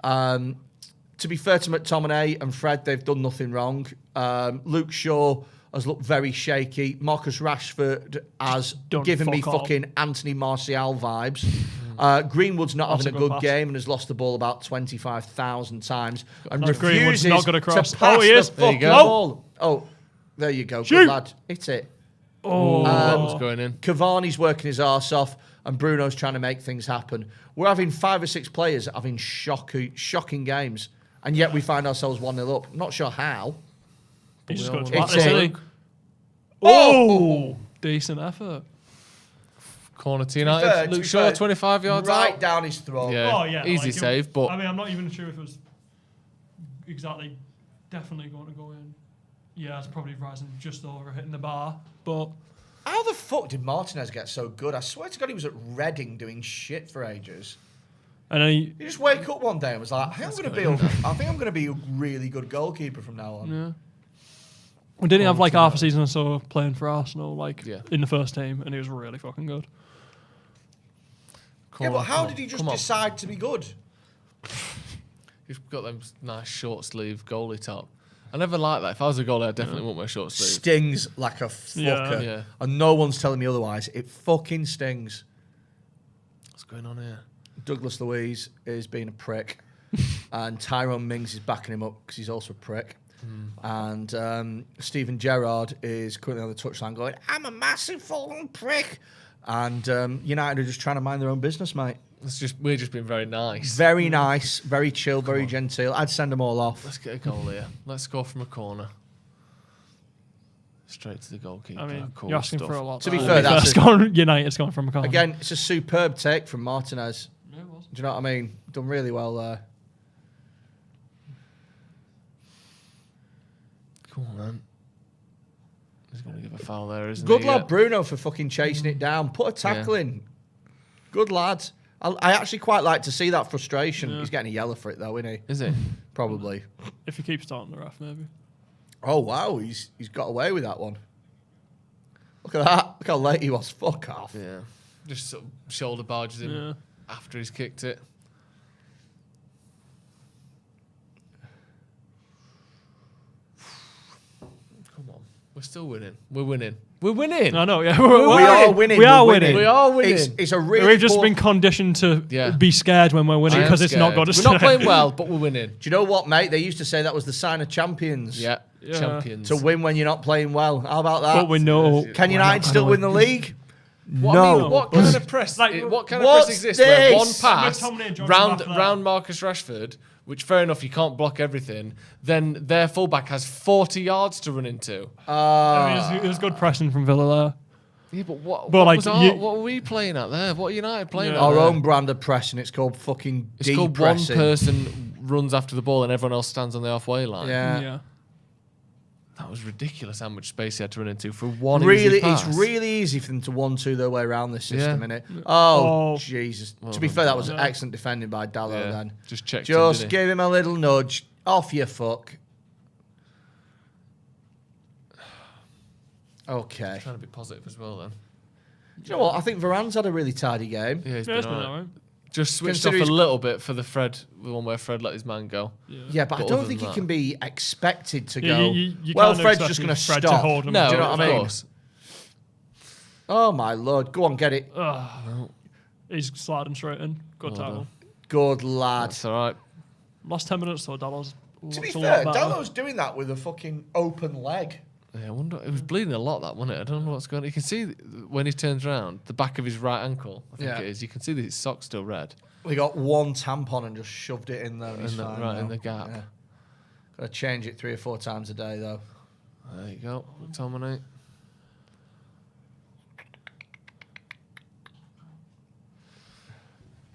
To be fair to McTominay and Fred, they've done nothing wrong. Luke Shaw has looked very shaky. Marcus Rashford has given me fucking Anthony Martial vibes. Greenwood's not having a good game and has lost the ball about 25,000 times and refuses not gonna cross. to pass He is. the fucking ball. Oh, there you go. Good lad. Hit it. Oh, that was going in. Cavani's working his arse off and Bruno's trying to make things happen. We're having 5 or 6 players having shocking games, and yet we find ourselves 1-0 up. Not sure how. He's just got to It's this, a- isn't he? Oh! Decent effort. Corner to To United. be Luke Shaw, fair, 25 yards right out. down his throat. Yeah, Oh, yeah. easy like, save, but... I mean, I'm not even sure if it was exactly definitely going to go in. Yeah, it's probably rising just over hitting the bar, but... How the fuck did Martinez get so good? I swear to God he was at Reading doing shit for ages. And then You just wake up one day and was like, I think I'm going to be a really good goalkeeper from now on. yeah. We didn't have like half a season or so playing for Arsenal, like Yeah. in the first team, and he was really fucking good. Yeah, but how did he just decide to be good? He's got them nice short sleeve goalie top. I never liked that. If I was a goalie, I definitely wouldn't wear short sleeve. Stings like a fucker. Yeah. And no one's telling me otherwise. It fucking stings. What's going on here? Douglas Luiz is being a prick. And Tyrone Mings is backing him up because he's also a prick. And Steven Gerrard is currently on the touchline going, I'm a massive fucking prick. And United are just trying to mind their own business, mate. We're just being very nice. Very nice, very chill, very genteel. I'd send them all off. Let's get a goal here. Let's score from a corner. Straight to the goalkeeper. I mean, Cool you're asking stuff. for a lot. To be fair, that's United's gone from a corner. again, it's a superb take from Martinez. Yeah, it was. Do you know what I mean? Done really well there. Come on, man. He's going to give a foul there, isn't Good he? lad Bruno for fucking chasing it down. Put a tackle in. Good lad. I actually quite like to see that frustration. Yeah. He's getting a yellow for it though, isn't he? Is it? Probably. If he keeps starting the ref, maybe. Oh wow, he's got away with that one. Look at that. Look how late he was. Fuck off. Yeah. Just sort of shoulder barges him after he's kicked it. Come on. We're still winning. We're winning. We're winning. I know, yeah. We are winning. We are We're winning. We are winning. It's a really We've just poor- been conditioned to be scared when we're winning I am because it's not scared. got us. We're not playing well, but we're winning. Do you know what, mate? They used to say that was the sign of champions. Yeah. Yeah. Champions. To win when you're not playing well. How about that? But we know. Can United still win the league? What, I mean, what kind of press? What kind of What's press exists where one this? pass McTominay and Johnson round back there. round Marcus Rashford, which fair enough, you can't block everything. Then their fullback has 40 yards to run into. I mean, it was good pressing from Villa Yeah, but what? But what, like, was what were we playing at there? What are United playing at? Our there? own brand of pressing. It's called fucking It's deep called one pressing. person runs after the ball and everyone else stands on the halfway line. Yeah. there. Yeah. That was ridiculous how much space he had to run into for one Really, easy pass. it's really easy for them to 1-2 their way around this system, Yeah. innit? Oh, Oh. Jesus. Well to be done, fair, that was Dalot. excellent defending by Dalot Yeah. then. Just checked Just him, didn't give him a little nudge. Off you fuck. Okay. he? Trying to be positive as well then. Do you know what? I think Varane's had a really tidy game. Yeah, he's Yeah, been it's been alright. alright. Just switched Consider off a he's- little bit for the one where Fred let his man go. Yeah, but I But don't other think he than can be expected to Yeah, go, you well, can't Fred's expect just going to Fred to stop. hold him. No, Do you know what I of mean? course. Oh, my Lord. Go on, get it. He's sliding straight in. Good Well tackle. done. Good lad. That's all right. Last 10 minutes, so Dalot's To be looks a fair, lot better. Dalot's doing that with a fucking open leg. Yeah, I wonder. It was bleeding a lot, that wasn't it? I don't know what's going on. You can see when he turns around, the back of his right ankle, I think Yeah. it is. You can see that his sock's still red. We got one tampon and just shoved it in there. And he's In the- fine right now. in the gap. Yeah. Got to change it 3 or 4 times a day, though. There you go. McTominay.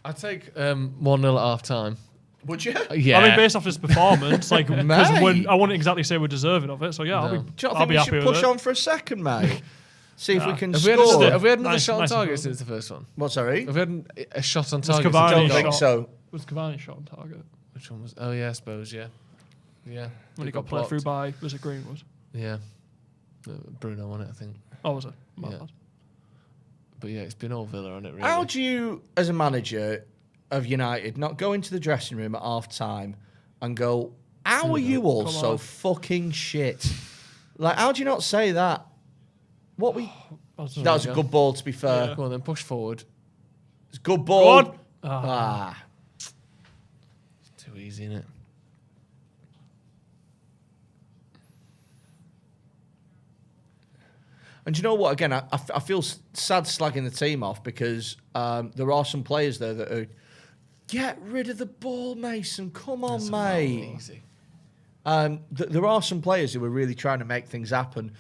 I'd take 1-0 at half time. Would you? Yeah. I mean, based off his performance, like, because Mate. I wouldn't exactly say we're deserving of it. So yeah, No. Do you not I'll think be we happy should with push it. on for a second, mate? See if we can Have we, score. have we had another Nice- shot on nice target improvement. since the first one? What, sorry? Have we had a shot on It's target? Cavani I don't since the think shot. so. Was Cavani shot on target? Which one was? Oh yeah, I suppose. Yeah. When he got played through by, was it Greenwood? Yeah. Bruno won it, I think. Oh, was it? My bad. But yeah, it's been all Villa on it, really. How do you, as a manager of United, not go into the dressing room at half time and go, how are you all so fucking shit? Like, how do you not say that? That was a good ball, to be fair. Yeah. Go on then, push forward. It's a good ball. Go on. Too easy, isn't it? And do you know what? Again, I feel sad slagging the team off because there are some players there that are, get rid of the ball, Mason. Come on, mate. Easy. There are some players who are really trying to make things happen.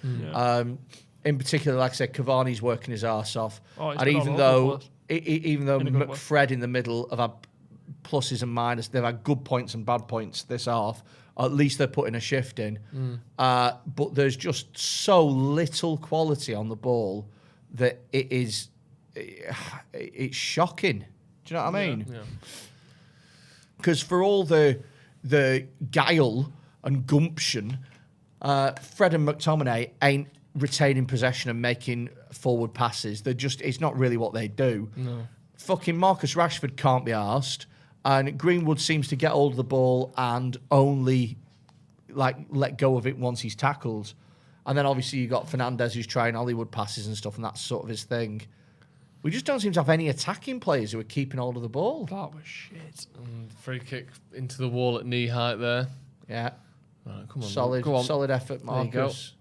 In particular, like I said, Cavani's working his arse off. And even though McFred in the middle have had pluses and minuses, they've had good points and bad points this half. At least they're putting a shift in. But there's just so little quality on the ball that it's shocking. Do you know what I mean? Because for all the guile and gumption, Fred and McTominay ain't retaining possession and making forward passes. It's not really what they do. No. Fucking Marcus Rashford can't be arsed. And Greenwood seems to get hold of the ball and only let go of it once he's tackled. And then obviously you got Fernandes who's trying Hollywood passes and stuff, and that's sort of his thing. We just don't seem to have any attacking players who are keeping hold of the ball. That was shit. Free kick into the wall at knee height there. Yeah. Right, come on. Solid effort, Marcus.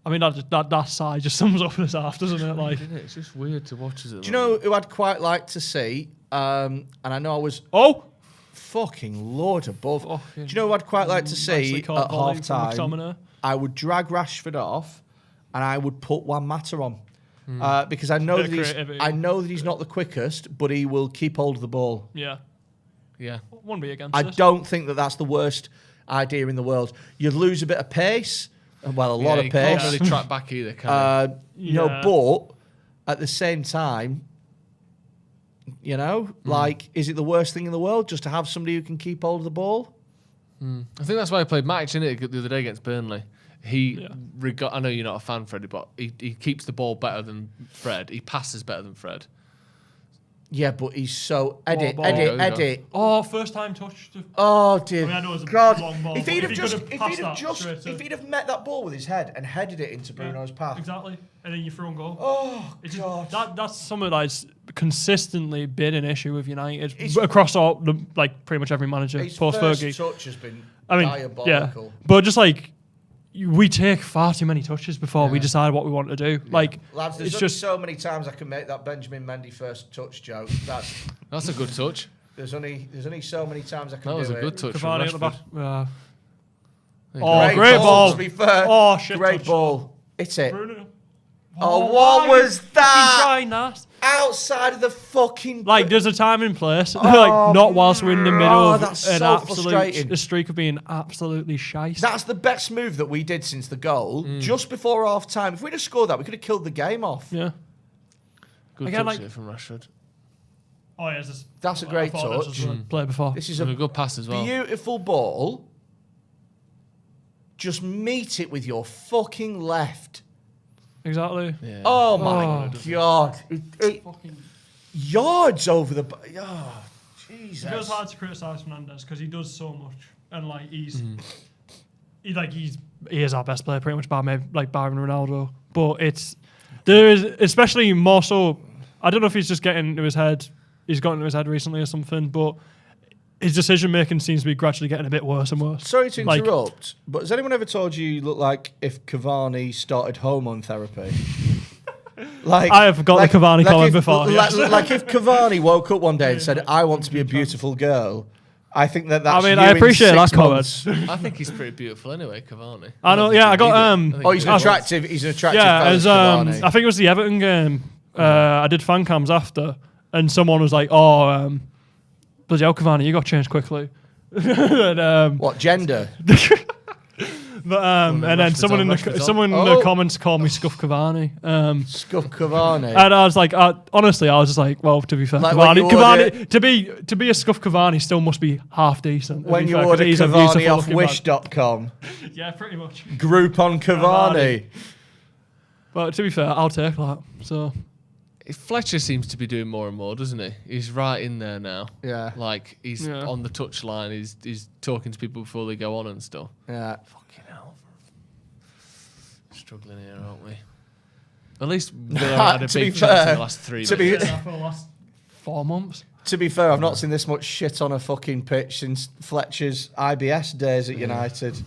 I mean, that side just sums up this half, doesn't it? Like, it's just weird to watch. Do you know who I'd quite like to see? And I know I was... Fucking Lord above. Do you know who I'd quite like to see at half time? I would drag Rashford off and I would put Juan Mata on. Because I know that he's not the quickest, but he will keep hold of the ball. Yeah. Wouldn't be against I this. don't think that that's the worst idea in the world. You'd lose a bit of pace. Well, a lot of pace. Can't really track back either, can you know, but at the same time, you know, is it the worst thing in the world just to have somebody who can keep hold of the ball? I think that's why I played Matic in it the other day against Burnley. I know you're not a fan, Freddie, but he keeps the ball better than Fred. He passes better than Fred. Yeah, but he's so... Edit. Oh, first time touch. Oh, dear God. If he'd have met that ball with his head and headed it into Bruno's path. Exactly. And then you throw and goal. Oh, God. That's something that's consistently been an issue with United across all, pretty much every manager post-Fergie. His first touch has been diabolical. Yeah. But just we take far too many touches before we decide what we want to do. Yeah. Lads, there's just so many times I can make that Benjamin Mendy first touch joke. That's a good touch. There's only so many times I can do it. That was a good touch. Cavani at the back. Great ball. To be fair. Oh, shit. Great ball. It's it. Bruno. What was that? Trying that? Outside of the fucking... there's a time and place. Not whilst we're in the middle of a streak of being absolutely shite. That's the best move that we did since the goal. Just before half time. If we'd have scored that, we could have killed the game off. Yeah. Good touch here from Rashford. Oh, yeah. That's a great touch. Play before. This is a good pass as well. Beautiful ball. Just meet it with your fucking left. Exactly. Yeah. Oh my God! Yards over the. Oh, Jesus! It feels hard to criticise Fernandes because he does so much, and he is our best player pretty much, barring Ronaldo. But there is especially more so. I don't know if he's just getting into his head. He's gotten into his head recently or something, but his decision making seems to be gradually getting a bit worse and worse. Sorry to interrupt, but has anyone ever told you look like if Cavani started hormone therapy? I have got the Cavani comment before. Like if Cavani woke up one day and said, "I want to be a beautiful girl," I think that's. I appreciate that comment. I think he's pretty beautiful anyway, Cavani. I know. Yeah, I got. He's an attractive. He's an attractive. Yeah, I think it was the Everton game. I did fan cams after, and someone was like, "Oh." Bloody hell, Cavani, you got changed quickly. What, gender? But and then someone in the comments called me Scuff Cavani. Scuff Cavani. And I was like, honestly, I was just like, well, to be fair, Like Cavani to be a Scuff Cavani still must be half decent. When you order Cavani off Wish.com. Yeah, pretty much. Group on Cavani. But to be fair, I'll take that. So Fletcher seems to be doing more and more, doesn't he? He's right in there now. Yeah. Like, he's on the touchline. He's talking to people before they go on and stuff. Yeah. Fucking hell. Struggling here, aren't we? At least Villa had a big chance in the last 3 minutes. For the last 4 months. To be fair, I've not seen this much shit on a fucking pitch since Fletcher's IBS days at United.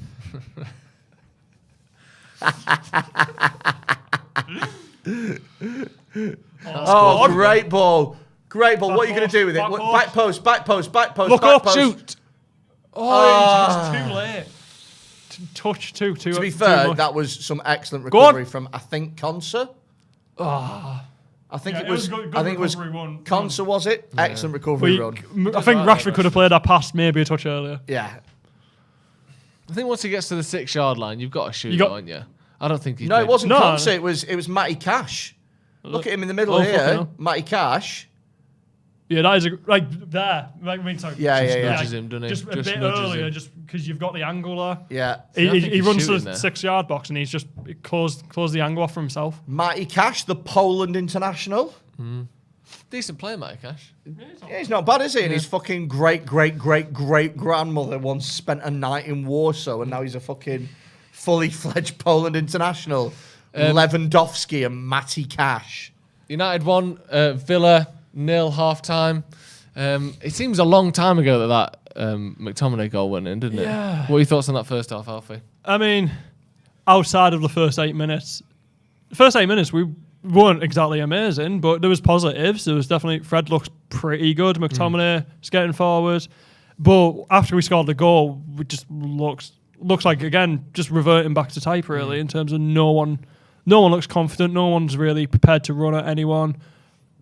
Oh, great ball. Great ball. What are you going to do with it? Back post. Look up, shoot. Oh, he's too late. Touch too. To be fair, that was some excellent recovery from, I think, Conser. I think it was. Good I think it was Conser. Was it? Yeah. Excellent recovery run. I think Rashford could have played that pass maybe a touch earlier. Yeah. I think once he gets to the 6-yard line, you've got to shoot, aren't you? I don't think he's. No, it wasn't Conser. It was Matty Cash. Look at him in the middle here, Matty Cash. Yeah, that is there. Like, I mean, sorry. Yeah. Nudges him, doesn't he? Just a bit earlier, just because you've got the angle there. Yeah. He runs to the 6-yard box and he's just closed the angle off for himself. Matty Cash, the Poland international. Decent player, Matty Cash. Yeah, he's not bad, is he? And his fucking great grandmother once spent a night in Warsaw, and now he's a fucking fully fledged Poland international. Lewandowski and Matty Cash. United won, Villa 0 half-time. It seems a long time ago that McTominay goal went in, didn't it? Yeah. What are your thoughts on that first half, Alfie? I mean, outside of the first 8 minutes, we weren't exactly amazing, but there was positives. There was definitely, Fred looks pretty good. McTominay is getting forward. But after we scored the goal, it just looks like, again, just reverting back to type, really, in terms of no one looks confident. No one's really prepared to run at anyone.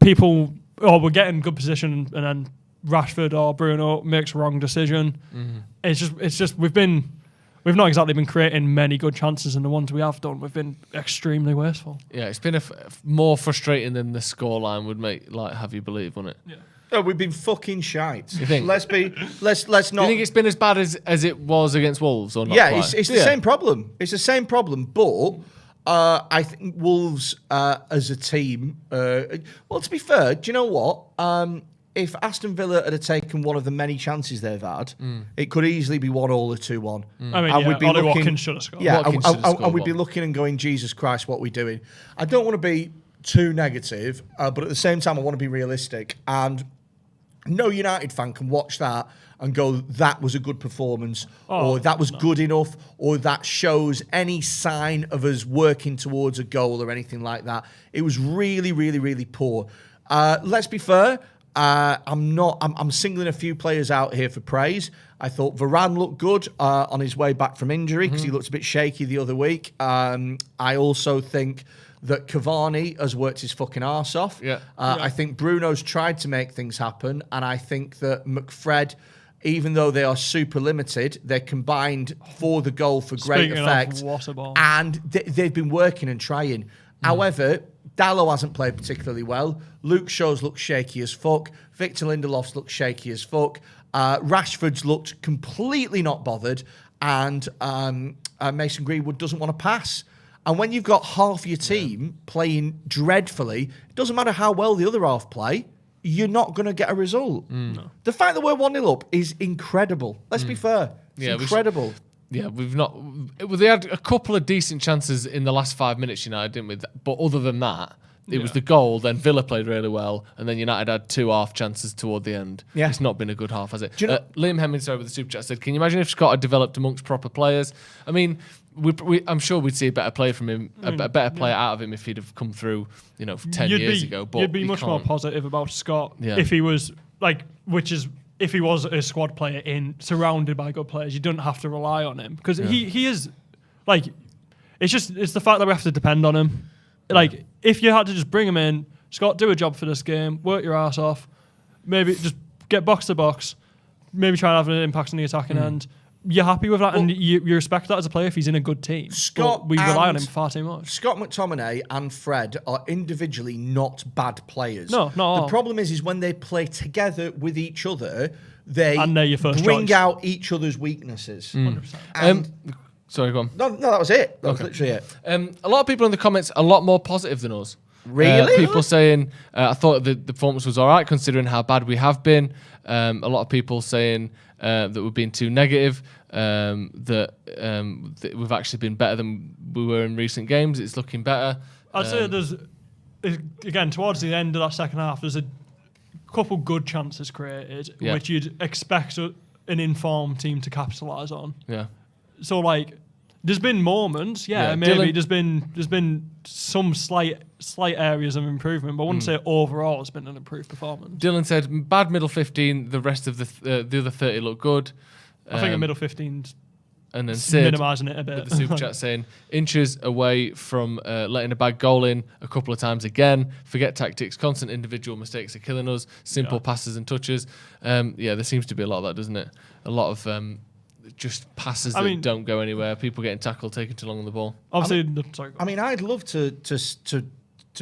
People, we're getting good position, and then Rashford or Bruno makes wrong decision. It's just we've not exactly been creating many good chances, and the ones we have done, we've been extremely wasteful. Yeah, it's been more frustrating than the scoreline would have you believe, wouldn't it? Yeah. Oh, we've been fucking shite. You think? Let's not. Do you think it's been as bad as it was against Wolves, or not? Yeah, it's the same problem. It's the same problem, but I think Wolves as a team. Well, to be fair, do you know what? If Aston Villa had taken one of the many chances they've had, it could easily be 1-1 or 2-1. I mean, we'd be looking, Watkins should have scored. Yeah, and we'd be looking and going, Jesus Christ, what are we doing? I don't want to be too negative, but at the same time, I want to be realistic. And no United fan can watch that and go, that was a good performance, or that was good enough, or that shows any sign of us working towards a goal or anything like that. It was really, really, really poor. Let's be fair. I'm singling a few players out here for praise. I thought Varane looked good on his way back from injury because he looked a bit shaky the other week. I also think that Cavani has worked his fucking arse off. I think Bruno's tried to make things happen, and I think that McFred, even though they are super limited, they're combined for the goal for great effect. What a ball. And they've been working and trying. However, Dalot hasn't played particularly well. Luke Shaw's looked shaky as fuck. Victor Lindelof's looked shaky as fuck. Rashford's looked completely not bothered. And Mason Greenwood doesn't want to pass. And when you've got half your team playing dreadfully, it doesn't matter how well the other half play, you're not going to get a result. No. The fact that we're 1-0 up is incredible. Let's be fair. It's incredible. We've not. They had a couple of decent chances in the last 5 minutes, United, didn't we? But other than that, it was the goal. Then Villa played really well, and then United had 2 half chances toward the end. Yeah. It's not been a good half, has it? Liam Hemmings over the super chat said, "Can you imagine if Scott had developed amongst proper players? I mean, I'm sure we'd see a better play from him, a better play out of him if he'd have come through, 10 years ago. But you'd be much more positive about Scott if he was if he was a squad player surrounded by good players. You don't have to rely on him because he is it's the fact that we have to depend on him. Like, if you had to just bring him in, Scott, do a job for this game, work your ass off, maybe just get box to box, maybe try and have an impact on the attacking end. you're happy with that, and you respect that as a player if he's in a good team. But we rely on him far too much. Scott McTominay and Fred are individually not bad players. No, not at all. The problem is when they play together with each other, they And they're your first bring choice. out each other's weaknesses. 100%. And Sorry, go on. no, that was it. That was literally it. A lot of people in the comments a lot more positive than us. Really? People saying, I thought the performance was all right considering how bad we have been. A lot of people saying that we've been too negative, that we've actually been better than we were in recent games. It's looking better. I'd say there's, again, towards the end of that second half, there's a couple good chances created, which you'd expect an informed team to capitalise on. Yeah. So, like, there's been moments, maybe there's been some slight areas of improvement, but I wouldn't say overall it's been an improved performance. Dylan said, bad middle 15, the rest of the other 30 look good. I think a middle 15's and then Sid minimising it a bit. with the super chat saying, inches away from letting a bad goal in a couple of times again. Forget tactics, constant individual mistakes are killing us. Simple passes and touches. There seems to be a lot of that, doesn't it? A lot of just passes that don't go anywhere. People getting tackled, taking too long on the ball. Obviously, I'd love to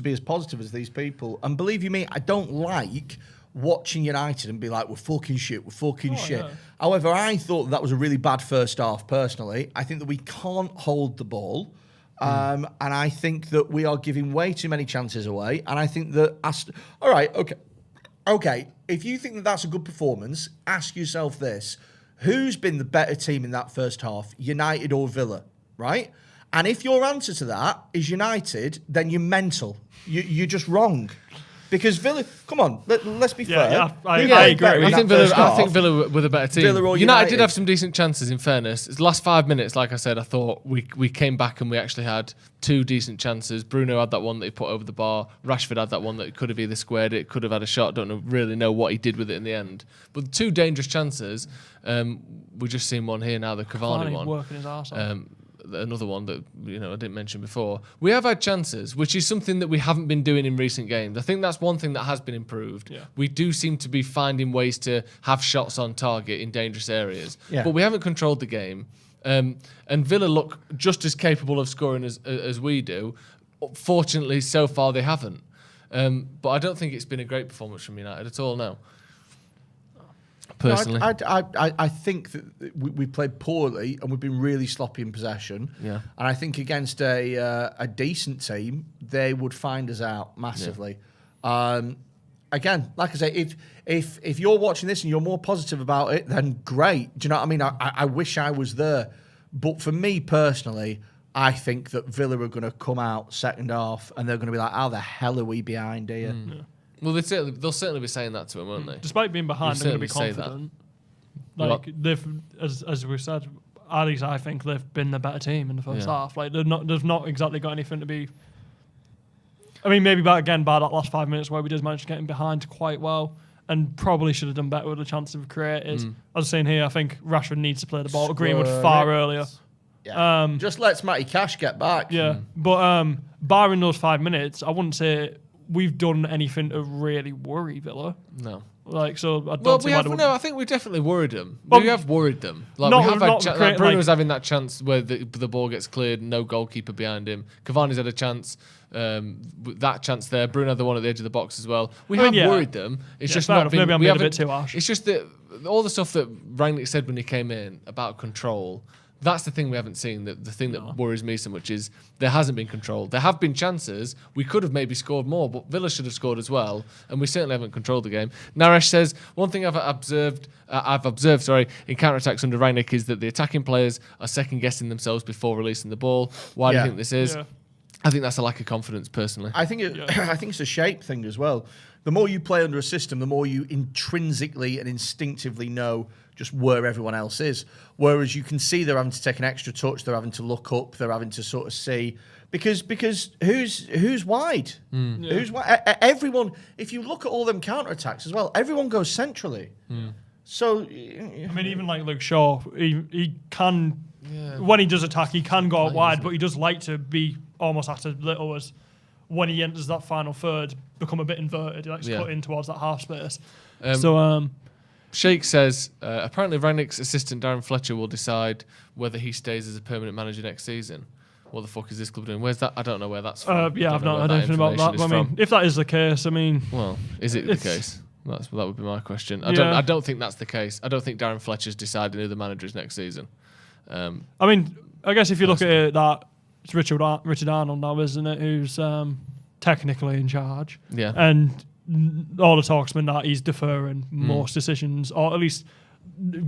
be as positive as these people. And believe you me, I don't like watching United and be like, we're fucking shit. Yeah. However, I thought that was a really bad first half, personally. I think that we can't hold the ball. And I think that we are giving way too many chances away. And I think that... All right, okay. If you think that that's a good performance, ask yourself this. Who's been the better team in that first half, United or Villa, right? And if your answer to that is United, then you're mental. You're just wrong. Because Villa, come on, let's be fair. Yeah, I agree. I think Villa were the better team. Villa or United did have some decent chances, in fairness. The last 5 minutes, like I said, I thought we came back and we actually had 2 decent chances. Bruno had that one that he put over the bar. Rashford had that one that could have either squared it, could have had a shot. Don't really know what he did with it in the end. But the 2 dangerous chances, we're just seeing one here now, the Cavani one. Working his arse off. Another one that I didn't mention before. We have had chances, which is something that we haven't been doing in recent games. I think that's one thing that has been improved. Yeah. We do seem to be finding ways to have shots on target in dangerous areas, but we haven't controlled the game. And Villa look just as capable of scoring as we do. Fortunately, so far they haven't. But I don't think it's been a great performance from United at all now. Personally, I think that we played poorly and we've been really sloppy in possession. Yeah, and I think against a decent team, they would find us out massively. Yeah. Again, like I say, if you're watching this and you're more positive about it, then great. Do you know what I mean? I wish I was there, but for me personally, I think that Villa are going to come out second half and they're going to be like, "How the hell are we behind here?" Yeah. Well, they'll certainly be saying that to him, won't they? Despite being behind, they're going to be confident. Like they've, as we said, at least I think they've been the better team in the first half. Like they've not exactly got anything to be. I mean, maybe by that last 5 minutes where we did manage to get in behind quite well, and probably should have done better with the chances we've created. As I was saying here, I think Rashford needs to play the ball. Greenwood far earlier. Yeah. Just lets Matty Cash get back. Yeah, but barring those 5 minutes, I wouldn't say we've done anything to really worry Villa. No. Like, so I don't see why I think we definitely worried them. Well, we have worried them. Like, not, we have not had create, Bruno's having that chance where the ball gets cleared, no goalkeeper behind him. Cavani's had a chance, that chance there. Bruno had the one at the edge of the box as well. We have worried them. It's just not been... Maybe I'm being a bit too harsh. It's just that all the stuff that Rangnick said when he came in about control... That's the thing we haven't seen. The thing that worries me so much is there hasn't been control. There have been chances. We could have maybe scored more, but Villa should have scored as well, and we certainly haven't controlled the game. Naresh says, one thing I've observed in counter-attacks under Rangnick is that the attacking players are second-guessing themselves before releasing the ball. Why do you think this is? Yeah. I think that's a lack of confidence, personally. I think it's a shape thing as well. The more you play under a system, the more you intrinsically and instinctively know just where everyone else is. Whereas you can see they're having to take an extra touch, they're having to look up, they're having to sort of see. Because who's wide? Who's wide? Everyone, if you look at all them counter-attacks as well, everyone goes centrally. So... I mean, even like Luke Shaw, he can... Yeah. When he does attack, he can go out wide, but he does like to be almost at as little as when he enters that final third, become a bit inverted. He likes to cut in towards that half space. Sheikh says, apparently Rangnick's assistant Darren Fletcher will decide whether he stays as a permanent manager next season. What the fuck is this club doing? Where's that? I don't know where that's from. Yeah, I've not heard anything about that. But I mean, if that is the case, I mean... Well, is it the case? That would be my question. I don't think that's the case. I don't think Darren Fletcher's deciding who the manager is next season. I mean, I guess if you look at it, that it's Richard Arnold now, isn't it? Who's technically in charge. Yeah. And all the talk's been that he's deferring most decisions, or at least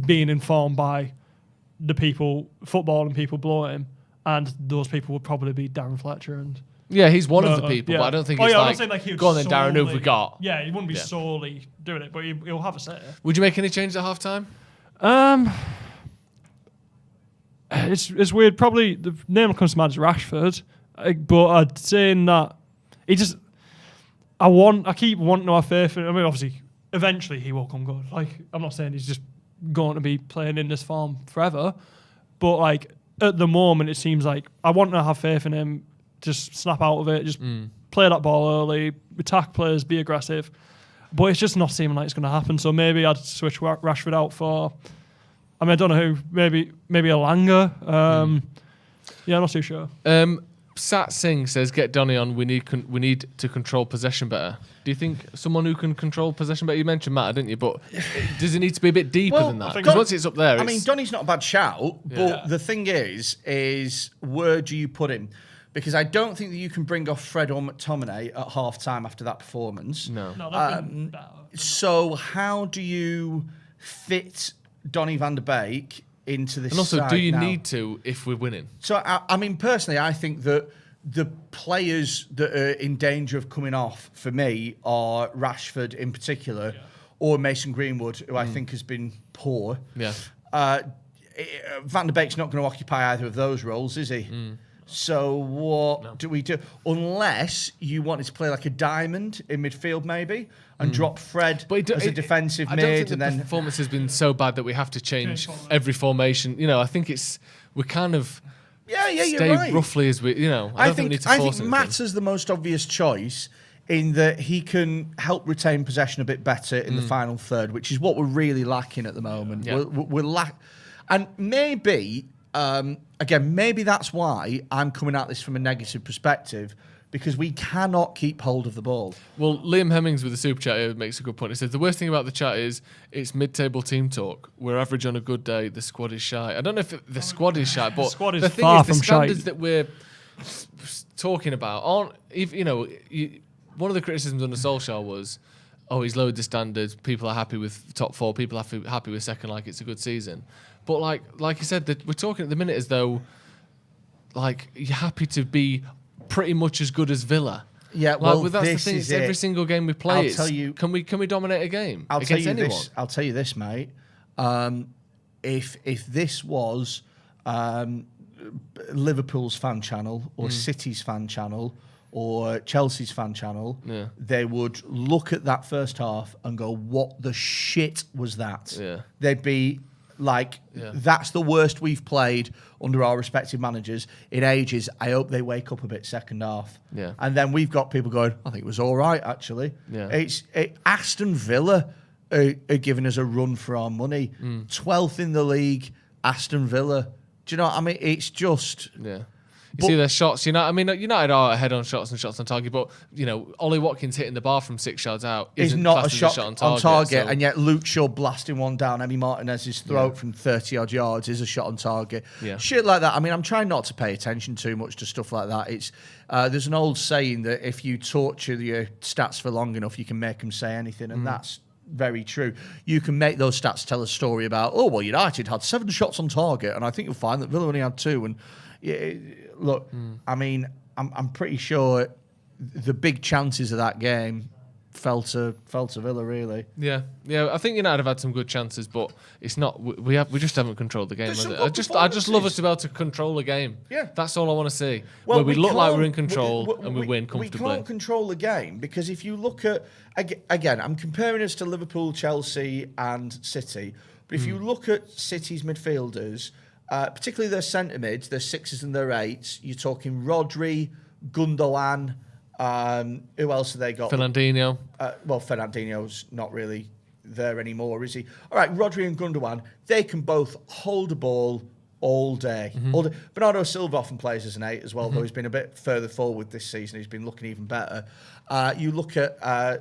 being informed by the people, footballing people below him, and those people would probably be Darren Fletcher and... Yeah, he's one of the people, but I don't think it's go on then, Darren, who have we got? Yeah, he wouldn't be solely doing it, but he'll have a say. Would you make any changes at half-time? It's weird. Probably the name that comes to mind is Rashford, but I'd say that he just... I keep wanting to have faith in him. I mean, obviously, eventually he will come good. Like, I'm not saying he's just going to be playing in this form forever, but like at the moment, it seems like I want to have faith in him. Just snap out of it. Just play that ball early. Attack players. Be aggressive. But it's just not seeming like it's going to happen. So maybe I'd switch Rashford out for... I mean, I don't know who. Maybe a Langer. Yeah, I'm not too sure. Sat Singh says, "Get Donny on. We need to control possession better." Do you think someone who can control possession better? You mentioned Matt, didn't you? But does it need to be a bit deeper than that? Because once it's up there, I mean, Donny's not a bad shout. But the thing is where do you put him? Because I don't think that you can bring off Fred or McTominay at half-time after that performance. No. So how do you fit Donny van der Beek into this? And also, side do you now? need to if we're winning? So, I mean, personally, I think that the players that are in danger of coming off, for me, are Rashford in particular, or Mason Greenwood, who I think has been poor. Yeah. Van der Beek's not going to occupy either of those roles, is he? So what do we do? Unless you wanted to play like a diamond in midfield, maybe, and drop Fred as a defensive mid. I don't think and the then performance has been so bad that we have to change every formation. You know, I think we kind of you're stay right. roughly as we. You know, I don't think we need to force it. Matt is the most obvious choice in that he can help retain possession a bit better in the final third, which is what we're really lacking at the moment. Yeah. We're and maybe. Again, maybe that's why I'm coming at this from a negative perspective, because we cannot keep hold of the ball. Well, Liam Hemmings with the super chat here makes a good point. He says, the worst thing about the chat is it's mid-table team talk. We're average on a good day. The squad is shy. I don't know if the squad is shy, but squad is the thing far is, the from standards shy. that we're talking about aren't, one of the criticisms under Solskjaer was, he's lowered the standards. People are happy with top four. People are happy with second, like it's a good season. But like you said, that we're talking at the minute as though, like, you're happy to be pretty much as good as Villa. Yeah, well, that's the this thing. is It's every single game we play. I'll tell you. Can we dominate a game I'll against tell you anyone? I'll tell you this, mate. If this was Liverpool's fan channel or City's fan channel or Chelsea's fan channel, they would look at that first half and go, "What the shit was that?" Yeah. They'd be like, "That's the worst we've played under our respective managers in ages. I hope they wake up a bit second half." Yeah. And then we've got people going, "I think it was all right, actually." Yeah. Aston Villa are giving us a run for our money. 12th in the league, Aston Villa. Do you know what I mean? It's just... Yeah. You see their shots. United are ahead on shots and shots on target, but Ollie Watkins hitting the bar from 6 yards out is not a shot on target, so. And yet Luke Shaw blasting one down Emi Martinez's throat from 30 odd yards is a shot on target. Yeah. Shit like that. I mean, I'm trying not to pay attention too much to stuff like that. It's there's an old saying that if you torture your stats for long enough, you can make them say anything, and that's very true. You can make those stats tell a story about, United had 7 shots on target, and I think you'll find that Villa only had 2, and look, I mean, I'm pretty sure the big chances of that game fell to Villa, really. Yeah. I think United have had some good chances, but it's not. We just haven't controlled the game. There's some I good just love us to be able to control the game. Yeah, that's all I want to see. Well, where we look like we're in can't- control and we win comfortably. We can't control the game because if you look at again, I'm comparing us to Liverpool, Chelsea, and City. But if you look at City's midfielders. Particularly their centre mids, their 6s and their 8s. You're talking Rodri, Gundogan. Who else have they got? Fernandinho. Fernandinho's not really there anymore, is he? All right, Rodri and Gundogan, they can both hold the ball all day. All day. Bernardo Silva often plays as an 8 as well, though he's been a bit further forward this season. He's been looking even better. You look at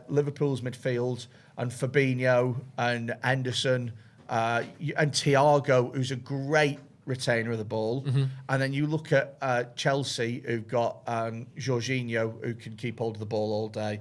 Liverpool's midfield and Fabinho and Henderson and Thiago, who's a great retainer of the ball. And then you look at Chelsea, who've got Jorginho, who can keep hold of the ball all day.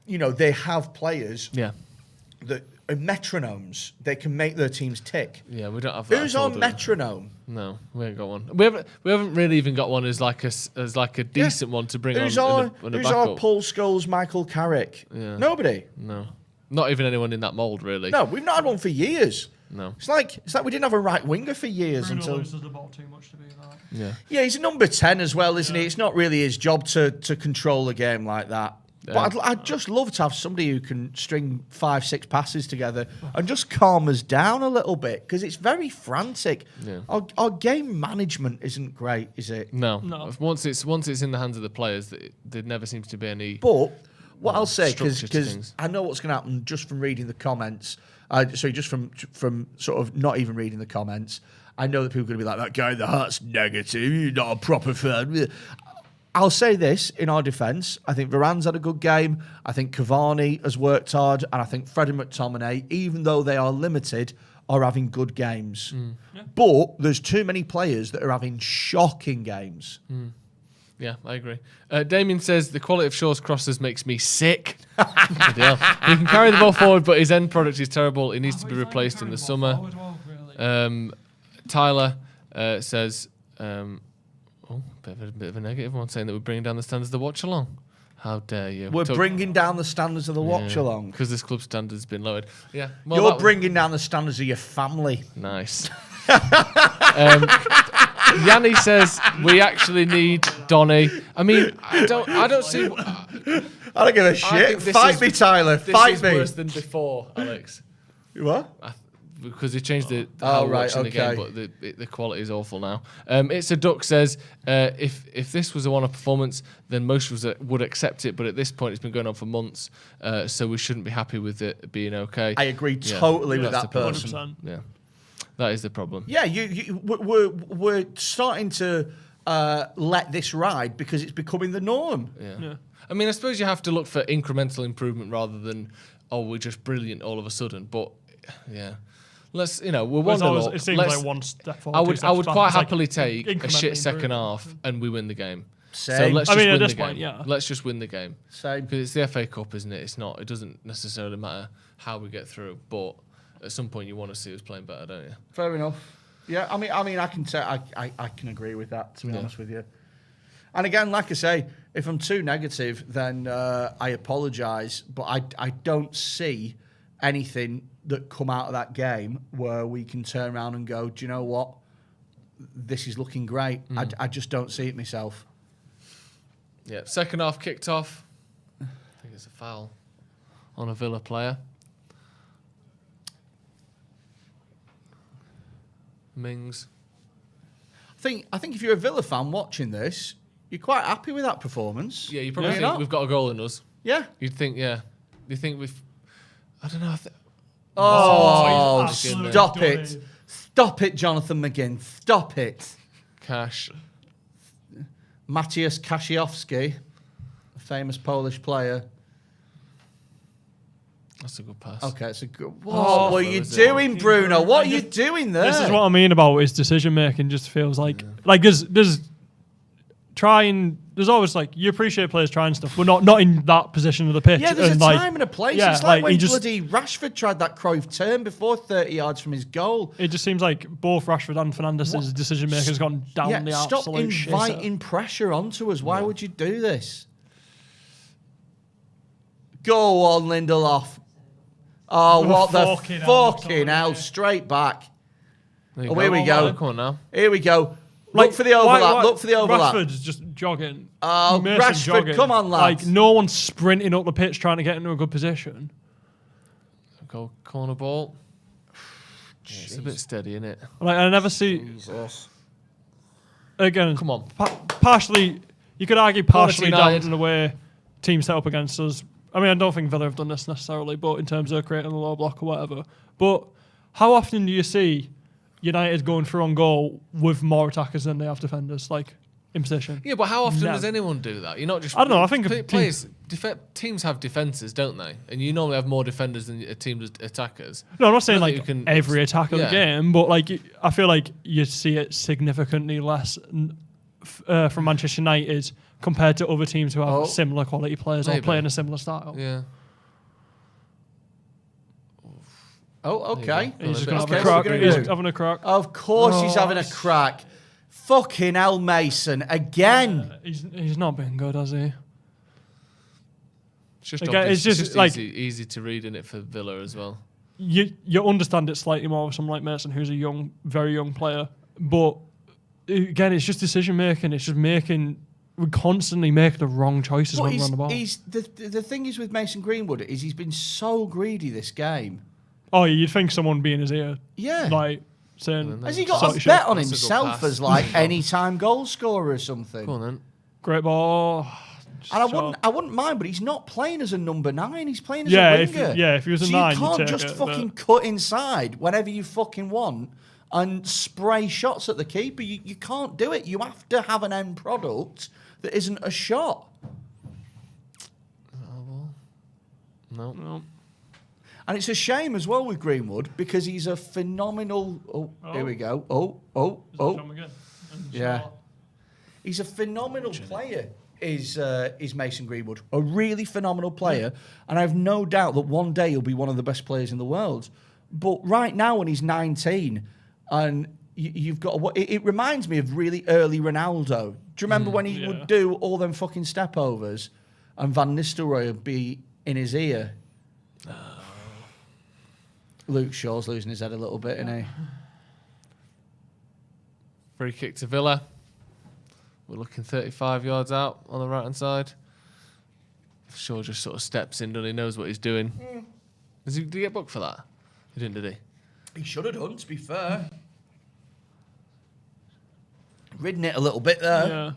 You know, they have players that are metronomes. They can make their teams tick. Yeah, we don't have that. Who's on metronome? No, we ain't got one. We haven't really even got one as like a decent one to bring who's on. Who's our Paul Scholes, Michael Carrick? Yeah. Nobody. No, not even anyone in that mould, really. No, we've not had one for years. No, it's like we didn't have a right winger for years Bruno until. loses the ball too much to be that. Yeah, he's a number 10 as well, isn't he? It's not really his job to control a game like that. But I'd just love to have somebody who can string 5-6 passes together and just calm us down a little bit, because it's very frantic. Yeah. Our game management isn't great, is it? No. Once it's in the hands of the players, there never seems to be any. But what I'll say, structure to because things. I know what's going to happen just from reading the comments. Just from sort of not even reading the comments, I know that people are going to be like, that guy in the heart's negative. You're not a proper fan. I'll say this in our defence. I think Varane's had a good game. I think Cavani has worked hard. And I think Fred and McTominay, even though they are limited, are having good games. Yeah. But there's too many players that are having shocking games. Yeah, I agree. Damien says, the quality of Shaw's crosses makes me sick. He can carry the ball forward, but his end product is terrible. He needs to be replaced in the summer. Tyler says... bit of a negative one, saying that we're bringing down the standards of the Watchalong. How dare you? We're bringing down the standards of the Watchalong. Because this club standards has been lowered. Yeah. Well, you're bringing down the standards of your family. Nice. Yanni says we actually need Donny. I mean, I don't see. I don't give a shit. Fight me, Tyler. Fight me. This is worse than before, Alex. What? Because they changed the how we're watching the game, but the quality is awful now. It's a Duck says if this was a one-off performance, then most of us would accept it. But at this point, it's been going on for months, so we shouldn't be happy with it being okay. I agree totally with that person. 100%. Yeah, that is the problem. Yeah, we're starting to let this ride because it's becoming the norm. Yeah. I mean, I suppose you have to look for incremental improvement rather than we're just brilliant all of a sudden. But yeah. Let's, we're 1-0 up. It seems like one step forward. I would quite happily take a shit second half and we win the game. Same. So let's just win the game. Point, yeah. Let's just win the game. Same. Because it's the FA Cup, isn't it? It's not. It doesn't necessarily matter how we get through, but at some point you want to see us playing better, don't you? Fair enough. Yeah, I mean, I can say I can agree with that. To be honest with you. And again, like I say, if I'm too negative, then I apologise. But I don't see anything that come out of that game where we can turn around and go, do you know what? This is looking great. I just don't see it myself. Yeah, second half kicked off. I think it's a foul on a Villa player. Mings. I think if you're a Villa fan watching this, you're quite happy with that performance. Yeah, you probably think we've got a goal in us. Yeah. You'd think, yeah. You think we've... I don't know. Stop it. Stop it, Jonathan McGinn. Stop it. Cash. Maciej Kasiowski, a famous Polish player. That's a good pass. Okay, it's a good... What are you doing, Bruno? What are you doing there? This is what I mean about his decision-making. Just feels like... Like, there's trying... There's always you appreciate players trying stuff, but not in that position of the pitch. Yeah, there's a time and a place. Yeah, it's like when bloody Rashford tried that Cruyff turn before 30 yards from his goal. It just seems like both Rashford and Fernandes' decision making has gone down the absolute Stop inviting pressure onto us. Why would you do this? Go on, Lindelof. Oh, what the fucking hell. Straight back. Here we go. Come on now. Here we go. Look for the overlap. Look for the overlap. Rashford's just jogging. Oh, Rashford, jogging. Come on, lads. Like, no one's sprinting up the pitch trying to get into a good position. Go corner ball. Yeah, it's a bit steady, isn't it? Like, I never see... Jesus. Again, come on. Partially, you could argue partially down to the way teams set up against us. I mean, I don't think Villa have done this necessarily, but in terms of creating a low block or whatever. But how often do you see United going through on goal with more attackers than they have defenders, like in position? Yeah, but how often does anyone do that? You're not just. I don't know. I think teams have defenses, don't they? And you normally have more defenders than a team's attackers. No, I'm not saying like every attack of the Yeah. game, but like I feel like you see it significantly less from Manchester United compared to other teams who have similar quality players or play in a similar style. Yeah. Oh, okay. He's just going to have a crack. He's having a crack. Of course he's having a crack. Fucking hell, Mason. Again. He's not been good, has he? It's just, Again, it's just like easy to read in it for Villa as well. You understand it slightly more with someone like Mason, who's a very young player. But again, it's just decision making. It's just we constantly make the wrong choices when we're on the ball. The thing is with Mason Greenwood is he's been so greedy this game. Oh, you'd think someone would be in his ear. Yeah. Like saying, has he got a bet on himself as like anytime goal scorer or something? Go on then. Great ball. And I wouldn't mind, but he's not playing as a number 9. He's playing as a winger. If he was a 9, you can't just fucking cut inside whenever you fucking want and spray shots at the keeper. You can't do it. You have to have an end product that isn't a shot. No. And it's a shame as well with Greenwood because he's a phenomenal. Here we go. Yeah. He's a phenomenal player. Is Mason Greenwood a really phenomenal player? And I have no doubt that one day he'll be one of the best players in the world. But right now, when he's 19, and you've got it reminds me of really early Ronaldo. Do you remember when he would do all them fucking step overs, and Van Nistelrooy would be in his ear? Luke Shaw's losing his head a little bit, isn't he? Free kick to Villa. We're looking 35 yards out on the right-hand side. Shaw just sort of steps in, doesn't he? Knows what he's doing. Did he get booked for that? He didn't, did he? He should have done, to be fair. Ridden it a little bit there. Yeah.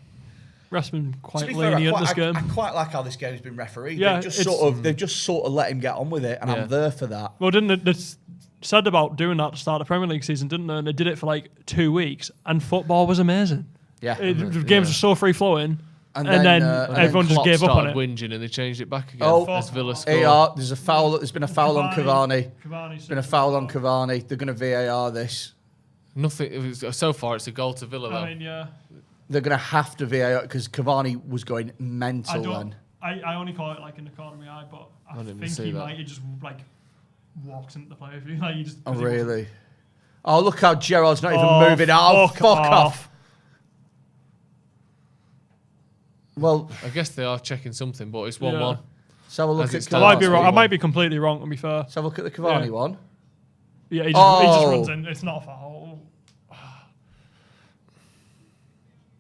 Ref's been quite fair, lenient this game. I quite like how this game's been refereed. Yeah, they've just sort of let him get on with it, and I'm there for that. Well, didn't they said about doing that at the start of the Premier League season, didn't they? And they did it for like 2 weeks, and football was amazing. Yeah. The games were so free-flowing, and then everyone just gave up on it. Whinging and they changed it back again as Villa scored. There's a foul. There's been a foul on Cavani. There's been a foul on Cavani. They're going to VAR this. Nothing. So far, it's a goal to Villa, though. I mean, yeah. They're going to have to VAR because Cavani was going mental then. I only call it like in the corner of my eye, but I think he might just like walks into the player. Like, he just, really? Oh, look how Gerrard's not even moving. Oh, fuck off. Well, I guess they are checking something, but it's 1-1. Let's have a look at I might be wrong. I might be completely wrong, to be fair. Let's have a look at the Cavani one. Yeah, he just runs in. It's not a foul.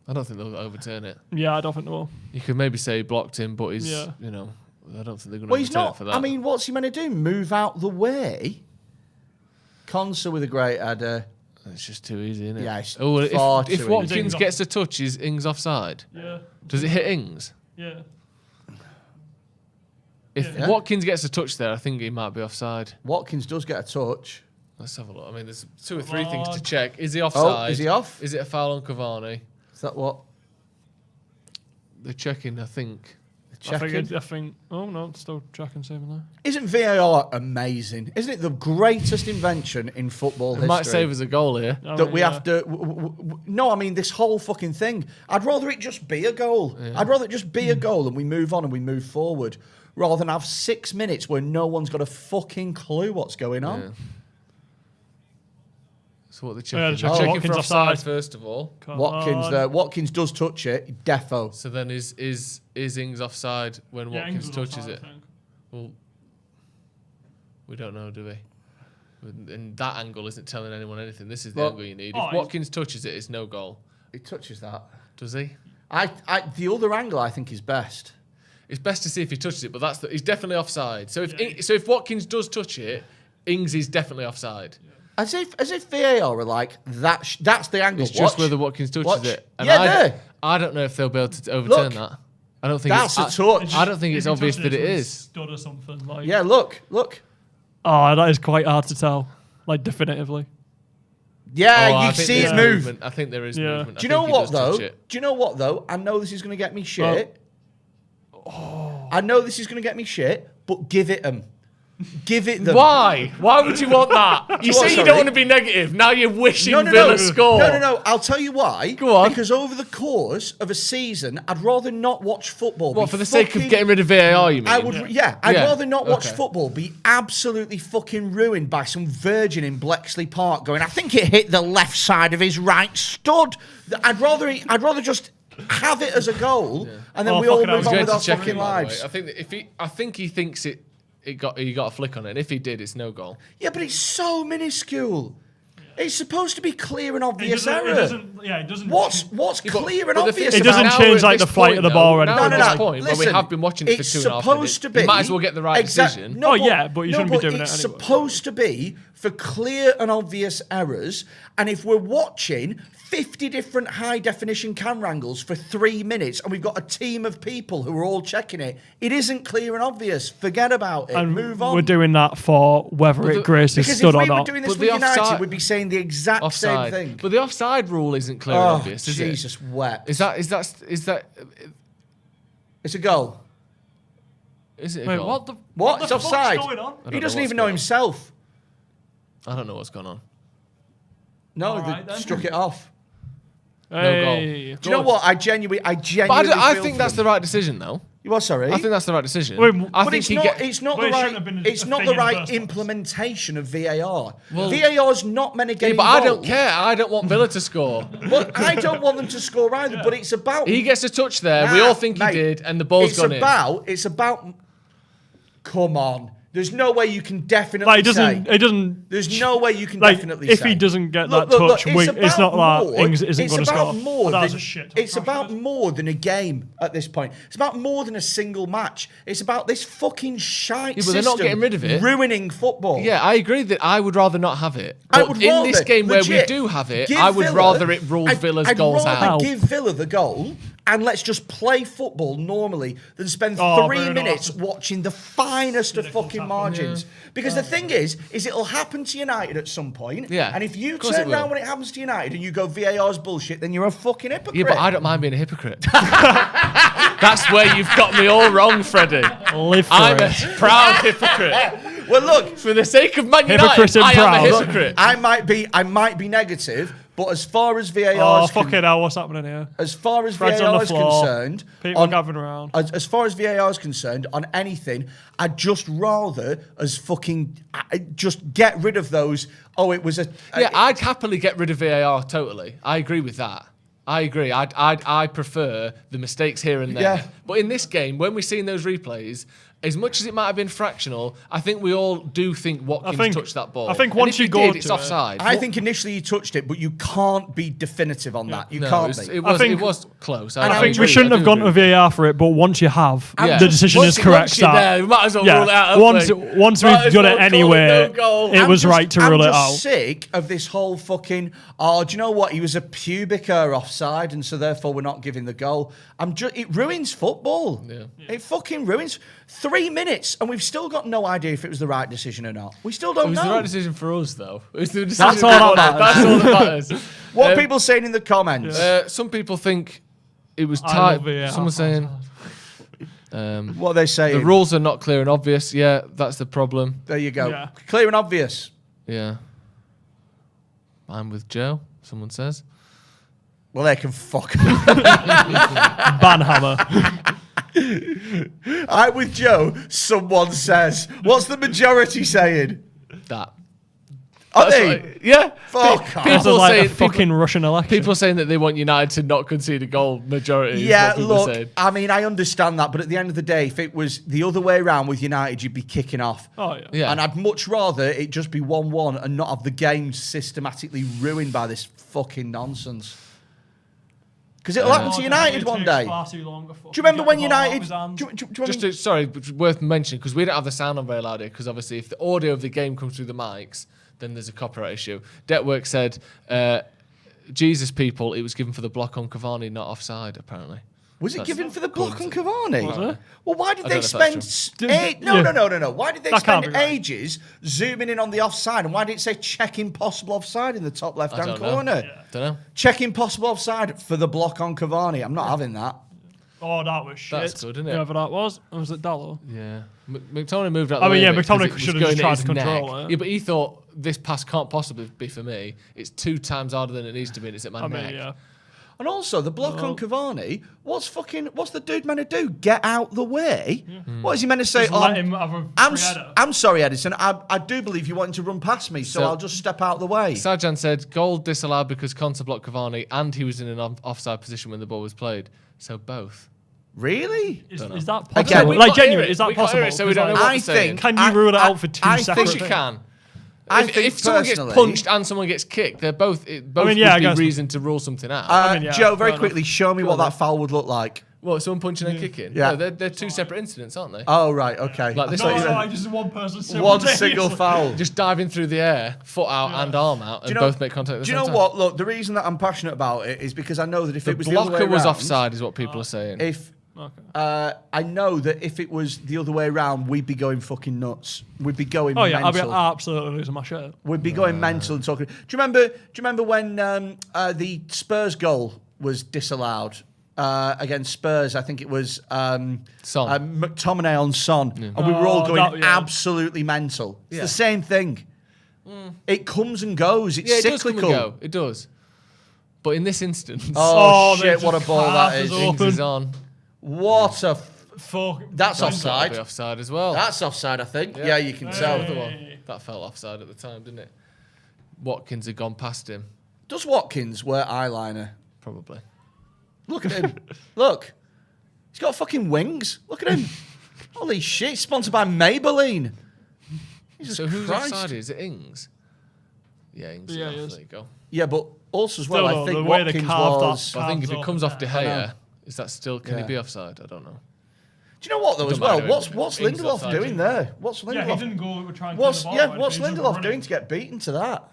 I don't think they'll overturn it. Yeah, I don't think they will. You could maybe say he blocked him, but he's, I don't think they're going to he's overturn not. it for that. I mean, what's he meant to do? Move out the way? Conser with a great header. It's just too easy, isn't it? Yeah, it's if Watkins gets a touch, is Ings offside? Yeah. Does it hit Ings? Yeah. If Watkins gets a touch there, I think he might be offside. Watkins does get a touch. Let's have a look. I mean, there's 2 or 3 things to check. Is he offside? Oh, is he off? Is it a foul on Cavani? Is that what? They're checking, I think. I think. Oh no, it's still checking, saving there. Isn't VAR amazing? Isn't it the greatest invention in football history? It might save us a goal here. We have to. No, I mean this whole fucking thing. I'd rather it just be a goal. Yeah. I'd rather it just be a goal and we move on and we move forward, rather than have 6 minutes where no one's got a fucking clue what's going on. Yeah. So what they're checking? Checking Watkins for offside first of all. Watkins does touch it, defo. So then is Ings offside when Watkins touches it? Well, we don't know, do we? And that angle isn't telling anyone anything. This is the angle you need. If Watkins touches it, it's no goal. He touches that. Does he? The other angle I think is best. It's best to see if he touches it, but he's definitely offside. So if Watkins does touch it, Ings is definitely offside. Yeah. As if VAR are like, that's the angle. It's just whether Watkins touches it. And I I don't know if they'll be able to overturn that. I don't think That's a touch. I don't think it's obvious that it is. Stud or something. Like, Yeah, look. Oh, that is quite hard to tell. Like, definitively. Yeah, you I think see there's it move. movement. I think there is movement. Do you know what though? I know this is going to get me shit. I know this is going to get me shit, but give it them. Give it them. Why? Why would you want that? You say you don't want to be negative. Now you're wishing Villa score. No. I'll tell you why. Go on. Because over the course of a season, I'd rather not watch football. What, for the sake of getting rid of VAR, you mean? I'd rather not watch football be absolutely fucking ruined by some virgin in Bexley Park going, I think it hit the left side of his right stud. I'd rather just have it as a goal, and then we all move on with our fucking lives. I think he thinks he got a flick on it. And if he did, it's no goal. Yeah, but it's so minuscule. It's supposed to be clear and obvious It error. doesn't. What's clear and obvious? It doesn't change like the flight of the ball or anything. At this point, when we have been watching it for 2.5 minutes, you might as well get the right decision. But you shouldn't be doing it anyway. It's supposed to be for clear and obvious errors. And if we're watching 50 different high-definition camera angles for 3 minutes and we've got a team of people who are all checking it, it isn't clear and obvious. Forget about it. And move on. We're doing that for whether it graces stud or not. Because if we were doing this with United, we'd be saying the exact same thing. But the offside rule isn't clear and obvious, is it? Jesus wept. Is that? It's a goal. Is it a Wait, goal? what It's the offside. fuck's going on? He doesn't even know himself. I don't know what's going on. No, they struck it off. No goal. Do you know what? I genuinely But I think that's the right decision, though. You are sorry. I think that's the right decision. But it's not the right implementation of VAR. VAR's not meant to get but involved. I don't care. I don't want Villa to score. Well, I don't want them to score either. But it's about he gets a touch there. We all think he did, and the ball's gone in. It's about. Come on. There's no way you can definitely say. There's no way you can definitely if say. If he doesn't get that touch, it's not like Ings isn't going to score. It's about more than a game at this point. It's about more than a single match. It's about this fucking shite system. They're not getting rid of it. Ruining football. Yeah, I agree that I would rather not have it. But in this game where we do have it, I would rather it rules Villa's goals out. I'd rather give Villa the goal and let's just play football normally than spend 3 minutes watching the finest of fucking margins. Because the thing is it'll happen to United at some point. Yeah. And if you turn around when it happens to United and you go VAR's bullshit, then you're a fucking hypocrite. Yeah, but I don't mind being a hypocrite. That's where you've got me all wrong, Freddie. I'm a proud hypocrite. Well, look, for the sake of Man United, I am a hypocrite. I might be negative. But as far as VAR what's happening here? As far as VAR is concerned, people gathering around. As far as VAR is concerned, on anything, I'd just rather just get rid of those. Oh, it was a. I'd happily get rid of VAR totally. I agree with that. I agree. I prefer the mistakes here and there. Yeah. But in this game, when we're seeing those replays, as much as it might have been fractional, I think we all do think Watkins touched that ball. I think once you go it's offside. I think initially he touched it, but you can't be definitive on that. You can't be. It was close. I think we shouldn't have gone to VAR for it, but once you have, the decision is correct. Once you're there, we might as well rule it out. Once we've done it anyway, it was right to rule it out. I'm just sick of this whole fucking, do you know what? He was a pubic hair offside, and so therefore we're not giving the goal. It ruins football. Yeah. It fucking ruins 3 minutes, and we've still got no idea if it was the right decision or not. We still don't know. It was the right decision for us, though. That's all that matters. What are people saying in the comments? Some people think it was tight. Someone's saying... what are they saying? The rules are not clear and obvious. Yeah, that's the problem. There you go. Yeah. Clear and obvious. Yeah. I'm with Joe, someone says. Well, they can fuck. Banhammer. I'm with Joe, someone says. What's the majority saying? That. Are they? Yeah. Fuck off. People like fucking Russian election. People saying that they want United to not concede a goal, majority. Yeah, look, I mean, I understand that, but at the end of the day, if it was the other way around with United, you'd be kicking off. Oh, yeah. And I'd much rather it just be 1-1 and not have the game systematically ruined by this fucking nonsense. Because it'll happen to United one day. Do you remember when United... Sorry, worth mentioning, because we don't have the sound on very loud here, because obviously if the audio of the game comes through the mics, then there's a copyright issue. Detwork said, Jesus people, it was given for the block on Cavani, not offside, apparently. Was it given for the block on Cavani? Was it? Well, why did I they don't know if spend... that's No. Why did they That can't spend be right. ages zooming in on the offside? And why did it say checking possible offside in the top left-hand don't know. corner? Don't know. Checking possible offside for the block on Cavani. I'm not having that. Oh, that was shit. That's good, isn't it? Whoever that was. Or was it Dallo? Yeah. McTominay moved out I the mean, way yeah, of it 'cause McTominay it was should have going just at tried his to control neck. it. Yeah, but he thought this pass can't possibly be for me. It's 2 times harder than it needs to be, and it's at my I neck. mean, yeah. And also, the block on Cavani, what's the dude meant to do? Get out the way? What is he meant to say? Just let him have a free header. I'm sorry, Edison. I do believe you wanted to run past me, so I'll just step out the way. Sajan said, goal disallowed because Conte blocked Cavani and he was in an offside position when the ball was played. So both. Really? Is that Again, possible? we Like, can't hear genuinely, it. is that We can't hear possible? it, so we don't know Because, what I they're saying. think... Can you rule it out for two I Of separate course think you things? can. I If think someone gets personally- punched and someone gets kicked, they're both would yeah, I be guess. reason to rule something out. I mean, yeah, Joe, very fair quickly, show me what on that then. foul would look like. Well, someone punching and kicking? Yeah. No, they're 2 separate incidents, aren't they? Oh, right, okay. Like this No, one, no, just one person. One single foul. just diving through the air, foot out and arm out, and you know- both make contact at the Do same you know time. what? Look, the reason that I'm passionate about it is because I know that if The it was the other way blocker was round- offside, is what people are saying. If Okay. I know that if it was the other way around, we'd be going fucking nuts. We'd be going Oh yeah, I'll be mental. absolutely losing my shit. We'd be going mental and talking. Do you remember when the Spurs goal was disallowed against Spurs? I think it was Son. McTominay on Son, and we were all Oh, going that- yeah. absolutely mental. It's Yeah. the same thing. It comes and goes. It's Yeah, it does come cyclical. and go. It does. But in this instance, Oh, they shit! just What a ball that class is! us Ings open. is on. What a Fuck. that's That'll offside. be offside as well. That's offside, I think. Yeah, you can tell. Other one. That felt offside at the time, didn't it? Watkins had gone past him, Does Watkins wear eyeliner? probably. Look at him. Look. He's got fucking wings. Look at him. Holy shit. He's sponsored by Maybelline. Jesus So who's Christ. offside? Is it Ings? Yeah, Ings. Yeah, Yeah, he is. there you go. Yeah, but also as Still, well, I though, think the way they Watkins carved that was... But I think if Calves it comes off off De I know. Gea, is that still? Can Yeah. he be offside? I don't know. Do you know what, though, as Doesn't well? matter, What's Ings Lindelof offside, doing isn't there? What's Yeah, he Lindelof... didn't go try and What's clear the ball out, what's he was just Lindelof running. doing to get beaten to that?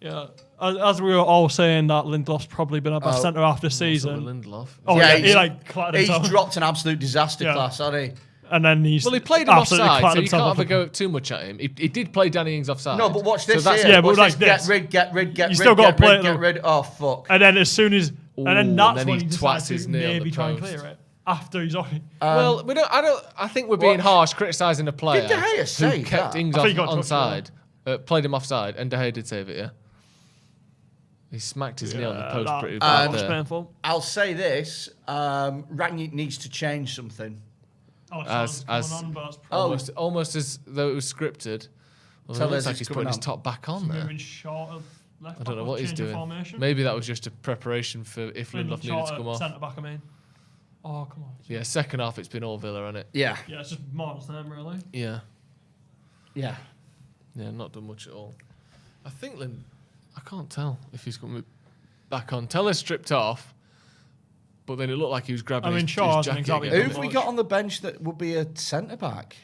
Yeah, as we were all saying that Lindelof's probably been our best centre half this So season. Lindelof. Oh yeah, he's- he like clattered He's himself. dropped an absolute disaster Yeah. class, hasn't he? And then he's Well, he played him absolutely offside, clattered so you himself can't off have a the- go too much at him. He did play Danny Ings offside. No, but watch this So that's here. Yeah, but Watch like this. this. Get rid. You still gotta get play rid, it, get though. rid. Oh, fuck. And then as soon as, and then Ooh, that's and then when he he decides twats his to knee on maybe the try and post. clear it after he's already. Well, we don't. I think we're being harsh criticising a player Did De Gea save who kept that? Ings I think he off got onside, played him offside, and De Gea did save it. Yeah, he smacked his knee on the post pretty that bad was there. painful. I'll say this: Rangnick needs to change something. Oh, As- as as- on, but that's probably Almost as though it was scripted. Well, Tell it looks us like it's he's coming putting his on. top back on there. moving short of left I don't know back, what he's changing doing. formation. Maybe that was just a preparation for if Lindelof needed to come off. Centre back, I mean. Oh come on. Yeah, second half it's been all Villa, hasn't it? Yeah, Yeah, it's just more the same, really. Yeah, yeah. yeah, not done much at all. I think I can't tell if he's coming back on. Teller's stripped off, but then it looked like he was grabbing I mean, his, Shaw his hasn't jacket exactly again. Who have we much. got on the bench that would be a centre back?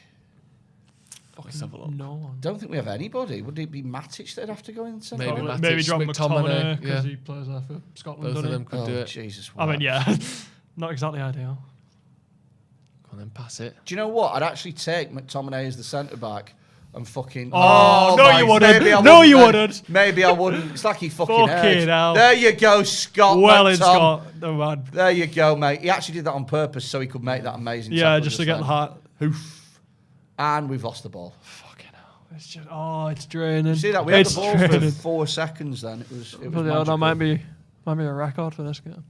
Let's have a look. No one. Don't think we have anybody. Would it be Matic that'd have to go in the centre? Maybe back? Matic, Maybe drop McTominay, McTominay because yeah. he plays there for Scotland. Both of doesn't them he? could Oh, do it. Jesus! I mean, wow. yeah, not exactly ideal. Go on then, pass it. Do you know what? I'd actually take McTominay as the centre back and fucking. Oh, no, my- you wouldn't. maybe I No, you then. wouldn't. Maybe I wouldn't. It's like he fucking Fucking hurt. hell. There you go, Scott. Well in McTom. Scott, the man. There you go, mate. He actually did that on purpose so he could make that amazing. Yeah, tackle just to get the then. heart. And we've lost the ball. Fucking hell. It's just, it's draining. See that? We had It's the ball draining. for 4 seconds then. It was Bloody hell, that magical. might be a record for this game.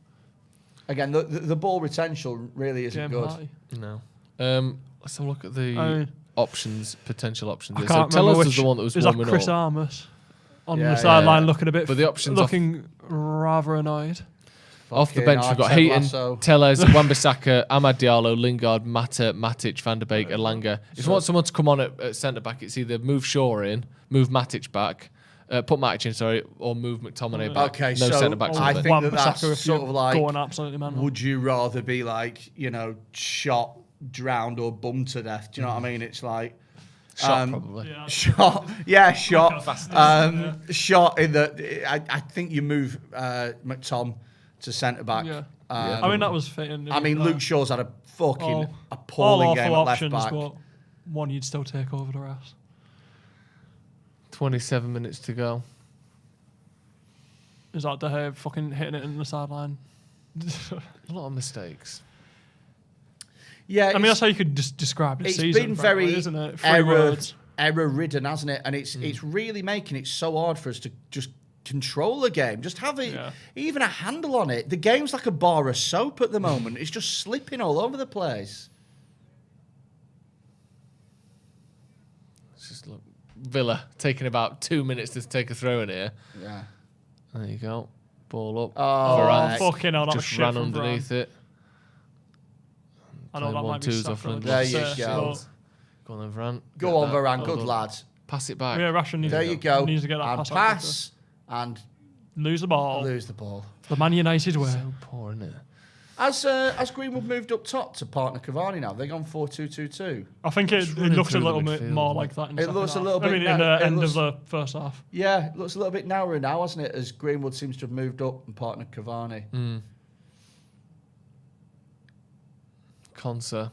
Again, the ball retention really isn't Game good. high. No. Let's have a look at the I mean- potential options. I here. can't so remember Tellers which. was the one that was is that warming Chris up. Armas on Yeah, the sideline yeah. looking a bit, But the options looking rather annoyed. Off the Fucking bench, we've got Ted Heaton, Lasso. Tellez, Wan-Bissaka, Amad Diallo, Lingard, Mata, Matic, Van der Beek, Elanga. If you want someone to come on at centre back, it's either move Shaw in, move Matic back, put Matic in, sorry, or move McTominay back. Okay, no so centre backs. I on there. think that that's Wan-Bissaka if sort you're of like, going absolutely mental. would you rather be like, shot, drowned, or bummed to death? Do you know what I mean? It's like Shot probably. Yeah. shot, yeah, shot, Fastest, shot in the. I think you move McTom to centre back. Yeah. I mean, that was fitting. I mean, Luke Shaw's had a fucking all appalling game awful at left options, back. but one you'd still take over the rest. 27 minutes to go. Is that De Gea fucking hitting it in the sideline? A lot of mistakes. Yeah, I mean, that's how you could just describe this it's season. been frankly, very isn't it? 3 words. error-ridden, hasn't it? And it's really making it so hard for us to just control the game, just have it, even a handle on it. The game's like a bar of soap at the moment. It's just slipping all over the place. It's just look, Villa taking about 2 minutes to take a throw in here. Yeah. There you go. Ball up. Oh, Varane fucking hell, that was just shit ran from underneath Varane. it. I know that might be 1-2s off sacrilegious. There you Yes, go. but- Go on then, Varane. Go Get on, that. Varane. Well Good done. lad. Pass it back. Yeah, Rashford needs There to you go. Needs to get that And pass. pass. And Lose the ball. lose the ball. The Man United way. So poor, isn't it? Has Greenwood moved up top to partner Cavani now? Have they gone 4-2-2-2? I think it running looks a through the little bit midfield, more isn't like that in the It second looks a half. little bit I mean, now- in the it end looks- of the first half. Yeah, it looks a little bit narrower now, hasn't it? As Greenwood seems to have moved up and partnered Cavani. Conser.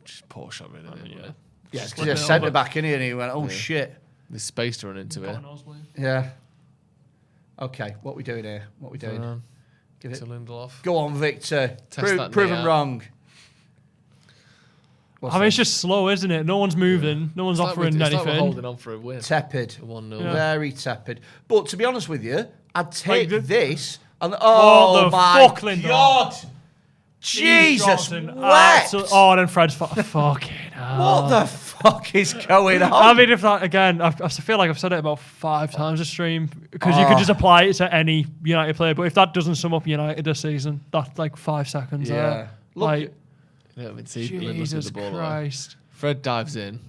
Just poor shot, really. Yeah. Yeah, because Slip he's it centre over. back in here and he went, oh shit. There's space to run into Got it. a nosebleed. Yeah. Okay, what we doing here? What we doing? Varane Give it. to Lindelof. Go on, Victor. Test that Prove knee him out. wrong. I mean, it's just slow, isn't it? No one's moving. No one's It's like offering it's like we're anything. holding on for a win. Tepid. 1-0. Yeah. Very tepid. But to be honest with you, I'd take the- this. And Oh, the my fuck, Lingard. God. Jesus. And What? then Fred's fucking hell. What the fuck is going on? I mean, if that, again, I feel like I've said it about 5 times a stream, because you could just apply it to any United player, but if that doesn't sum up United this season, that's like 5 seconds Yeah. there. Look, Like, Yeah, we see Lindelof with Jesus the ball away. Christ. Fred dives in.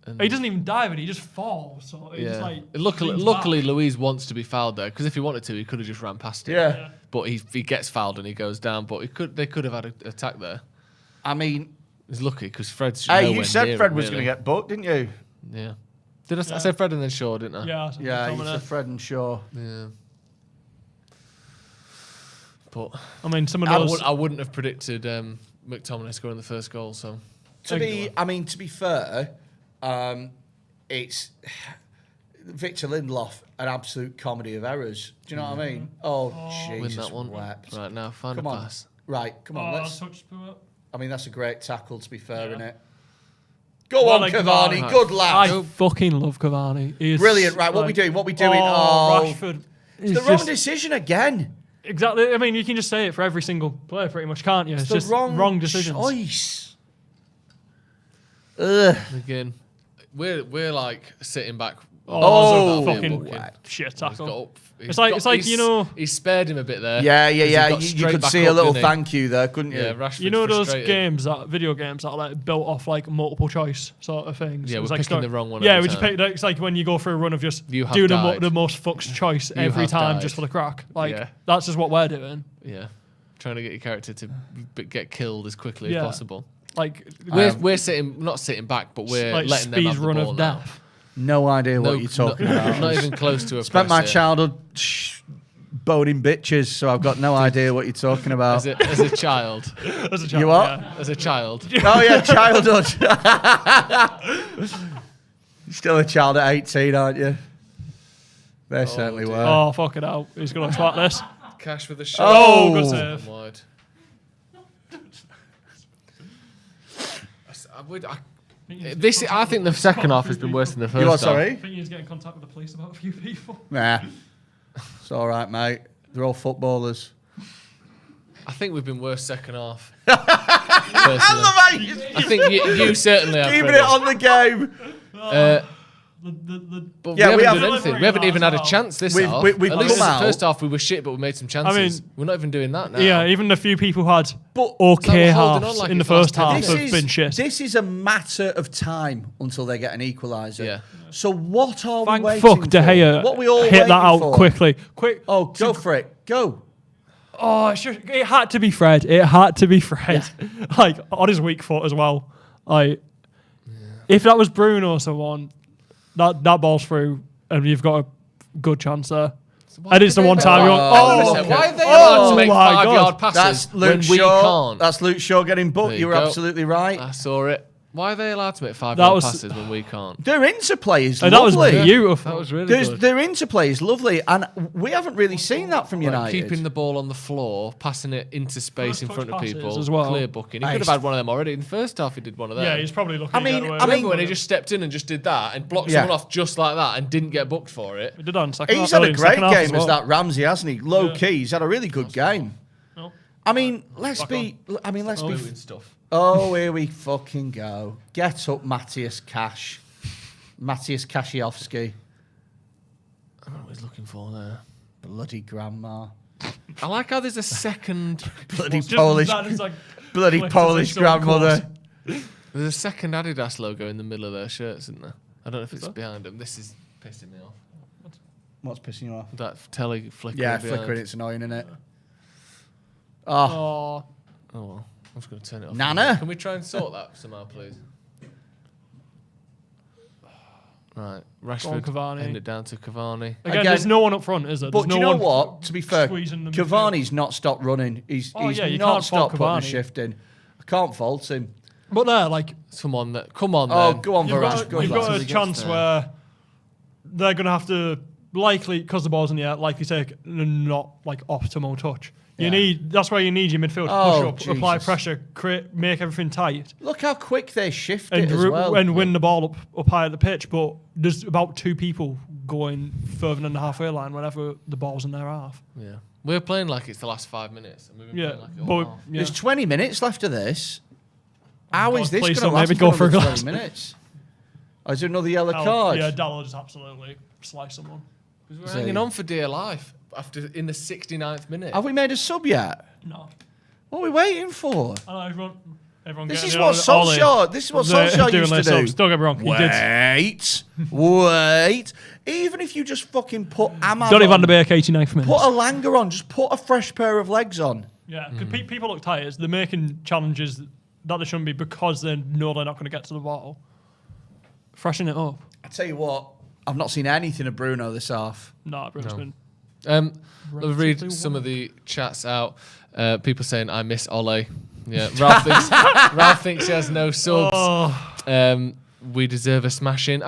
And He doesn't even dive, and he just falls. So it's yeah. like Luckily, leans luckily back. Louise wants to be fouled there, because if he wanted to, he could have just ran past it. Yeah. But he gets fouled and he goes down. But they could have had an attack there. I mean, He's lucky because Fred's. hey, nowhere you said near Fred him, was really. going to get booked, didn't you? Yeah. Did I say Fred and then Shaw, didn't I? Yeah, Yeah, you McTominay. said Fred and Shaw. Yeah. But I mean, some of I, those. I wouldn't have predicted McTominay scoring the first goal. So To be fair, it's Victor Lindelof, an absolute comedy of errors. Do you know what I mean? Oh, win Jesus that one. wept. Right now, find Come a on. pass. Right, come on, let's... touch to it. I mean, that's a great tackle, to be fair, isn't it? Go Well, on, like Cavani, Cavani. good lad. I fucking love Cavani. He is Brilliant, right, what we like- doing? What we doing? Oh, Oh, Rashford. it's the wrong decision again. Exactly. I mean, you can just say it for every single player, pretty much, can't you? It's the just wrong decisions. choice. Ugh. Again, we're like sitting back. Oh, fucking what? shit He's got tackle. up. It's like, you know- he spared him a bit there. Yeah, 'cause he got You straight could back see a up, little didn't he? thank you there, couldn't you? Yeah, Rashford's You know those frustrated. video games that are like built off like multiple choice sort of things. Yeah, It's we're like picking the wrong one Yeah, every we just time. pick. It's like when you go through a run of just You have do died. the most fucked choice You every have time died. just for the crack. Like Yeah. that's just what we're doing. Yeah, trying to get your character to get killed as quickly Yeah. as possible. Like We're not sitting back, but we're like letting them speed have the run ball of now. death. No idea what you're talking about. Not even close to a Spent my press here. childhood boning bitches, so I've got no idea what you're talking about. As a child. As a child, You what? yeah. As a child. Oh yeah, childhood. You're still a child at 18, aren't you? They certainly dear. were. Oh fuck it out! He's gonna twat this. Cash with a shot. Oh, good save. Wide. I think the second half has been worse than the first You are half. sorry? I think he was getting in contact with the police about a few people. Nah. It's all right, mate. They're all footballers. I think we've been worse second half. Personally. I think you certainly have. Keeping Freddie. it on the game. But Yeah, we we haven't have- done anything. We haven't even had a chance this We've- half. we've At least come the out- first half we were shit, but we made some chances. We're not even doing that now. Yeah, even the few people who had But okay we're holding halves on like in the it's last first 10 half minutes. have been shit. This is a matter of time until they get an equaliser. Yeah. So what are Thank we waiting fuck for? De Gea What we all hit that waiting out for? quickly. Quick. Oh, go for it. Go. Oh, it had to be Fred. It had to be Fred. Like, on his weak foot as well. Like, if that was Bruno or someone, that ball's through and you've got a good chance there. And it's the one time you want, Why have they allowed to make my 5-yard God. passes That's Luke when we Shaw. can't? That's Luke Shaw getting booked. There You were go. absolutely right. I saw it. Why are they allowed to make 5-yard was- passes when we can't? Their interplay is And that was lovely. beautiful. That was really good. Their interplay is lovely, and we haven't really seen that from Like, United. keeping the ball on the floor, passing it into space First in touch front of passes people, as well. clear booking. He Nice. could have had one of them already. In the first half, he did one of them. Yeah, he's probably looking. I mean- to get away I with mean- it. When he just stepped in and just did that and blocked Yeah. someone off just like that and didn't get booked for it. He did on second He's half, had a in great second half game as well. that Ramsey, hasn't he? Low key, he's had a really good game. No. I mean, let's Back be. I mean, let's be. Doing stuff. Oh, here we fucking go. Get up, Matthias Kashiowski. I don't know what he's looking for there. Bloody grandma. I like how there's a second. Bloody Just Polish. that is like Bloody flipped Polish as a silk grandmother. There's a second Adidas logo in the middle of their shirts, isn't there? I don't know if it's behind them. This is pissing me off. What's pissing you off? That telly flickering. Yeah, behind. flickering. It's annoying, isn't it? Oh, Oh, Oh well, I'm just going to turn it off. Nana? Can we try and sort that somehow, please? Right, Rashford. Cavani. End it down to Cavani. again, there's no one up front, is there? but There's do you no know one what? To be fair, squeezing them Cavani's not stopped running. He's Oh, yeah, you not can't fault stopped putting the Cavani. shift in. I can't fault him. But there, like, Come on, come on. Oh, then. go on, you've Varane. got, you've on, got Varane. a he gets chance there. where they're going to have to likely, because the ball's in the air, likely take a not like optimal touch. You need that's where you need your midfield to Oh, push up, apply Jesus. pressure, make everything tight, Look how quick they shift and it as well. and win the ball up high at the pitch. But there's about 2 people going further than the halfway line whenever the ball's in their half. Yeah, we're playing like it's the last 5 minutes, and we've been Yeah, playing like it all but half. yeah. There's 20 minutes left of this. How is God, this please going to don't last make me go for a another glass. 20 minutes? Or is there another yellow card? Yeah, Dallo just absolutely slice someone. We're hanging on for dear life after in the 69th minute. Have we made a sub yet? No, What are we waiting for? I know everyone. This getting is it what all in. Solskjaer. This is what Solskjaer Doing used to their do. subs. Don't get me wrong. He did. Wait. Even if you just fucking put Ahmad Donny on, van der Beek, 89th minute. put a Langer on, just put a fresh pair of legs on. Yeah, because people look tired. They're making challenges that they shouldn't be because they know they're not going to get to the ball. Freshen it up. I tell you what, I've not seen anything of Bruno this half. Nah, Bruno's been. I'll read Relatively some of well. the chats out. People saying I miss Ole. Yeah, Ralph thinks he has no subs. Oh, We deserve a smashing.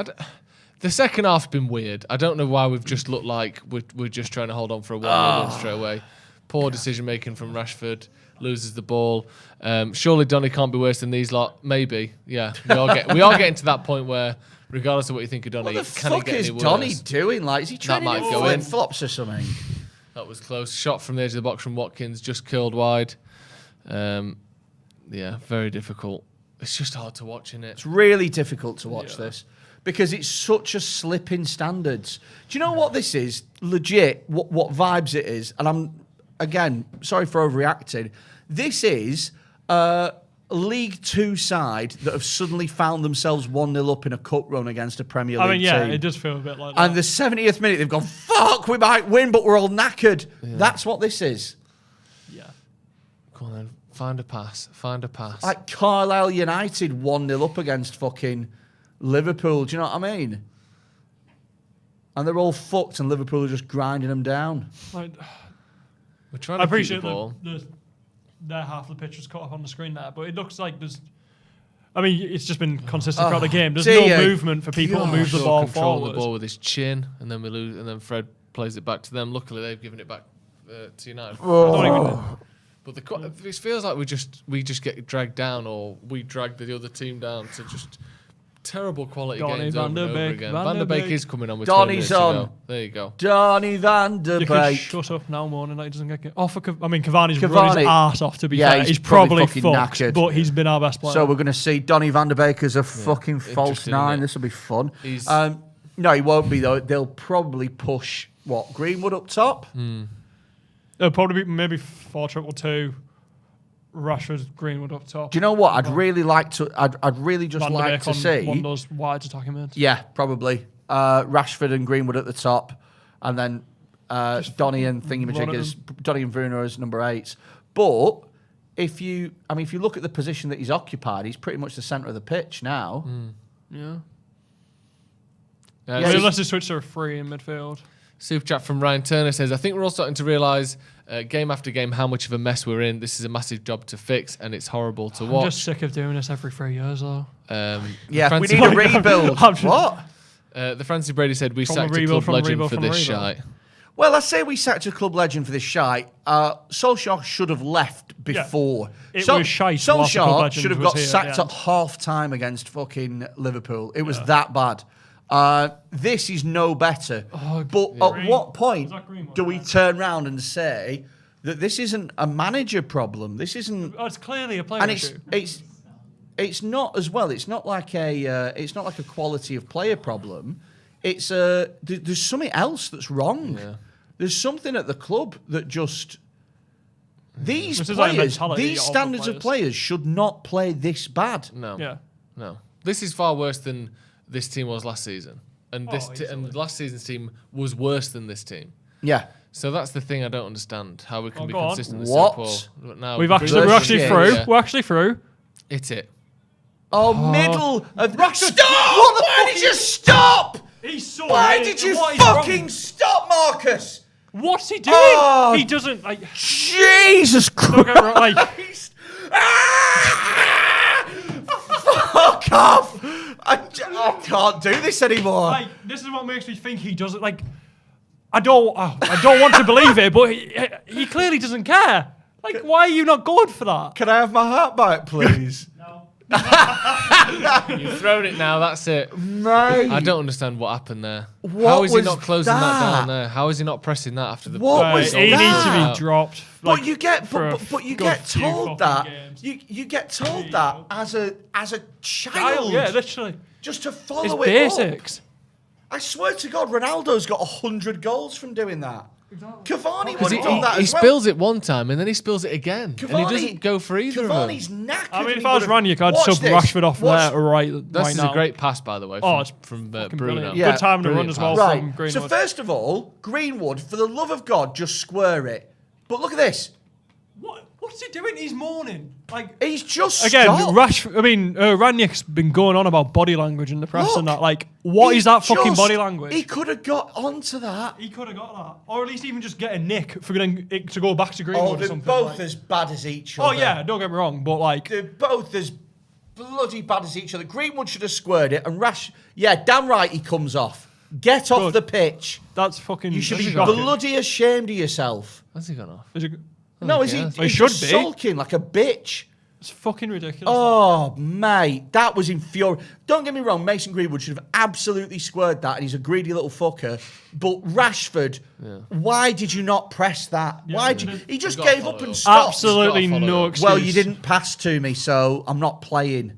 The second half's been weird. I don't know why we've just looked like we're just trying to hold on for a 1-0 win straight away. Poor decision making from Rashford. Loses the ball. Surely Donny can't be worse than these lot. Maybe. Yeah. We are getting to that point where, regardless of what you think of Donny, What the can it fuck get is any worse? Donny doing? Like, is he training might in go in. flip-flops or something? That was close. Shot from the edge of the box from Watkins, just curled wide. Yeah, very difficult. It's just hard to watch, isn't it? It's really difficult to watch this because it's such a slip in standards. Do you know what this is? Legit, what vibes it is? And I'm, again, sorry for overreacting. This is a League Two side that have suddenly found themselves 1-0 up in a cup run against a Premier League I mean, yeah, team. it does feel a bit like that. And the 70th minute, they've gone, fuck, we might win, but we're all knackered. That's what this is. Yeah. Come on then. Find a pass. Find a pass. Like Carlisle United 1-0 up against fucking Liverpool. Do you know what I mean? And they're all fucked, and Liverpool are just grinding them down. Like, We're trying I to keep appreciate the ball. their half of the pitch was cut off on the screen there, but it looks like there's. I mean, it's just been consistent throughout the game. There's no movement for people to move the Shaw ball control forward. the ball with his chin, and then we lose, and then Fred plays it back to them. Luckily, they've given it back to United. But it feels like we just get dragged down, or we drag the other team down to just terrible quality Donny games van over der and over Beek, again. Van Van der der Beek Beek. is coming on with Donny's 20 minutes to on. go. There you go. Donny van der You can Beek. shut up now, morning. He doesn't get off. I mean, Cavani's run Cavani. his arse off. To be Yeah, fair, he's he's probably fucking fucked, knackered. but he's been our best player. So we're going to see Donny van der Beek as a fucking false interesting, nine. isn't it? This will be fun. He's- No, he won't be, though. They'll probably push, Greenwood up top? It'll probably be maybe 4-2-2. Rashford, Greenwood up top. Do you know what? I'd really like to... I'd really just Van der like Beek to on see... one of those wide attacking mids. Yeah, probably. Rashford and Greenwood at the top, and then Donny and thingamajiggers, Donny and Bruno as number 8s. But if you look at the position that he's occupied, he's pretty much the centre of the pitch now. Yeah. Yeah, Unless they switch to a 3 in midfield. Super chat from Ryan Turner says, I think we're all starting to realise game after game how much of a mess we're in. This is a massive job to fix and it's horrible to watch. I'm just sick of doing this every 3 years though. Yeah, we need a rebuild. What? The Francis Brady said we sacked a club legend for this shite. Well, I say we sacked a club legend for this shite. Solskjaer should have left before. Yeah. It was shite. Solskjaer should have got sacked at half time against fucking Liverpool. It was that bad. This is no better. But at what point do we turn around and say that this isn't a manager problem? This isn't. It's clearly a player issue. It's not as well. It's not like a quality of player problem. It's there's something else that's wrong. Yeah. There's something at the club that just these players, these standards of players should not play this bad. No. This is far worse than this team was last season, and and last season's team was worse than this team. Yeah. So that's the thing I don't understand. How we can be consistent. What? So poor. Now we're actually through. Yeah. We're actually through. It's it. Middle of stop! Why did you stop? Why did you fucking stop, Marcus? What's he doing? He doesn't like. Jesus Christ! Fuck off! I can't do this anymore. Like, this is what makes me think he doesn't like. I don't want to believe it, but he clearly doesn't care. Like, why are you not going for that? Can I have my heart back, please? No. You've thrown it now, that's it. Mate. I don't understand what happened there. How is he not closing that down there? How is he not pressing that after the What was he needs to be dropped. Like, but you get told that. You get told that as a child. Yeah, literally. Just to follow it's it basics. Up. I swear to God, Ronaldo's got 100 goals from doing that. Exactly. Cavani would have done that as well. He spills it one time and then he spills it again. Cavani, and he doesn't go for either Cavani's of them. Knackered. I mean, if I was Ranić, I'd sub Rashford off there right now. This is a great pass, by the way, from Bruno. Yeah, good time to run as well from Greenwood. So first of all, Greenwood, for the love of God, just square it. But look at this. What's he doing? He's mourning. Like he's just again. stopped. Ranić's been going on about body language in the press and that. Like, what is that fucking body language? He could have got onto that. He could have got that, or at least even just get a nick for getting it to go back to Greenwood or something. They're both as bad as each other. Oh yeah, don't get me wrong, but like they're both as bloody bad as each other. Greenwood should have squared it, and damn right he comes off. Get off the pitch. That's fucking. You should be bloody ashamed of yourself. Has he gone off? No, he should be sulking like a bitch. It's fucking ridiculous. Oh, mate, that was infuriating. Don't get me wrong, Mason Greenwood should have absolutely squared that, and he's a greedy little fucker. But Rashford, why did you not press that? Why did he just gave up and stopped? Absolutely no excuse. Well, you didn't pass to me, so I'm not playing.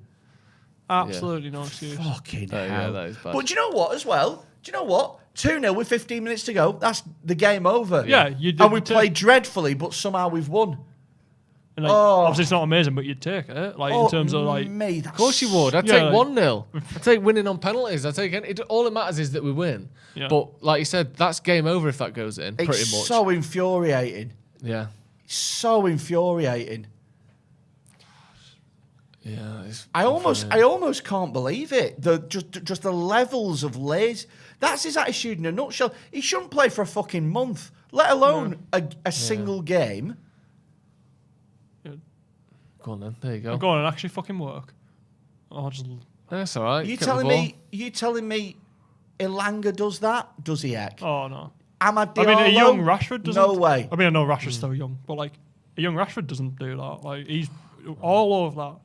Absolutely no excuse. Fucking hell. Yeah, that is bad. But do you know what as well? 2-0 with 15 minutes to go. That's the game over. Yeah, you did. And we played dreadfully, but somehow we've won. And obviously, it's not amazing, but you'd take it. Like in terms of like, of course you would. I'd take 1-0. I'd take winning on penalties. I'd take it. All that matters is that we win. Yeah. But like you said, that's game over if that goes in. Pretty much. It's so infuriating. Yeah. So infuriating. Yeah, I almost can't believe it. Just the levels of lazy. That's his attitude in a nutshell. He shouldn't play for a fucking month, let alone a single game. Yeah. Go on then. There you go. Go on and actually fucking work. That's all right. You telling me Elanga does that? Does he, heck? Oh no. Amad Diallo? I mean, a young Rashford doesn't. No way. I mean, I know Rashford's still young, but like a young Rashford doesn't do that. Like he's all over that.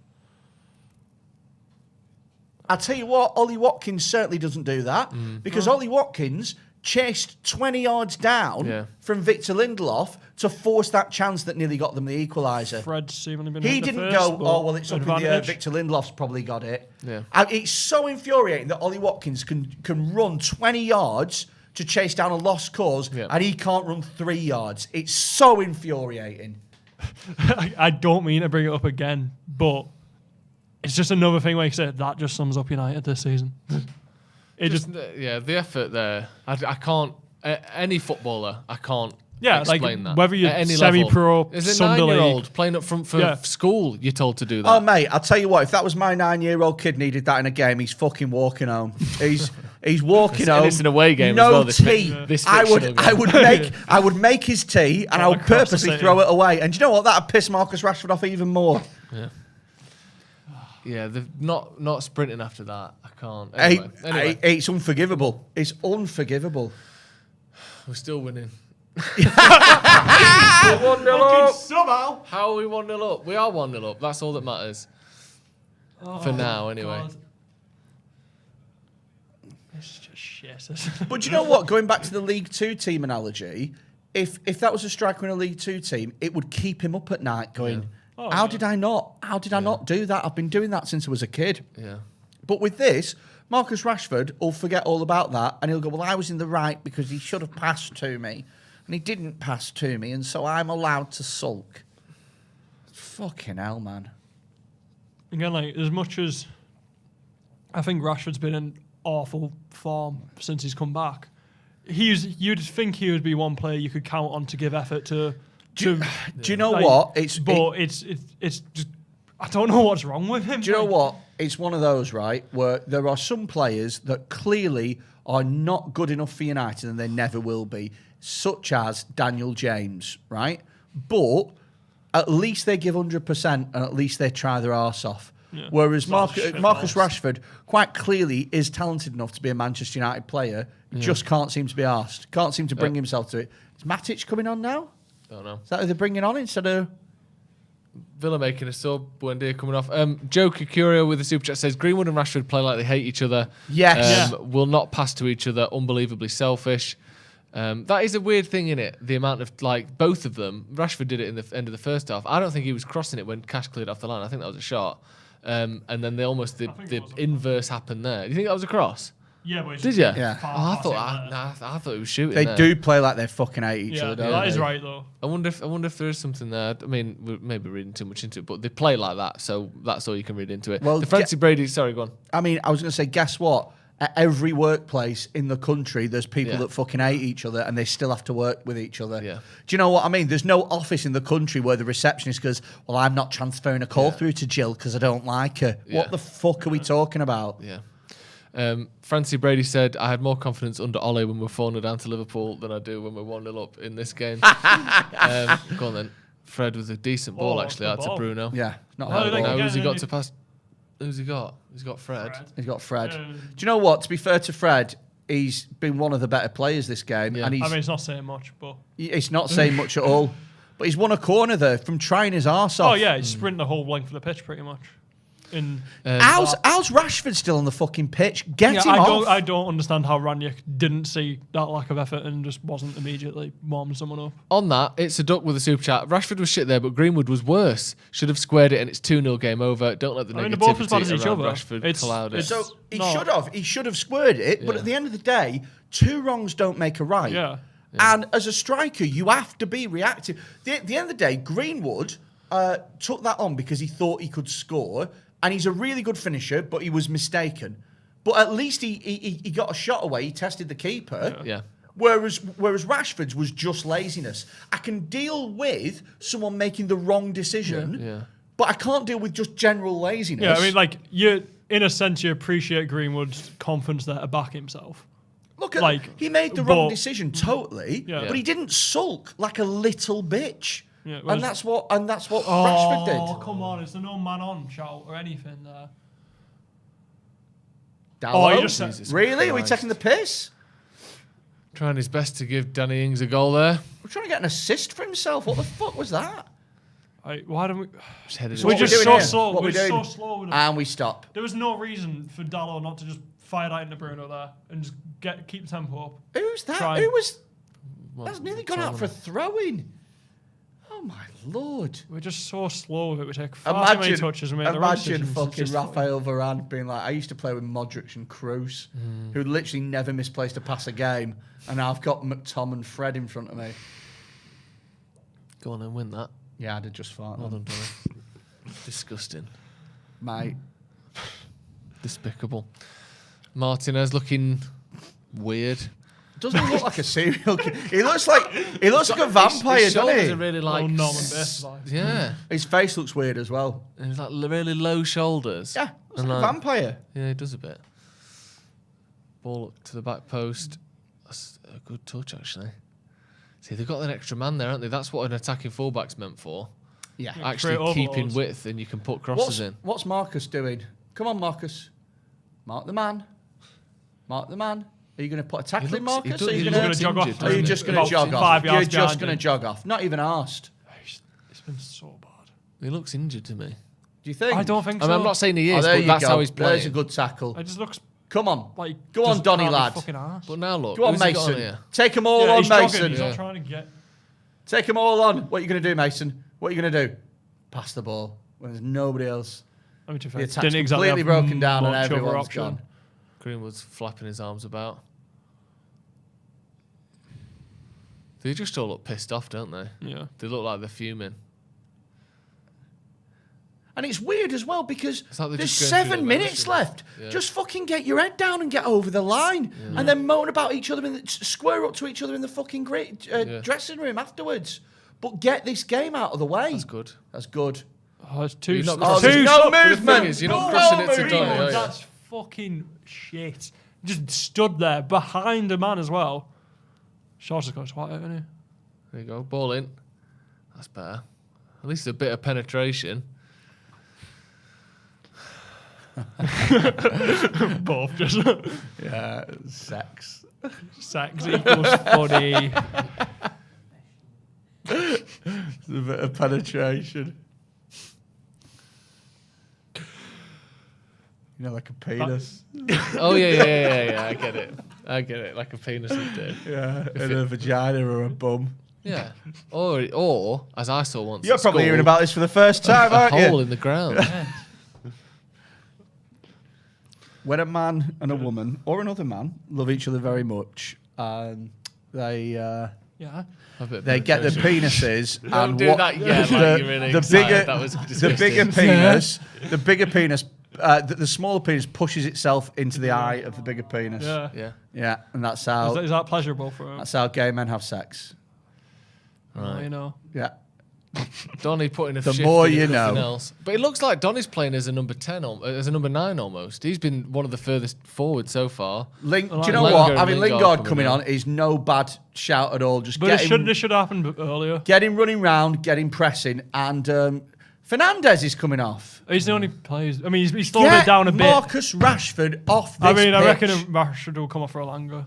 I tell you what, Ollie Watkins certainly doesn't do that because Ollie Watkins chased 20 yards down from Victor Lindelof to force that chance that nearly got them the equaliser. Fred's seemingly been He didn't go, it's up in the air, Victor Lindelof's probably got it. Yeah. It's so infuriating that Ollie Watkins can run 20 yards to chase down a lost cause and he can't run 3 yards. It's so infuriating. I don't mean to bring it up again, but it's just another thing where you said that just sums up United this season. The effort there. I can't. Any footballer, I can't. Yeah, explain that. Whether you're semi-pro, is a 9-year-old playing up front for school? You're told to do that. Oh mate, I'll tell you what. If that was my 9-year-old kid needed that in a game, he's fucking walking home. He's walking And home. it's an away game no as well, this tea. this I fictional would game. I would make his tea and I would across the purposely city. throw it away. And do you know what? That'd piss Marcus Rashford off even more. Yeah, they're not sprinting after that. I can't. Anyway. It's unforgivable. It's unforgivable. We're still winning. Fucking somehow. How are we 1-0 up? We are 1-0 up. That's all that matters. For now, anyway. God. It's just shit. But do you know what? Going back to the League Two team analogy, if that was a striker in a League Two team, it would keep him up at night going, how did I not do that? I've been doing that since I was a kid. Yeah. But with this, Marcus Rashford will forget all about that and he'll go, well, I was in the right because he should have passed to me. And he didn't pass to me, and so I'm allowed to sulk. Fucking hell, man. Again, like, as much as I think Rashford's been in awful form since he's come back, you'd think he would be one player you could count on to give effort to. Do you know what? It's just, I don't know what's wrong with him. Do you know what? It's one of those, right, where there are some players that clearly are not good enough for United and they never will be, such as Daniel James, right? But at least they give 100% and at least they try their arse off. Yeah. Whereas Marcus Rashford quite clearly is talented enough to be a Manchester United player, just can't seem to be arsed, can't seem to bring himself to it. Is Matic coming on now? Don't know. Is that who they're bringing on instead of... Villa making a sub, Buendia coming off. Joe Curio with the super chat says Greenwood and Rashford play like they hate each other. Yes. Will not pass to each other. Unbelievably selfish. That is a weird thing, innit? The amount of, like, both of them. Rashford did it in the end of the first half. I don't think he was crossing it when Cash cleared off the line. I think that was a shot. And then the inverse happened there. Do you think that was a cross? Yeah, but did you? Yeah. Oh, I thought he was shooting. They there. do play like they fucking hate each other, don't that they? is right, though. I wonder if there is something there. I mean, we're maybe reading too much into it, but they play like that, so that's all you can read into it. Well, the Francie Brady. Sorry, go on. I mean, I was going to say, guess what? At every workplace in the country, there's people that fucking hate each other and they still have to work with each other. Yeah. Do you know what I mean? There's no office in the country where the receptionist goes, well, I'm not transferring a call through to Jill because I don't like her. Yeah. What the fuck are we talking about? Yeah. Francie Brady said, I had more confidence under Ole when we're 4-0 down to Liverpool than I do when we're 1-0 up in this game. Go on then. Fred with a decent ball, actually, out to Bruno. Yeah. Not Oh, bad. Now, who's he got to pass? Who's he got? He's got Fred. He's got Fred. Do you know what? To be fair to Fred, he's been one of the better players this game. Yeah. And I mean, it's not saying much, but... It's not saying much at all. But he's won a corner there from trying his arse off. Oh, yeah, he's sprinting the whole length of the pitch, pretty much. How's Rashford still on the fucking pitch? Get him off. I don't understand how Ranić didn't see that lack of effort and just wasn't immediately warming someone up. On that, it's a duck with a super chat. Rashford was shit there, but Greenwood was worse. Should have squared it, and it's 2-0 game over. Don't let the negativity they're both as bad as each around other. Rashford cloud it. So he should have squared it, but at the end of the day, two wrongs don't make a right. Yeah. And as a striker, you have to be reactive. At the end of the day, Greenwood took that on because he thought he could score, and he's a really good finisher, but he was mistaken. But at least he got a shot away. He tested the keeper. Yeah. Whereas Rashford's was just laziness. I can deal with someone making the wrong decision, but I can't deal with just general laziness. Yeah, I mean, like, in a sense, you appreciate Greenwood's confidence there to back himself. Look at he made the wrong decision totally, but he didn't sulk like a little bitch. Yeah, and that's what Rashford did. Oh, come on, is there no man on shout or anything there? Dallo? You just really? Are we taking the piss? Trying his best to give Danny Ings a goal there. We're trying to get an assist for himself. What the fuck was that? Why don't we? We're just so slow. We're so slow. And we stop. There was no reason for Dallo not to just fire that into Bruno there and just keep tempo up. Who's that? Who was? That's nearly gone out for a throw-in. Oh my lord! We're just so slow with it. We take far too many touches. Imagine fucking Raphael Varane being like, I used to play with Modric and Kroos, who literally never misplaced a pass a game, and now I've got McTom and Fred in front of me. Go on and win that. Yeah, I did just fart. Well done, disgusting. Mate. Despicable. Martinez looking weird. Doesn't he look like a serial killer? He looks like a vampire, his doesn't he? Are really like Norman Bates. Yeah. His face looks weird as well. And he's like really low shoulders. Yeah, looks like a vampire. Yeah, he does a bit. Ball up to the back post. That's a good touch, actually. See, they've got an extra man there, haven't they? That's what an attacking fullback's meant for. Yeah. Actually keeping width, and you can put crosses in. What's Marcus doing? Come on, Marcus. Mark the man. Mark the man. Are you going to put a tackle in, Marcus? Are you going to jog off? Are you just going to jog off? You're just going to jog off. Not even asked. It's been so bad. He looks injured to me. Do you think? I don't think so. I'm not saying he is, but that's how he's playing. There's a good tackle. It just looks Come on. like... Go on, Donny lad. But now look. Go on, who's he got Mason. here? Take them all on, he's Mason. jogging, he's not trying to get... Take them all on. What are you going to do, Mason? What are you going to do? Pass the ball when there's nobody else. I mean, The attack's completely broken down and everyone's gone. Greenwood's flapping his arms about. They just all look pissed off, don't they? Yeah. They look like they're fuming. And it's weird as well because like there's just going through 7 their minutes motions. left. Yeah. Just fucking get your head down and get over the line. And then moan about each other, square up to each other in the fucking dressing room afterwards. But get this game out of the way. That's good. That's good. Oh, it's too... You're not Oh, crossing- there's no The movement. thing is, you're not crossing it to Donny, are you? That's fucking shit. Just stood there behind a man as well. Shorts has got a twat out, hasn't he? There you go. Ball in. That's better. At least a bit of penetration. Both just... Yeah, sex. Sex equals funny. It's a bit of penetration. You know, like a penis. Oh, yeah. I get it. Like a penis would do. Yeah, in a vagina or a bum. Yeah. Or as I saw once, You're at probably school, hearing about this for the first time, a aren't you? hole in the ground. When a man and a woman, or another man, love each other very much, they Yeah. get their penises Don't and do what that yet, like you're really excited. That was the bigger penis, the smaller penis pushes itself into the eye of the bigger penis. Yeah. Yeah. And that's how Is that pleasurable for him? that's how gay men have sex. Right. You know. Yeah. Donny putting a The shift more in you if nothing know. else. But it looks like Donny's playing as a number 10, as a number 9 almost. He's been one of the furthest forward so far. Do you know Lingard what? and Having Lingard Lingard coming coming on is no bad shout at all. Just But get it should have happened earlier. get him running round, get him pressing, and Fernandez is coming off. He's the only player. I mean, he's slowed it down a bit. Marcus Rashford off this I mean, I reckon pitch. Rashford will come off for longer.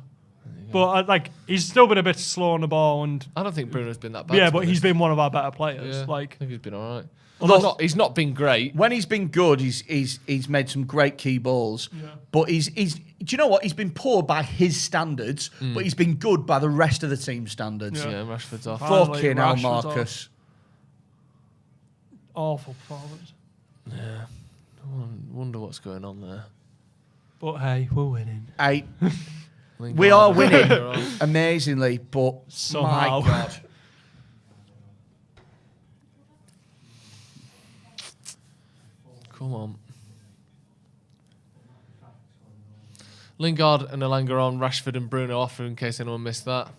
But he's still been a bit slow on the ball, and I don't think Bruno's been that bad. yeah, to but be he's honest. been one of our better players. Yeah, Like, I think he's been all right. Look, He's not been great. when he's been good, he's made some great key balls. Yeah. But he's do you know what? He's been poor by his standards, but he's been good by the rest of the team's standards. Yeah, Rashford's off. Finally, Fucking hell, Rashford's Marcus. awful performance. Yeah. I wonder what's going on there. But hey, we're winning. Hey, Lingard we are and winning Lingard are on. amazingly, but Somehow. my God. Come on. Lingard and Elanga on, Rashford and Bruno off, in case anyone missed that.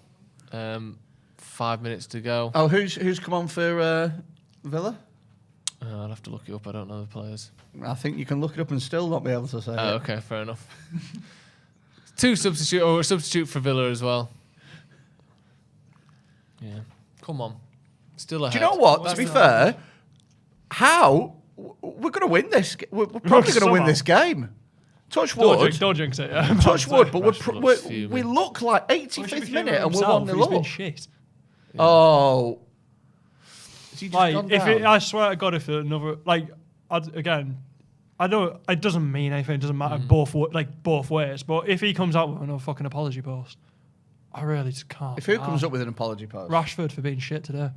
5 minutes to go. Oh, who's come on for Villa? I'll have to look it up. I don't know the players. I think you can look it up and still not be able to say it. Oh, okay, fair enough. A substitute for Villa as well. Yeah. Come on. Still ahead. Do you know what? To be fair, we're going to win this? We're probably going to win Somehow. this game. Touch wood. Don't jinx it. Yeah. Touch wood, but Rashford looks fuming. we look like 85th minute and we're 1-0 He's been up. shit. Oh. Has he just Like, gone if down? I swear to God, if another I know it doesn't mean anything. It doesn't matter both ways. But if he comes out with another fucking apology post, I really just can't. If who comes up with an apology post? Rashford for being shit today.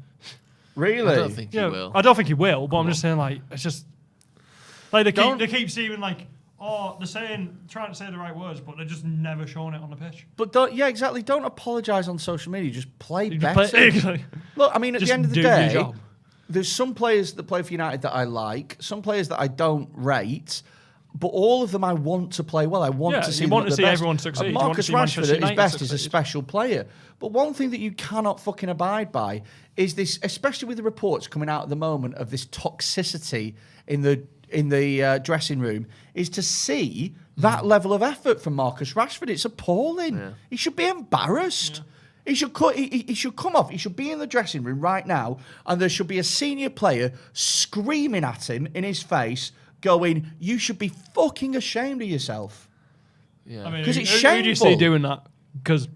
Really? I don't think he will. I don't think he will. But I'm just saying, like, it's just like Don't- they keep seeming like, oh, they're trying to say the right words, but they're just never showing it on the pitch. But exactly. Don't apologise on social media. Just play You better. just play- exactly. Look, I mean, at Just the end of the do your day, job. there's some players that play for United that I like, some players that I don't rate, but all of them I want to play well. I want to see you them want at to the see best. everyone succeed. And You want to Marcus see Rashford Manchester at his United best is a succeed. special player. But one thing that you cannot fucking abide by is this, especially with the reports coming out at the moment of this toxicity in the in the dressing room is to see that level of effort from Marcus Rashford. It's appalling. Yeah. He should be embarrassed. Yeah. He should come off. He should be in the dressing room right now, and there should be a senior player screaming at him in his face, going, "You should be fucking ashamed of yourself." Yeah, I mean, because it's shameful. Who do you see doing that? Because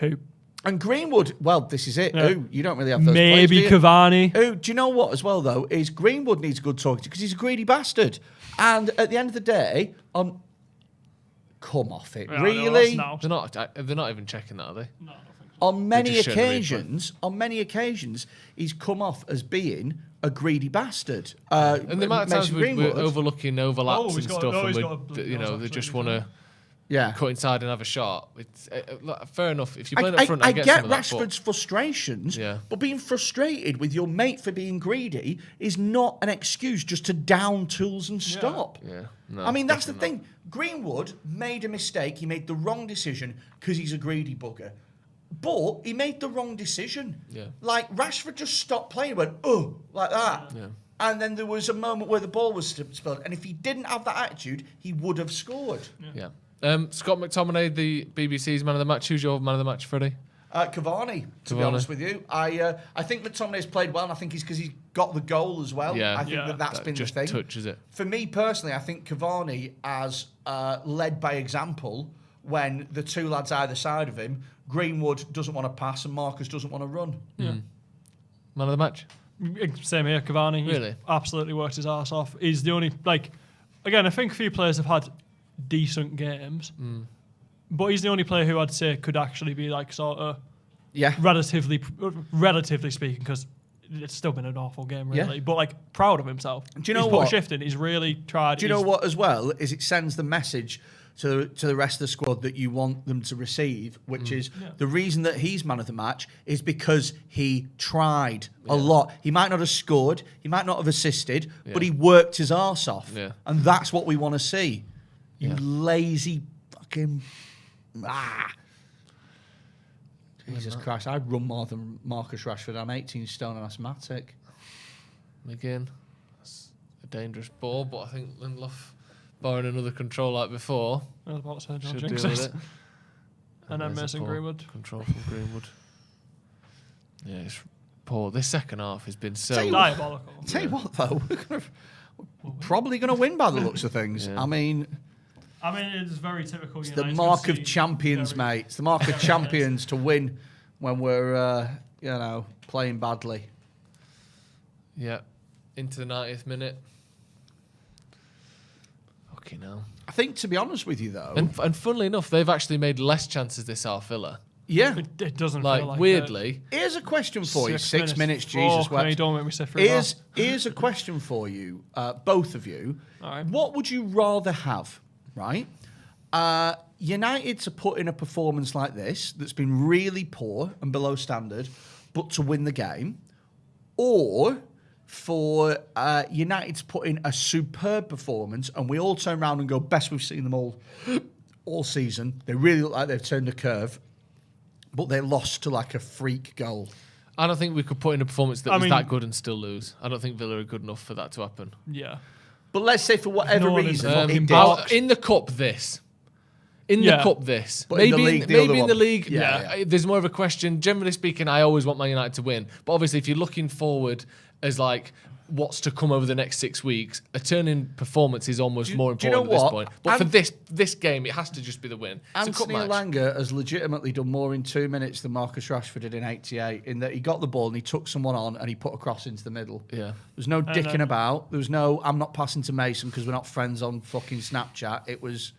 who? And Greenwood, well, this is it. Yeah. You don't really have those maybe players, Cavani. Do you know what, as well, though, is Greenwood needs a good talking to because he's a greedy bastard. And at the end of the day, come off it. Really? They're not even checking that, are they? No, I don't think so. On many occasions, he's come off as being a greedy bastard. And the amount of times we're overlooking overlaps and stuff, and they just want to cut inside and have a shot. It's fair enough. If you're playing up front, I get Rashford's frustrations, but being frustrated with your mate for being greedy is not an excuse just to down tools and stop. Yeah. No, I mean, that's the thing. Greenwood made a mistake. He made the wrong decision because he's a greedy bugger. But he made the wrong decision. Yeah. Like, Rashford just stopped playing and went, oh, like that. Yeah. And then there was a moment where the ball was spilled. And if he didn't have that attitude, he would have scored. Yeah. Scott McTominay, the BBC's man of the match. Who's your man of the match, Freddie? Cavani, to be honest with you. I think McTominay's played well, and I think he's because he's got the goal as well. Yeah. I think that's been the thing. Touches it. For me personally, I think Cavani has led by example when the two lads either side of him, Greenwood doesn't want to pass and Marcus doesn't want to run. Yeah. Man of the match? Same here, Cavani. Really? He's absolutely worked his arse off. He's the only, again, I think a few players have had decent games, but he's the only player who I'd say could actually be relatively speaking, because it's still been an awful game, really. But proud of himself. Do you know he's what? Put a shift in. He's really tried. Do you know what? As well, is it sends the message to the rest of the squad that you want them to receive, which is the reason that he's man of the match is because he tried a lot. He might not have scored, he might not have assisted, but he worked his arse off, and that's what we want to see. You lazy fucking Jesus Christ, I'd run more than Marcus Rashford. I'm 18 stone and asthmatic. Again, that's a dangerous ball, but I think Lindelof, barring another control like before, I was about to say should deal with it. And then Mason Greenwood. Control from Greenwood. Yeah, it's poor. This second half has been so diabolical. Tell you what, though, we're probably going to win by the looks of things. I mean, it's very typical. It's the mark of champions, mate. It's the mark of champions to win when we're, playing badly. Yeah, into the 90th minute. Okay, now. I think, to be honest with you, though, and funnily enough, they've actually made less chances this half, Villa. Yeah, it doesn't feel like weirdly. Here's a question for you. 6 minutes, Jesus. Don't make me sit through Here's a question for you, both of you. All right. What would you rather have? Right, United to put in a performance like this that's been really poor and below standard, but to win the game, or for United to put in a superb performance and we all turn around and go, best we've seen them all season. They really look like they've turned the curve, but they lost to a freak goal. I don't think we could put in a performance that was that good and still lose. I don't think Villa are good enough for that to happen. Yeah. But let's say for whatever reason, in the cup, this. In the cup, this. But maybe in the league, yeah. There's more of a question. Generally speaking, I always want Man United to win. But obviously, if you're looking forward as what's to come over the next 6 weeks, a turn in performance is almost more important at this point. But for this game, it has to just be the win. Anthony Elanga has legitimately done more in 2 minutes than Marcus Rashford did in 88, in that he got the ball and he took someone on and he put a cross into the middle. Yeah. There's no dicking about. There was no, I'm not passing to Mason because we're not friends on fucking Snapchat. It was,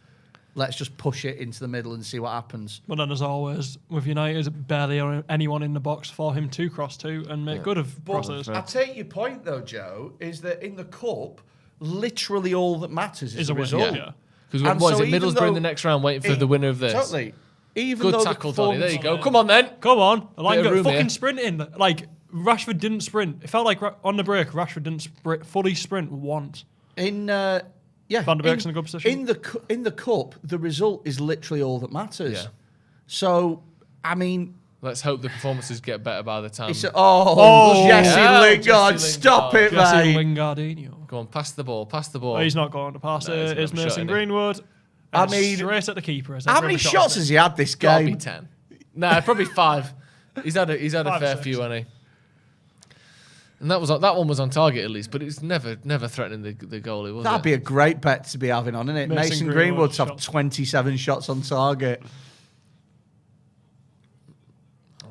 let's just push it into the middle and see what happens. But then, as always, with United, barely anyone in the box for him to cross to and make good of crosses. I take your point, though, Joe, is that in the Cup, literally all that matters is the result. Because Middlesbrough in the next round waiting for the winner of this? Totally. Even good tackle, Donny. There you go. Come on, then. Come on. Elanga fucking sprinting. Rashford didn't sprint. It felt like on the break, Rashford didn't fully sprint once. Van der Beek's in a good position. In the cup, the result is literally all that matters. Yeah. So, I mean, Let's hope the performances get better by the time. Jesse Yeah, Lingard, Jesse stop Lingard. it, Jesse mate. Lingardinho. Go on, pass the ball. Oh, he's not going to pass No, he's it. It's never shot Mason any. Greenwood. I And mean, straight at the keeper. How many shots has he had this Gotta be game? 10. Nah, probably 5. He's had a 5 or fair 6. few, hasn't he? And that one was on target at least, but it's never threatening the goalie, was That'd it? be a great bet to be having on, isn't it? Mason Mason Greenwood to have shots. 27 shots on target.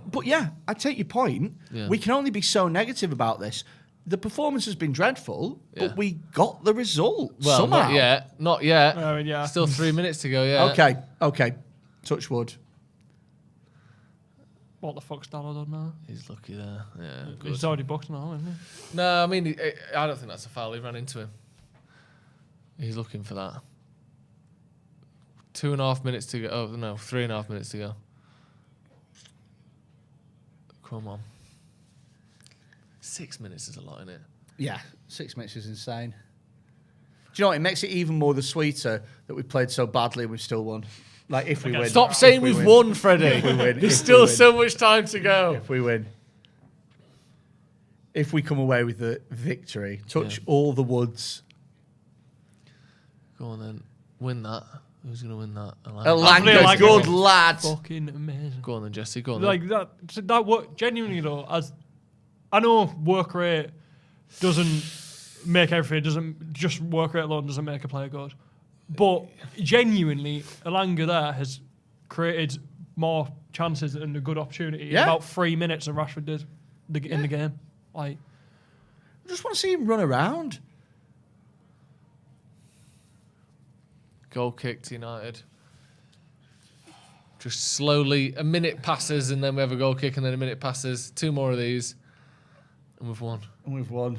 But yeah, I take your point. Yeah. We can only be so negative about this. The performance has been dreadful, Yeah. but we got the result Well, somehow. not yet. I mean, yeah. Still 3 minutes to go. Yeah. Okay. Touch wood. What the fuck's Dallo done now? He's lucky there. Yeah. Good. He's already booked now, isn't he? No, I mean, I don't think that's a foul. He ran into him. He's looking for that. 2.5 minutes to go. Oh, no, 3.5 minutes to go. Come on. 6 minutes is a lot, isn't it? Yeah, 6 minutes is insane. Do you know what? It makes it even more the sweeter that we played so badly and we've still won. Like, if we win. Stop saying we've won, Freddie. If we win. There's still so much time to go. If we win. If we come away with the victory, touch all the woods. Go on then. Win that. Who's going to win that? Elanga, good lad. Fucking amazing. Go on then, Jesse. Go on Like then. that work genuinely though, as I know work rate doesn't make everything, doesn't just work rate alone doesn't make a player good. But genuinely, Elanga there has created more chances and a good opportunity in about 3 minutes than Rashford did in the game. Like, I just want to see him run around. Goal kick to United. Just slowly, a minute passes and then we have a goal kick and then a minute passes. 2 more of these and we've won.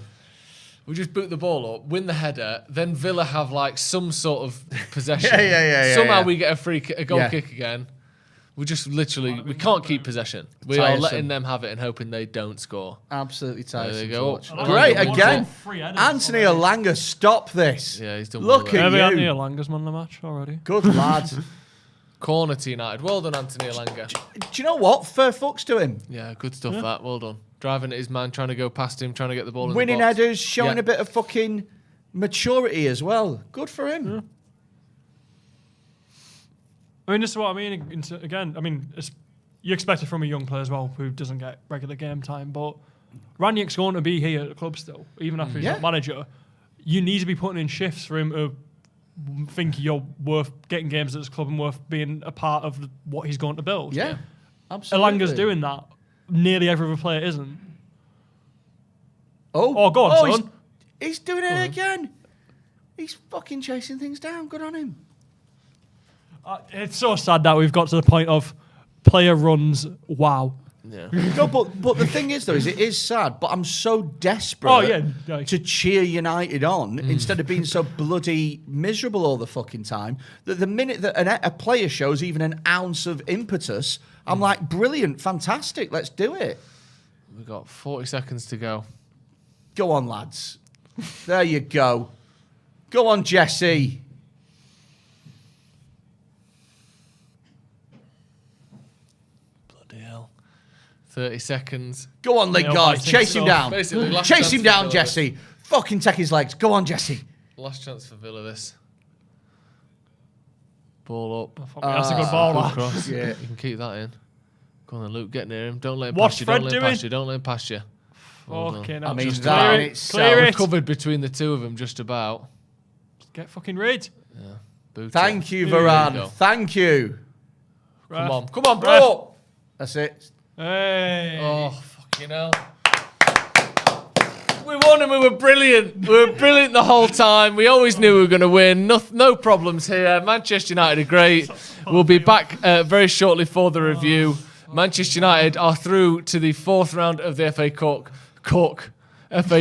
We just boot the ball up, win the header, then Villa have like some sort of possession. Somehow we get a goal kick again. We just literally, we can't keep possession. We are letting them have it and hoping they don't score. Absolutely tiresome. There they go. Great, Elanga again. won 3 headers Anthony already. Elanga, stop this. Yeah, he's done Look well at Maybe Anthony you. Elanga's won the match already. Good lad. Corner to United. Well done, Anthony Elanga. Do you know what? Fair fucks to him. Yeah, good stuff that. Well done. Driving at his man, trying to go past him, trying to get the ball in Winning the box. headers, showing Yeah. a bit of fucking maturity as well. Good for him. Yeah. I mean, this is what I mean. Again, I mean, you expect it from a young player as well who doesn't get regular game time. But Ranić's going to be here at the club still, even after he's not manager. You need to be putting in shifts for him to think you're worth getting games at this club and worth being a part of what he's going to build. Yeah, absolutely. Elanga's doing that. Nearly every other player isn't. Oh, go on, son. He's doing it again. He's fucking chasing things down. Good on him. It's so sad that we've got to the point of player runs. Wow. Yeah. No, but the thing is, though, is it is sad, but I'm so desperate to cheer United on instead of being so bloody miserable all the fucking time that the minute that a player shows even an ounce of impetus, I'm like, brilliant, fantastic, let's do it. We've got 40 seconds to go. Go on, lads. There you go. Go on, Jesse. Bloody hell. 30 seconds. Go on, Lingard. Chase him down. Basically, last Chase chance him for down, Villa. Jesse. Fucking take his legs. Go on, Jesse. Last chance for Villa, this. Ball up. That's a good ball. Good That. cross. Yeah. You can keep that in. Go on then, Luke. Get near him. Don't let him What's pass you. Fred Don't let him doing? pass you. Don't let him pass you. Well done. Fucking I mean, just that clear in it. itself. Clear We've it. covered between the two of them just about. Get fucking rid. Boot Thank it. you, There you Varane. go. Thank you. Come on. Come on, bro. That's it. Hey. Oh, fucking hell. We won and we were brilliant. We were brilliant the whole time. We always knew we were going to win. No problems here. Manchester United are great. We'll be back very shortly for the review. Manchester United are through to the 4th round of the FA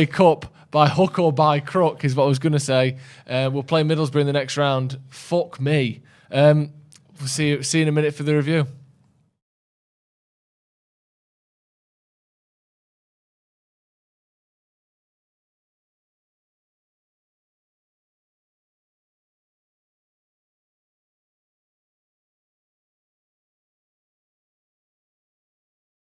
Cup by hook or by crook is what I was going to say. We'll play Middlesbrough in the next round. Fuck me. We'll see you in a minute for the review.